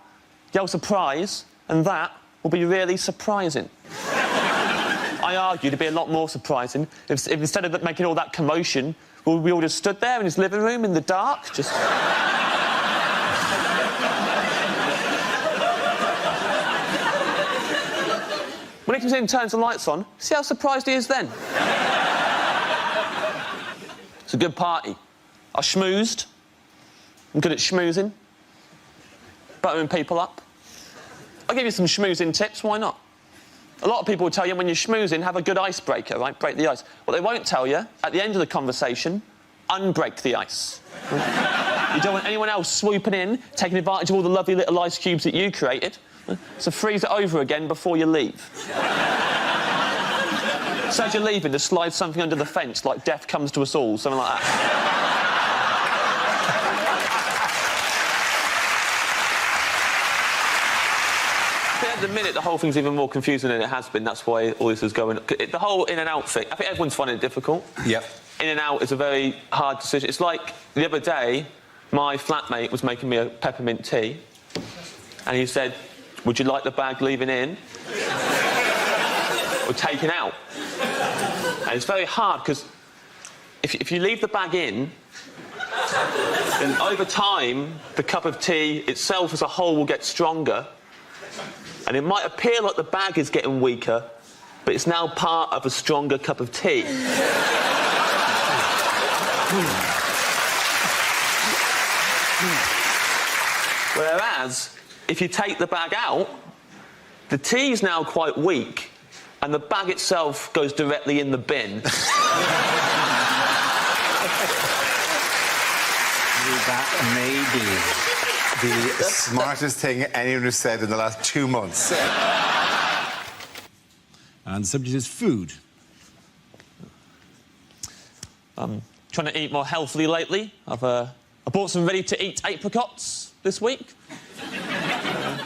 yell surprise, and that will be really surprising." I argued it'd be a lot more surprising if instead of making all that commotion, we all just stood there in his living room in the dark, just... When he comes in and turns the lights on, see how surprised he is then? It's a good party. I schmoozed. I'm good at schmoozing. Buttering people up. I'll give you some schmoozing tips, why not? A lot of people will tell you when you're schmoozing, have a good icebreaker, right? Break the ice. What they won't tell you, at the end of the conversation, unbreak the ice. You don't want anyone else swooping in, taking advantage of all the lovely little ice cubes that you created. So freeze it over again before you leave. So as you're leaving, just slide something under the fence, like death comes to us all, something like that. At the minute, the whole thing's even more confusing than it has been. That's why all this is going... The whole in and out thing, I think everyone's finding it difficult.
Yep.
In and out is a very hard decision. It's like the other day, my flatmate was making me a peppermint tea, and he said, "Would you like the bag leaving in or taken out?" And it's very hard, because if you leave the bag in, then over time, the cup of tea itself as a whole will get stronger, and it might appear like the bag is getting weaker, but it's now part of a stronger cup of tea. Whereas, if you take the bag out, the tea's now quite weak, and the bag itself goes directly in the bin.
That may be the smartest thing anyone has said in the last 2 months.
And the subject is food.
I'm trying to eat more healthily lately. I bought some ready-to-eat apricots this week.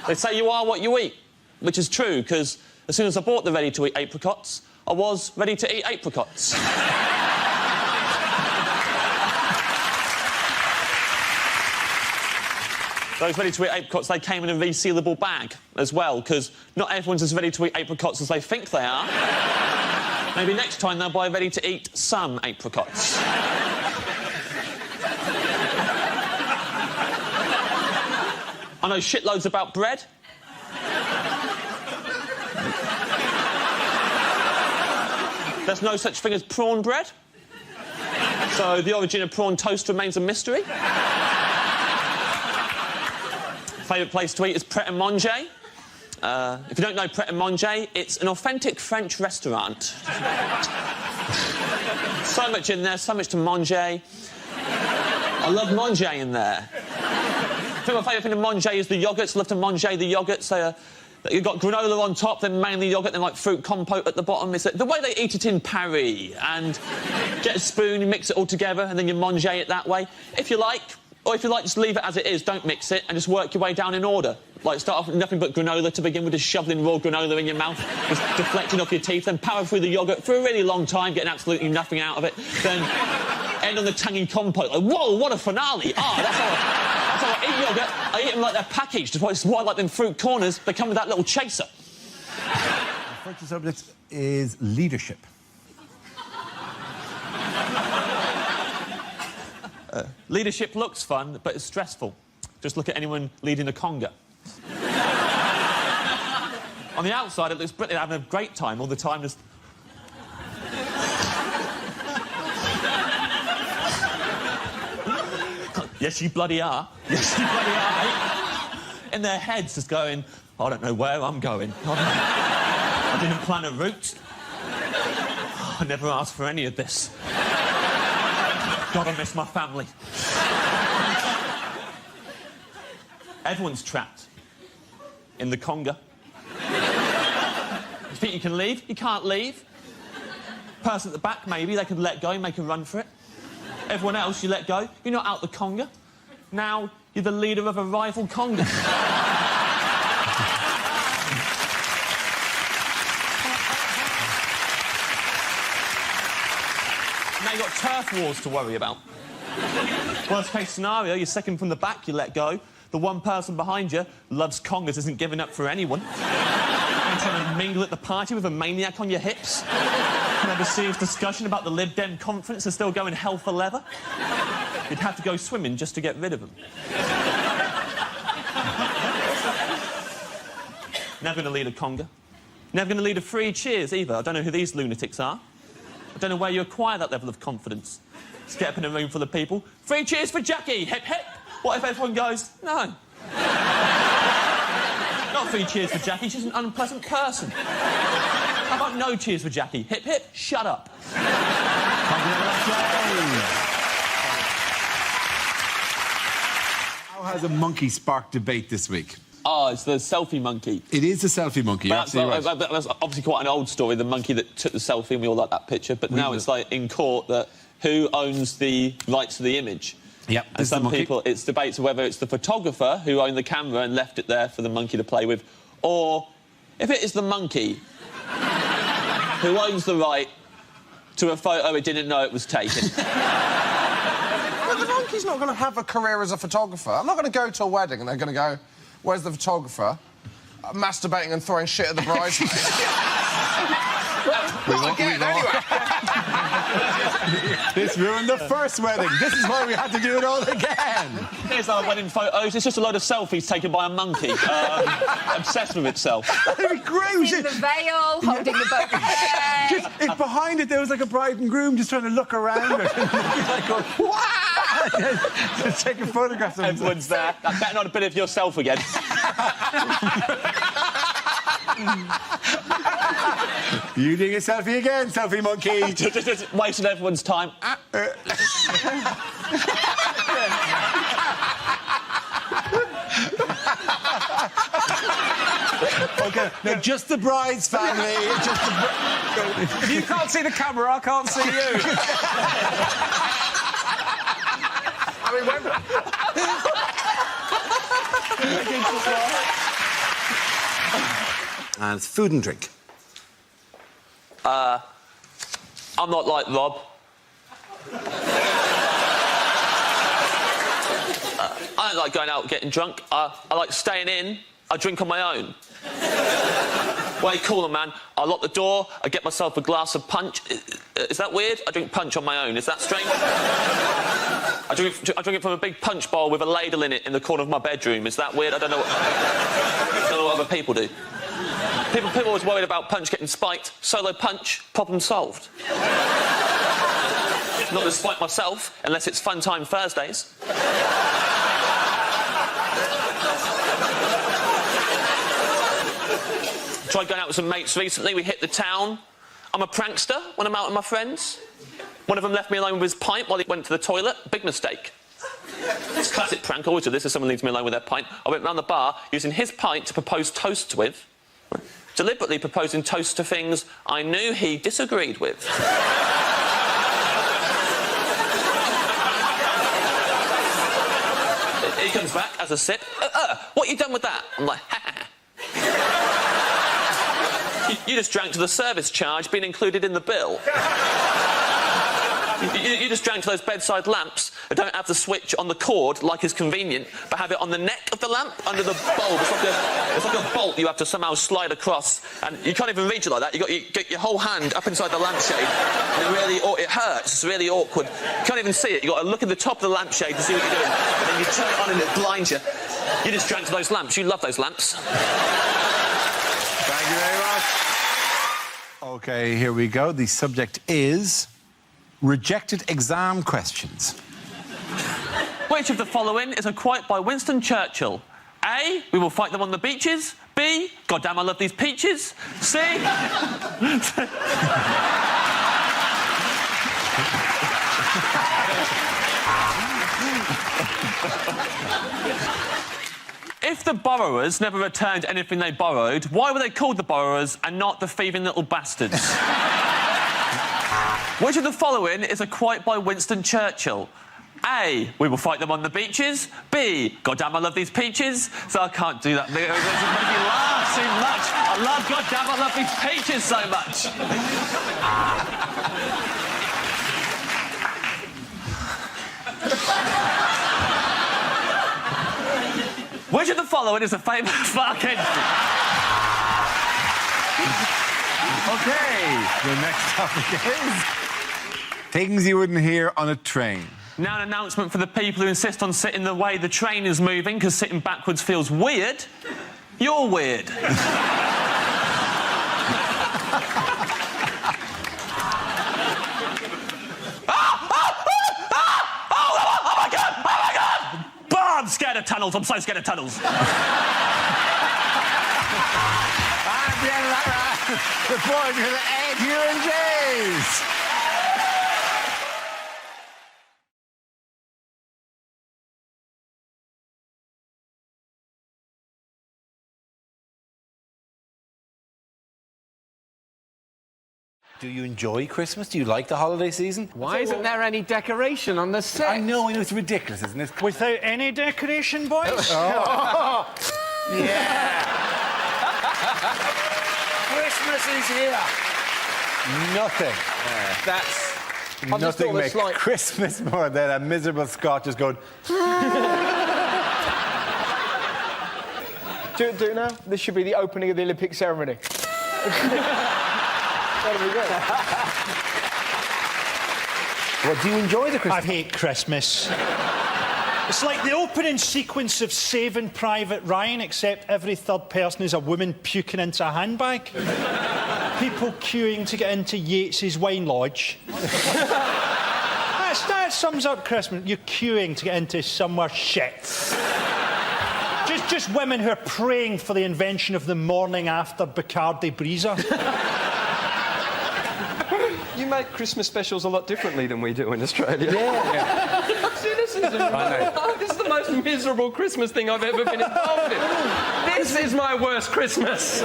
They say you are what you eat, which is true, because as soon as I bought the ready-to-eat apricots, I was ready to eat apricots. Those ready-to-eat apricots, they came in a resealable bag as well, because not everyone's as ready to eat apricots as they think they are. Maybe next time they'll buy ready-to-eat some apricots. I know shitloads about bread. There's no such thing as prawn bread. So the origin of prawn toast remains a mystery. Favourite place to eat is Pret-a-Manger. If you don't know Pret-a-Manger, it's an authentic French restaurant. So much in there, so much to manger. I love manger in there. I think my favourite thing to manger is the yoghurts. I love to manger the yoghurts. You've got granola on top, then mainly yoghurt, then like fruit compote at the bottom. It's the way they eat it in Paris. And get a spoon, you mix it all together, and then you manger it that way. If you like. Or if you like, just leave it as it is, don't mix it, and just work your way down in order. Like, start off with nothing but granola to begin with, just shoveling raw granola in your mouth, just deflecting off your teeth, then power through the yoghurt for a really long time, getting absolutely nothing out of it, then end on the tangy compote. Like, whoa, what a finale! That's how I eat yoghurt. I eat them like they're packaged. That's why I like them fruit corners. They come with that little chaser.
Our first subject is leadership.
Leadership looks fun, but it's stressful. Just look at anyone leading a conga. On the outside, it looks brilliant. They're having a great time all the time, just... Yes, you bloody are. Yes, you bloody are, mate. In their heads, just going, I don't know where I'm going. I didn't plan a route. I never asked for any of this. God, I miss my family. Everyone's trapped in the conga. You think you can leave? You can't leave. Person at the back, maybe, they can let go, make a run for it. Everyone else, you let go. You're not out the conga. Now, you're the leader of a rival conga. Now you've got turf wars to worry about. Worst case scenario, you're second from the back, you let go. The one person behind you loves congas, isn't giving up for anyone. You're trying to mingle at the party with a maniac on your hips. Have a serious discussion about the Lib Dem conference and still going hell for leather. You'd have to go swimming just to get rid of them. Never going to lead a conga. Never going to lead a free cheers either. I don't know who these lunatics are. I don't know where you acquire that level of confidence. Just get up in a room full of people. Free cheers for Jackie! Hip, hip! What if everyone goes, no? Not free cheers for Jackie, she's an unpleasant person. How about no cheers for Jackie? Hip, hip, shut up.
How has a monkey sparked debate this week?
Oh, it's the selfie monkey.
It is the selfie monkey, you're absolutely right.
That's obviously quite an old story, the monkey that took the selfie, and we all like that picture, but now it's like in court that who owns the rights to the image?
Yep,
and some people, it's debates whether it's the photographer who owned the camera and left it there for the monkey to play with, or if it is the monkey who owns the right to a photo it didn't know it was taken.
But the monkey's not going to have a career as a photographer. I'm not going to go to a wedding and they're going to go, where's the photographer? Masturbating and throwing shit at the bridesmaids.
This ruined the first wedding. This is why we had to do it all again.
Here's our wedding photos. It's just a load of selfies taken by a monkey. Obsessed with itself.
That'd be great.
In the veil, holding the boat head.
Just, if behind it there was like a bride and groom just trying to look around it. Like going, just taking photographs of
everyone's there. That better not a bit of yourself again.
You doing a selfie again, selfie monkey?
just wasting everyone's time.
OK, no, just the bride's family.
If you can't see the camera, I can't see you.
I mean,
And it's food and drink.
I'm not like Rob. I don't like going out getting drunk. I like staying in. I drink on my own. Way cooler, man. I lock the door. I get myself a glass of punch. Is that weird? I drink punch on my own. Is that strange? I drink it from a big punch bowl with a ladle in it in the corner of my bedroom. Is that weird? I don't know what other people do. People are always worried about punch getting spiked. Solo punch, problem solved. Not to spike myself, unless it's Fun Time Thursdays. Tried going out with some mates recently. We hit the town. I'm a prankster when I'm out with my friends. One of them left me alone with his pint while he went to the toilet. Big mistake. It's a classic prank. I always do this if someone leaves me alone with their pint. I went round the bar using his pint to propose toasts with. Deliberately proposing toasts to things I knew he disagreed with. He comes back, has a sip. What you done with that? I'm like, ha ha. You just drank to the service charge being included in the bill. You just drank to those bedside lamps that don't have the switch on the cord like is convenient, but have it on the neck of the lamp under the bulb. It's like a bolt you have to somehow slide across, and you can't even reach it like that. You get your whole hand up inside the lampshade, and it hurts. It's really awkward. You can't even see it. You got to look at the top of the lampshade to see what you're doing, and then you turn it on and it blinds you. You just drank to those lamps. You love those lamps.
Thank you very much. OK, here we go. The subject is rejected exam questions.
Which of the following is a quote by Winston Churchill? A, we will fight them on the beaches. B, goddamn, I love these peaches. C... If the borrowers never returned anything they borrowed, why were they called the borrowers and not the thieving little bastards? Which of the following is a quote by Winston Churchill? A, we will fight them on the beaches. B, goddamn, I love these peaches. So I can't do that. It makes me laugh too much. I love, goddamn, I love these peaches so much. Which of the following is a famous fucking...
OK, the next topic is things you wouldn't hear on a train.
Now an announcement for the people who insist on sitting the way the train is moving because sitting backwards feels weird. You're weird. Oh my God! Oh, I'm scared of tunnels. I'm so scared of tunnels.
The point to the Ed, you and Jays.
Do you enjoy Christmas? Do you like the holiday season?
Why isn't there any decoration on the set?
I know, it's ridiculous, isn't it?
Without any decoration, boys?
Oh. Yeah. Christmas is here.
Nothing.
That's...
Nothing makes
like...
Christmas more than a miserable Scot just going...
Do it now. This should be the opening of the Olympic ceremony.
Well, do you enjoy the Christmas?
I hate Christmas. It's like the opening sequence of Saving Private Ryan, except every third person is a woman puking into a handbag. People queuing to get into Yates's wine lodge. That sums up Christmas. You're queuing to get into somewhere shit. Just women who are praying for the invention of the morning after Bacardi Breezer.
You make Christmas specials a lot differently than we do in Australia.
Yeah.
See, this is the most miserable Christmas thing I've ever been involved in. This is my worst Christmas.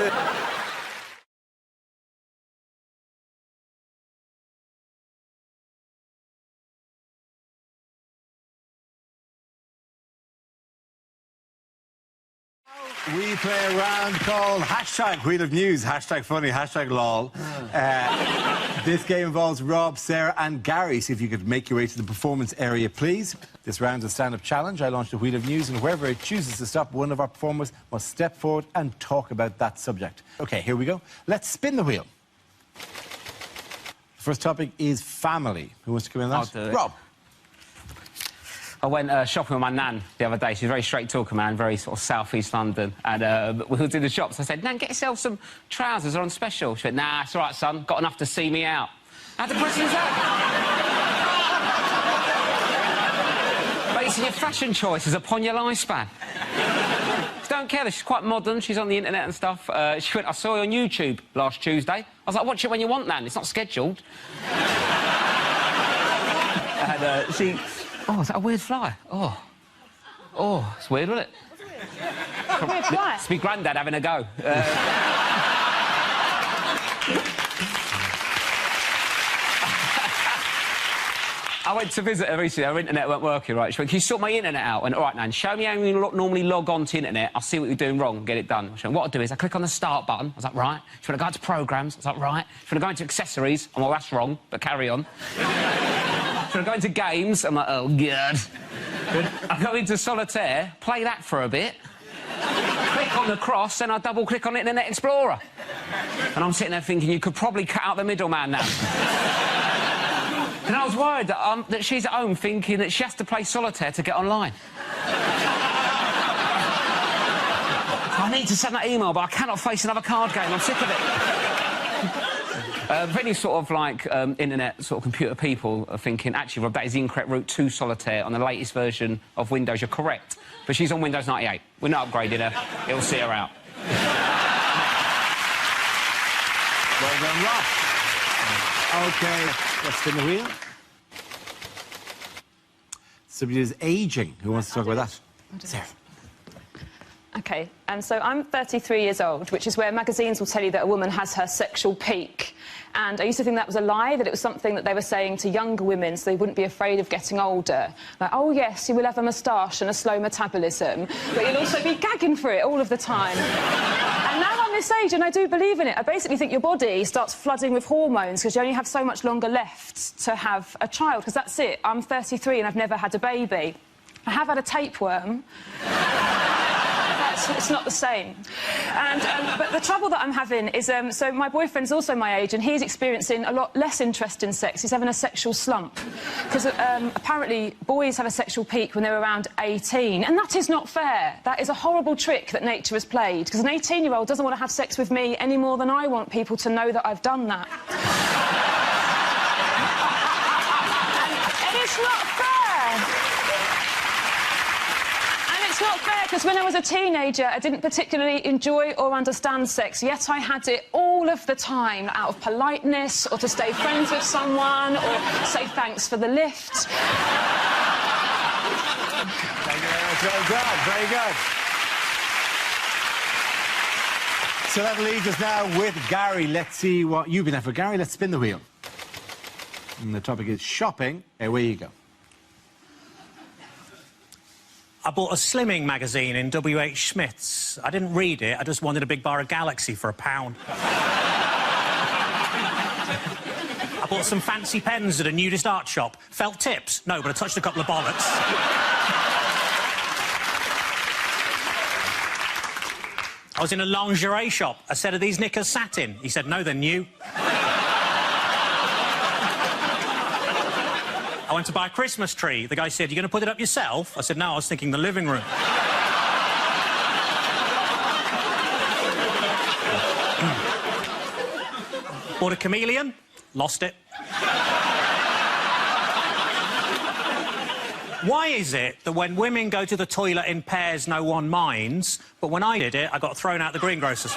We play a round called hashtag Wheel of News, hashtag funny, hashtag lol. This game involves Rob, Sarah and Gary. See if you could make your way to the performance area, please. This round is a stand-up challenge. I launched a Wheel of News, and whoever it chooses to stop, one of our performers must step forward and talk about that subject. OK, here we go. Let's spin the wheel. First topic is family. Who wants to come in on that?
I'll do it.
Rob.
I went shopping with my nan the other day. She's a very straight talker, man, very sort of south-east London. And we were in the shops. I said, Nan, get yourself some trousers. They're on special. She went, nah, it's all right, son. Got enough to see me out. How depressing is that? Basing your fashion choices upon your lifespan. Don't care that she's quite modern. She's on the internet and stuff. She went, I saw you on YouTube last Tuesday. I was like, watch it when you want, Nan. It's not scheduled. And she... Oh, is that a weird fly? Oh, it's weird, wasn't it?
Weird fly?
It's my granddad having a go. I went to visit her recently. Her internet weren't working right. She went, can you sort my internet out? I went, all right, Nan, show me how you normally log on to internet. I'll see what you're doing wrong and get it done. She went, what I'll do is I click on the start button. I was like, right. She went, I go into programs. I was like, right. She went, I go into accessories. I'm like, that's wrong, but carry on. She went, I go into games. I'm like, oh, God. I go into solitaire, play that for a bit. Click on the cross, then I double-click on Internet Explorer. And I'm sitting there thinking, you could probably cut out the middleman now. And I was worried that she's at home thinking that she has to play solitaire to get online. I need to send that email, but I cannot face another card game. I'm sick of it. Any sort of, like, internet sort of computer people are thinking, actually, Rob, that is the incorrect route to solitaire. On the latest version of Windows, you're correct. But she's on Windows 98. We're not upgrading her. It'll see her out.
Well done, Rob. OK, let's spin the wheel. Somebody is ageing. Who wants to talk about that? Sarah.
OK, and so I'm 33 years old, which is where magazines will tell you that a woman has her sexual peak. And I used to think that was a lie, that it was something that they were saying to younger women so they wouldn't be afraid of getting older. Like, oh, yes, you will have a moustache and a slow metabolism, but you'll also be gagging for it all of the time. And now I'm this age and I do believe in it. I basically think your body starts flooding with hormones because you only have so much longer left to have a child, because that's it. I'm 33 and I've never had a baby. I have had a tapeworm. It's not the same. And, but the trouble that I'm having is, so my boyfriend's also my age and he's experiencing a lot less interest in sex. He's having a sexual slump. Because apparently boys have a sexual peak when they're around 18. And that is not fair. That is a horrible trick that nature has played. Because an 18-year-old doesn't want to have sex with me any more than I want people to know that I've done that. And it's not fair. It's not fair, because when I was a teenager, I didn't particularly enjoy or understand sex, yet I had it all of the time, out of politeness, or to stay friends with someone, or say thanks for the lift.
Thank you very much. Well done. Very good. So that leaves us now with Gary. Let's see what you've been at for. Gary, let's spin the wheel. And the topic is shopping. Away you go.
I bought a slimming magazine in W.H. Smith's. I didn't read it, I just wanted a big bar of Galaxy for £1. I bought some fancy pens at a nudist art shop. Felt tips? No, but I touched a couple of bollocks. I was in a lingerie shop. I said, are these knickers satin? He said, no, they're new. I went to buy a Christmas tree. The guy said, you're going to put it up yourself? I said, no, I was thinking the living room. Bought a chameleon, lost it. Why is it that when women go to the toilet in pairs, no one minds, but when I did it, I got thrown out the greengrocers?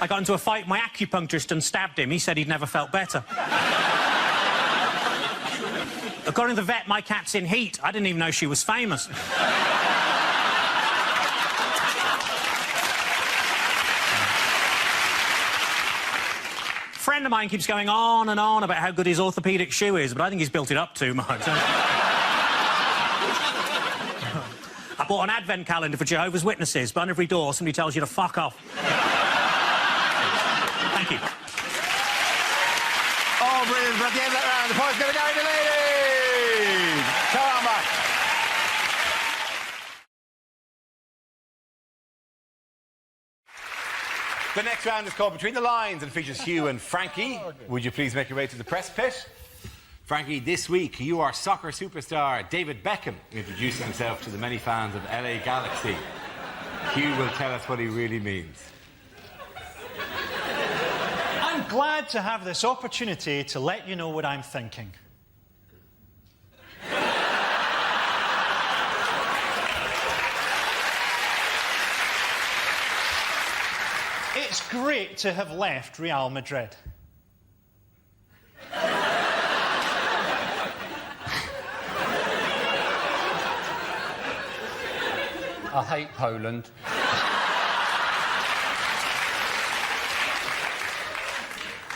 I got into a fight with my acupuncturist and stabbed him. He said he'd never felt better. According to the vet, my cat's in heat. I didn't even know she was famous. A friend of mine keeps going on and on about how good his orthopaedic shoe is, but I think he's built it up too much. bought an advent calendar for Jehovah's Witnesses, but on every door somebody tells you to fuck off. Thank you.
Oh, brilliant. But at the end of that round, the point's going to go to the ladies. Come on back. The next round is called Between the Lines and features Hugh and Frankie. Would you please make your way to the press pit? Frankie, this week you are soccer superstar David Beckham introducing himself to the many fans of LA Galaxy. Hugh will tell us what he really means.
I'm glad to have this opportunity to let you know what I'm thinking. It's great to have left Real Madrid.
I hate Poland.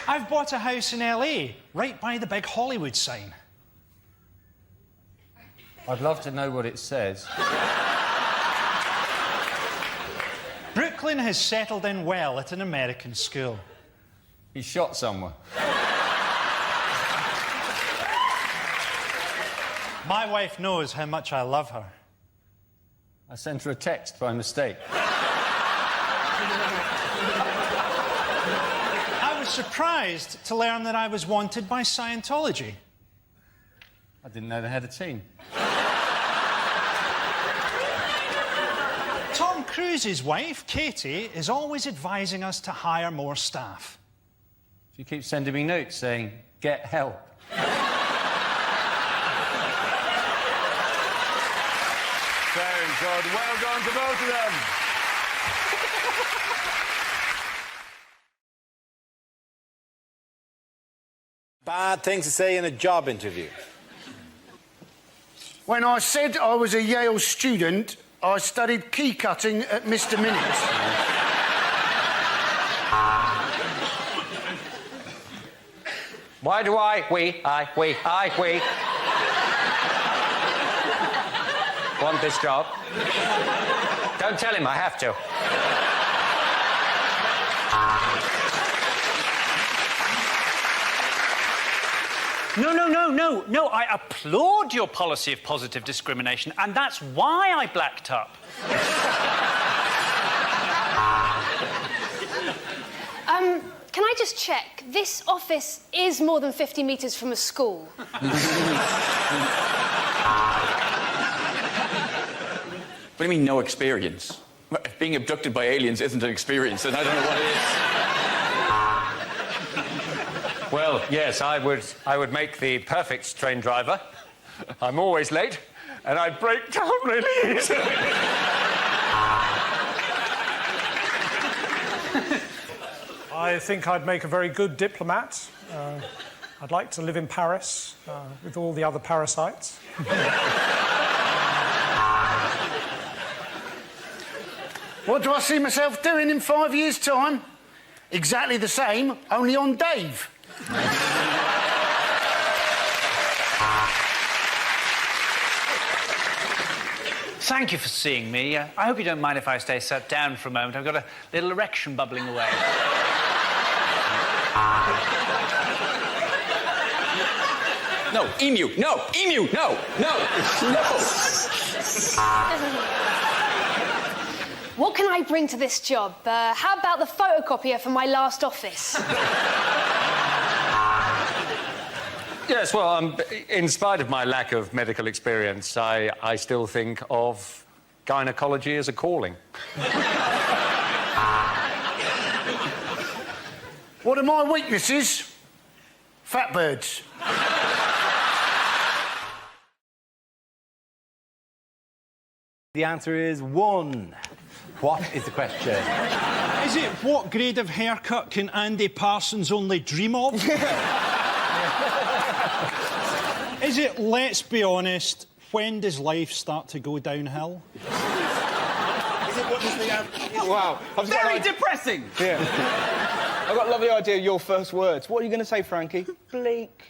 I've bought a house in LA, right by the big Hollywood sign.
I'd love to know what it says.
Brooklyn has settled in well at an American school.
He shot someone.
My wife knows how much I love her.
I sent her a text by mistake.
I was surprised to learn that I was wanted by Scientology.
I didn't know they had a team.
Tom Cruise's wife, Katie, is always advising us to hire more staff.
She keeps sending me notes saying, get help.
Very good. Well done to both of them. Bad things to say in a job interview.
When I said I was a Yale student, I studied key cutting at Mr. Minutes.
Why do we want this job? Don't tell him I have to.
No, I applaud your policy of positive discrimination, and that's why I blacked up.
Can I just check? This office is more than 50 metres from a school.
What do you mean, no experience? Being abducted by aliens isn't an experience, and I don't know what it is.
Well, yes, I would make the perfect train driver. I'm always late, and I'd break down really easily.
I think I'd make a very good diplomat. I'd like to live in Paris with all the other parasites.
What do I see myself doing in 5 years' time? Exactly the same, only on Dave.
Thank you for seeing me. I hope you don't mind if I stay sat down for a moment. I've got a little erection bubbling away.
No, emu, no, emu, no, no, no.
What can I bring to this job? How about the photocopier from my last office?
Yes, well, in spite of my lack of medical experience, I still think of gynecology as a calling.
What are my weaknesses? Fat birds.
The answer is 1. What is the question?
Is it what grade of haircut can Andy Parsons only dream of? Is it, let's be honest, when does life start to go downhill?
Is it what does the wow.
Very depressing!
Yeah.
I've got a lovely idea of your first words. What are you going to say, Frankie? Bleak.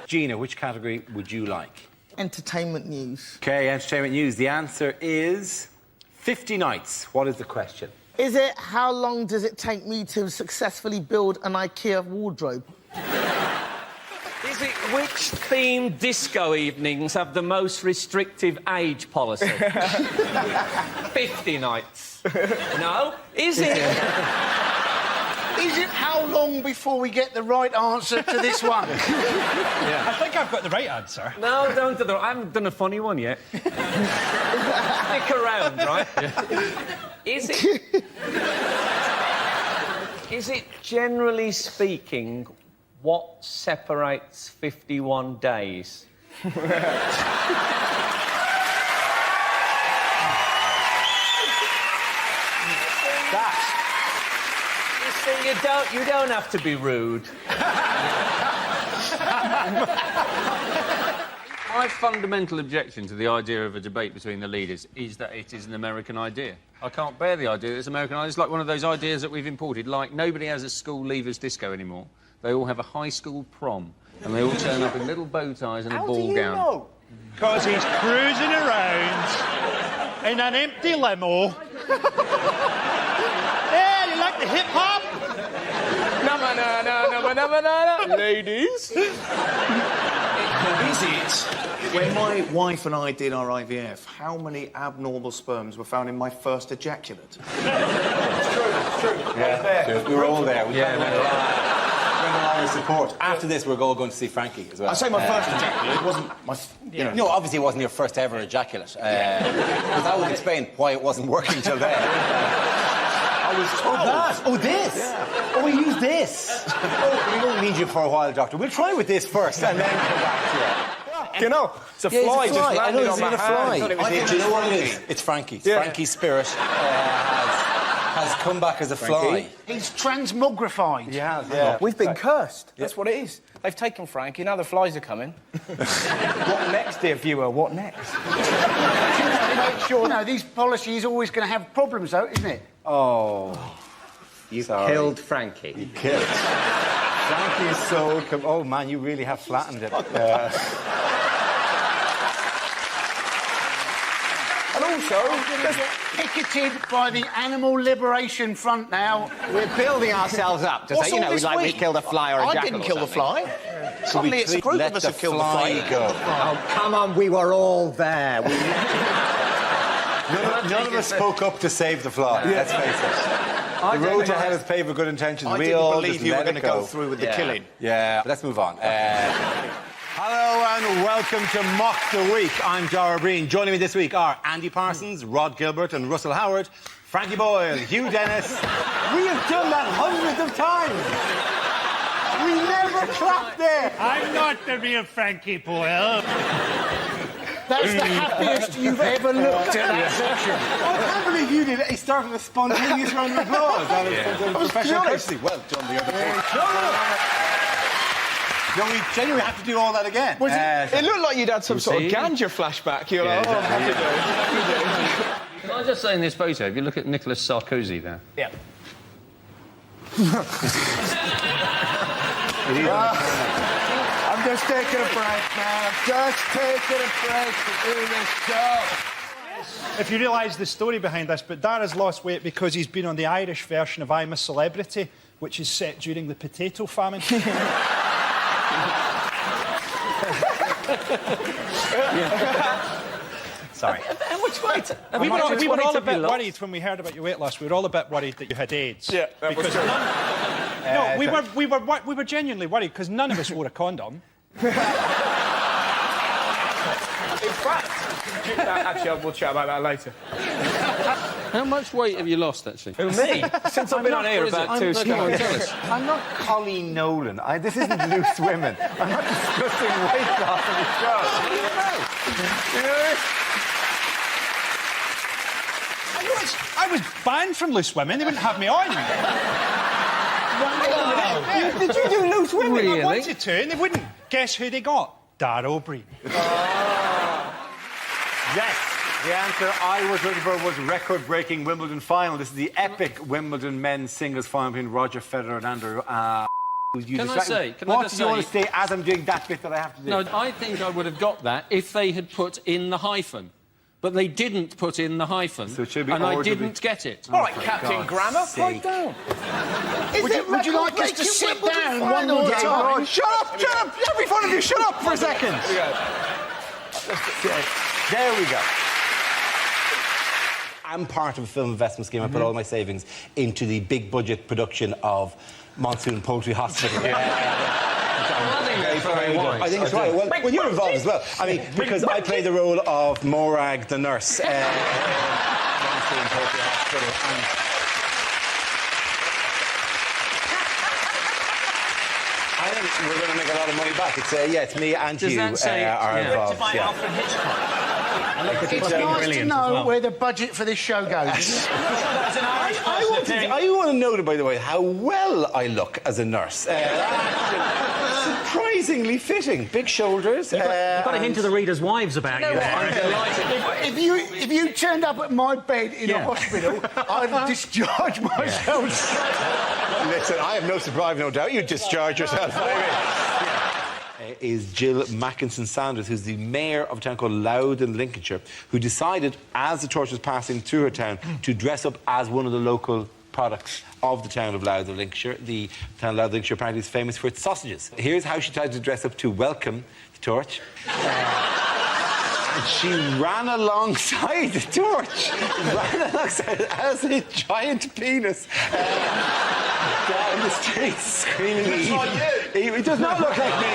Gina, which category would you like?
Entertainment news.
OK, entertainment news. The answer is 50 nights. What is the question?
Is it how long does it take me to successfully build an IKEA wardrobe?
Is it which themed disco evenings have the most restrictive age policy? 50 nights. No? Is it?
Is it how long before we get the right answer to this one?
Yeah. I think I've got the right answer.
No, don't do that. I haven't done a funny one yet. Stick around, right? Is it generally speaking what separates 51 days? You don't have to be rude.
My fundamental objection to the idea of a debate between the leaders is that it is an American idea. I can't bear the idea that it's an American idea. It's like one of those ideas that we've imported, like nobody has a school leavers disco anymore. They all have a high school prom, and they all turn up in little bow ties and a ball gown.
How do you know? Because he's cruising around in an empty limo. Yeah, you like the hip-hop?
No, ladies.
Is it, when my wife and I did our IVF, how many abnormal sperms were found in my first ejaculate?
It's true. Yeah, we were all there. We had a lot of support. After this, we're all going to see Frankie as well.
I say my first ejaculate, it wasn't my... You know.
No, obviously it wasn't your first ever ejaculate. Because that would explain why it wasn't working till then.
I was told.
Oh, this? Yeah. Oh, we use this. Oh, we don't need you for a while, Doctor. We'll try with this first and then come back to you.
You know, it's a fly just landed on my hand.
I think you know what it is? It's Frankie. Yeah. Frankie's spirit has come back as a fly.
He's transmogrified.
He has, yeah.
We've been cursed. That's what it is. They've taken Frankie, now the flies are coming. What next, dear viewer? What next?
Make sure. You know, these policies are always going to have problems, though, isn't it?
Oh.
You killed Frankie.
You killed. Frankie is so... Oh, man, you really have flattened it.
And also, picketed by the Animal Liberation Front now.
We're building ourselves up to say, you know, we killed a fly or a jackal.
I didn't kill the fly.
So
Suddenly it's a group of us have killed the fly.
Go.
Oh, come on, we were all there.
None of us spoke up to save the fly. Let's face it. The road to hell is paved with good intentions.
I didn't believe you were going to go through with the killing.
Yeah, but let's move on. Hello and welcome to Mock the Week. I'm Dara Breen. Joining me this week are Andy Parsons, Rod Gilbert and Russell Howard, Frankie Boyle, Hugh Dennis. We have done that hundreds of times. We never clapped there.
I'm not the real Frankie Boyle. That's the happiest you've ever looked at that section.
I can't believe you did it. He started a spontaneous round of applause. That was professional courtesy. Well done, the other team. No, we genuinely have to do all that again.
It looked like you'd had some sort of ganja flashback. You're like, oh, happy day.
Can I just say in this photo, if you look at Nicolas Sarkozy there...
Yeah.
I'm just taking a break, man. I'm just taking a break to do this show.
If you realise the story behind this, but Dara's lost weight because he's been on the Irish version of I'm a Celebrity, which is set during the potato famine. Sorry.
How much weight?
We were all a bit worried when we heard about your weight loss. We were all a bit worried that you had AIDS.
Yeah, that was true.
No, we were genuinely worried because none of us wore a condom.
In fact, actually, we'll chat about that later.
How much weight have you lost, actually?
Who, me? Since I've been on here, about 2 stone.
I'm not Colleen Nolan. This isn't Loose Women. I'm not discussing weight loss on the show.
I was banned from Loose Women. They wouldn't have me on.
Wow. Did you do Loose Women?
Really? I wanted to, and they wouldn't. Guess who they got? Dara O'Brien.
Yes. The answer I was looking for was record-breaking Wimbledon final. This is the epic Wimbledon men's singles final between Roger Federer and Andrew
Can I say?
What do you want to say as I'm doing that bit that I have to do?
No, I think I would have got that if they had put in the hyphen. But they didn't put in the hyphen,
so it should be
and I didn't get it.
All right, Captain Grammar, pipe down.
Would you like us to sit down one more time?
Shut up! Every one of you, shut up for a second. There we go. I'm part of a film investment scheme. I put all my savings into the big budget production of Monsoon Poultry Hospital. I think it's right. Well, you're involved as well. I mean, because I play the role of Morag, the nurse. Monsoon Poultry Hospital. I think we're going to make a lot of money back. It's it's me and you are involved.
Alfred Hitchcock. It's nice to know where the budget for this show goes.
I want to know, by the way, how well I look as a nurse. Surprisingly fitting. Big shoulders.
You've got a hint of the readers' wives about you.
If you turned up at my bed in a hospital, I'd discharge myself.
Listen, I have no surprise, no doubt you'd discharge yourself. Is Jill Mackinson-Sanders, who's the mayor of a town called Louth in Lincolnshire, who decided, as the torch was passing through her town, to dress up as one of the local products of the town of Louth of Lincolnshire. The town of Louth of Lincolnshire apparently is famous for its sausages. Here's how she tried to dress up to welcome the torch. She ran alongside the torch, as a giant penis down the street screaming. He looks like you. He does not look like me.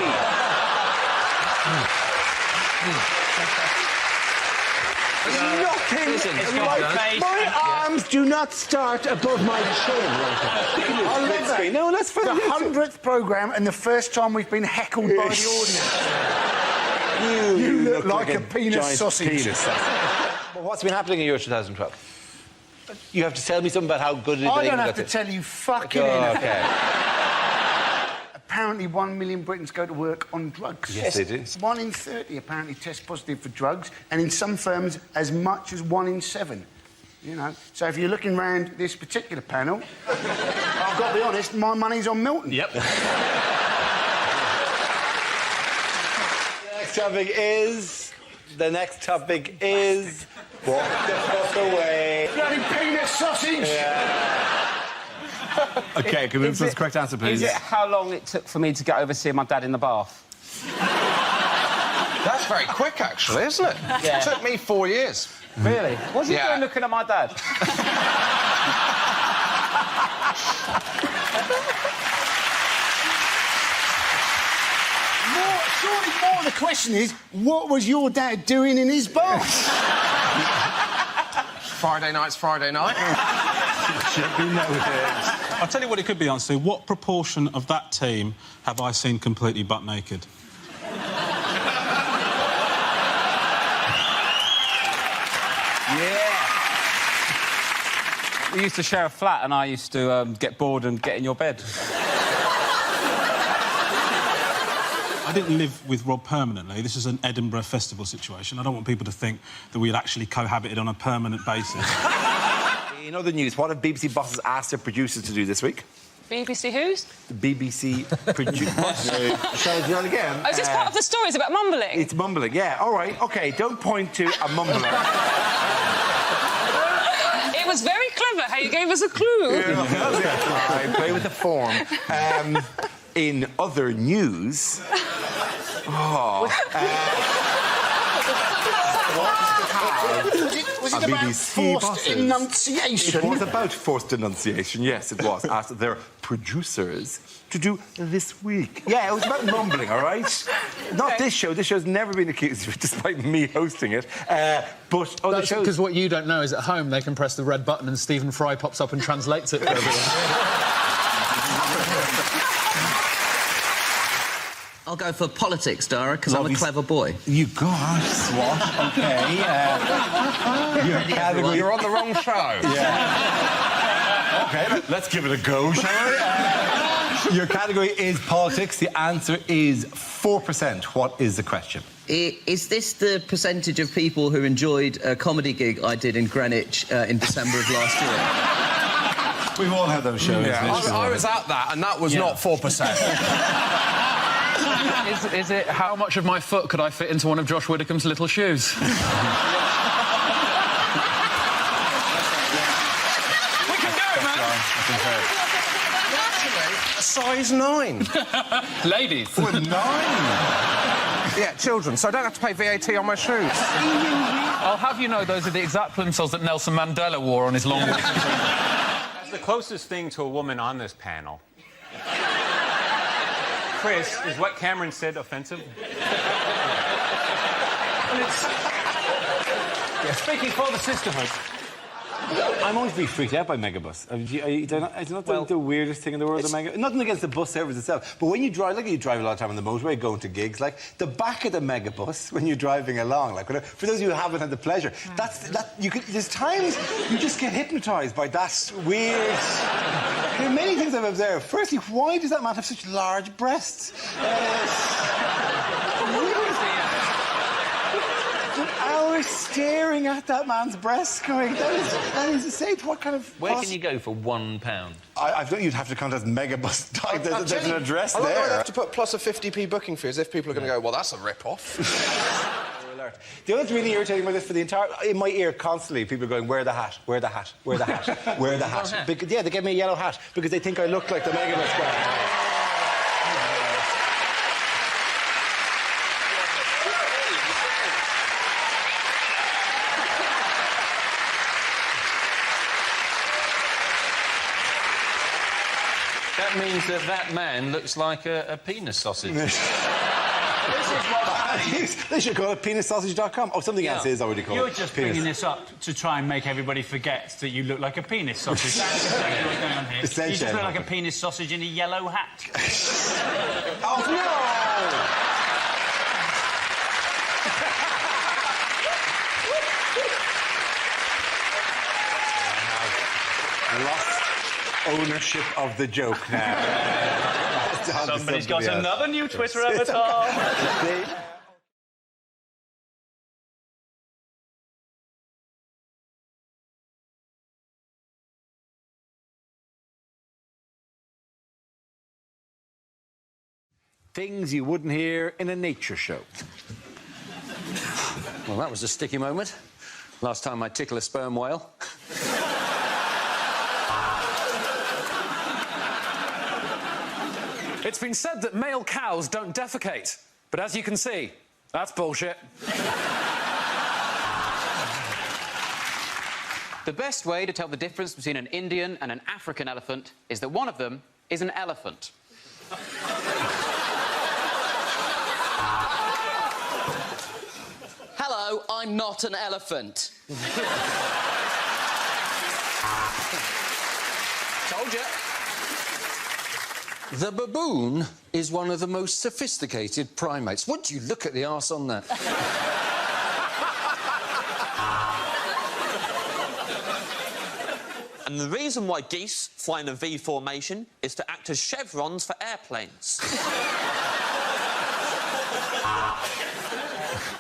Nothing. My arms do not start above my chin.
I love that.
No, that's for
the 100th programme and the first time we've been heckled by the audience. You look like a penis sausage.
Well, what's been happening in Euro 2012? You have to tell me something about how good it is.
I don't have to tell you fucking anything.
Okay.
Apparently 1 million Britons go to work on drugs.
Yes, they do.
1 in 30 apparently test positive for drugs, and in some firms as much as 1 in 7. You know, so if you're looking round this particular panel, I've got to be honest, my money's on Milton.
Yep. The next topic is... Walk the fuck away.
Bloody peanut sausage!
OK, can we move to the correct answer, please?
Is it how long it took for me to get over seeing my dad in the bath?
That's very quick, actually, isn't it?
Yeah.
It took me 4 years.
Really? What's he doing looking at my dad?
Surely more the question is, what was your dad doing in his bath?
Friday night.
Should be noted. I'll tell you what it could be, honestly. What proportion of that team have I seen completely butt naked?
Yeah. We used to share a flat and I used to get bored and get in your bed.
I didn't live with Rob permanently. This is an Edinburgh festival situation. I don't want people to think that we had actually cohabited on a permanent basis.
In other news, what have BBC bosses asked their producers to do this week?
BBC who's?
The BBC producers. Shall I do that again?
Oh, is this part of the story? It's about mumbling?
It's mumbling, yeah. All right, OK, don't point to a mumbler.
It was very clever how you gave us a clue.
I play with the form. In other news...
Was it about forced enunciation?
It was about forced enunciation, yes, it was. Asked their producers to do this week. Yeah, it was about mumbling, all right? Not this show. This show's never been accused of it, despite me hosting it. But other shows...
Because what you don't know is at home they can press the red button and Stephen Fry pops up and translates it for everyone.
I'll go for politics, Dara, because I'm a clever boy.
You got Swat. OK.
You're on the wrong show.
Yeah. OK, let's give it a go, shall we? Your category is politics. The answer is 4%. What is the question?
Is this the percentage of people who enjoyed a comedy gig I did in Greenwich in December of last year?
We've all had those shows.
Yeah, I was at that, and that was not 4%.
Is it how much of my foot could I fit into one of Josh Widdicombe's little shoes?
We can go, man.
A size 9.
Ladies.
Oh, a 9? Yeah, children, so I don't have to pay VAT on my shoes.
I'll have you know those are the exact plimsolls that Nelson Mandela wore on his long walk.
As the closest thing to a woman on this panel, Chris, is what Cameron said offensive?
Yeah, speaking for the sisterhood.
I'm always being freaked out by megabus. It's not the weirdest thing in the world, the megabus. Nothing against the bus service itself, but when you drive, like you drive a lot of time on the motorway, going to gigs, like the back of the megabus when you're driving along, like for those of you who haven't had the pleasure, there's times you just get hypnotised by that weird. There are many things I've observed. Firstly, why does that man have such large breasts? Hours staring at that man's breasts going, that is insane. What kind of...
Where can you go for £1?
I thought you'd have to contact Megabus. There's an address
I
there.
I'd have to put plus a 50p booking fee, as if people are going to go, well, that's a rip-off.
The other thing really irritating about this, for the entire... In my ear, constantly, people are going, wear the hat, wear the hat, wear the hat, wear the hat. Because, yeah, they give me a yellow hat, because they think I look like the Megabus guy.
That means that man looks like a penis sausage.
They should call it penissausage.com. Oh, something else is already called.
You're just bringing this up to try and make everybody forget that you look like a penis sausage. That's exactly what's going on here. You just look like a penis sausage in a yellow hat.
Oh, no! I lost ownership of the joke now.
Somebody's got another new Twitter avatar.
Things you wouldn't hear in a nature show.
Well, that was a sticky moment. Last time I tickle a sperm whale. It's been said that male cows don't defecate, but as you can see, that's bullshit.
The best way to tell the difference between an Indian and an African elephant is that one of them is an elephant. Hello, I'm not an elephant.
Told you. The baboon is one of the most sophisticated primates. Would you look at the arse on that?
And the reason why geese fly in a V formation is to act as chevrons for airplanes.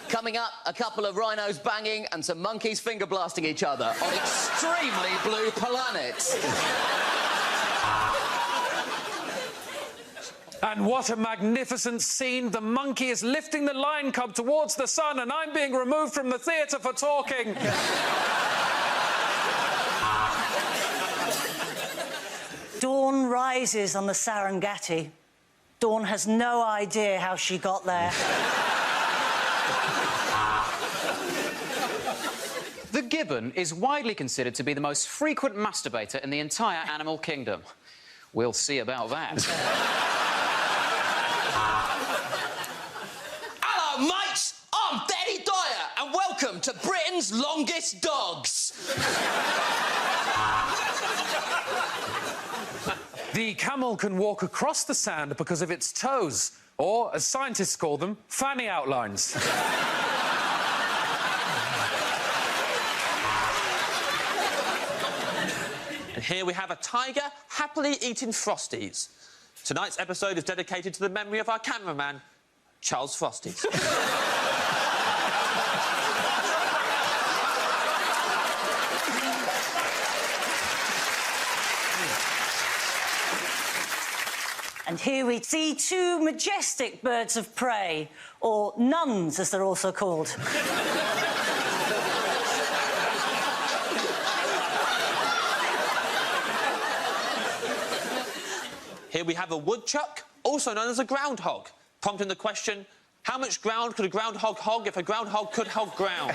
Coming up, a couple of rhinos banging and some monkeys finger blasting each other on extremely blue planets.
And what a magnificent scene. The monkey is lifting the lion cub towards the sun, and I'm being removed from the theatre for talking.
Dawn rises on the Serengeti. Dawn has no idea how she got there.
The gibbon is widely considered to be the most frequent masturbator in the entire animal kingdom. We'll see about that.
Hello, mates! I'm Daddy Dyer, and welcome to Britain's longest dogs.
The camel can walk across the sand because of its toes, or, as scientists call them, fanny outlines.
And here we have a tiger happily eating Frosties. Tonight's episode is dedicated to the memory of our cameraman, Charles Frosties.
And here we see two majestic birds of prey, or nuns, as they're also called.
Here we have a woodchuck, also known as a groundhog, prompting the question, how much ground could a groundhog hog if a groundhog could hog ground?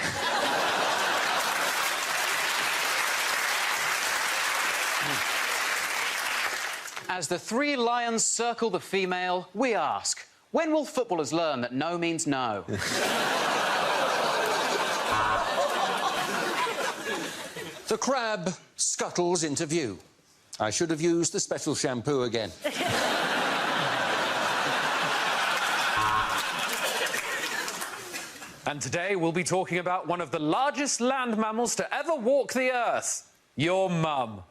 As the three lions circle the female, we ask, when will footballers learn that no means no?
The crab scuttles into view. I should have used the special shampoo again.
And today we'll be talking about one of the largest land mammals to ever walk the earth, your mum.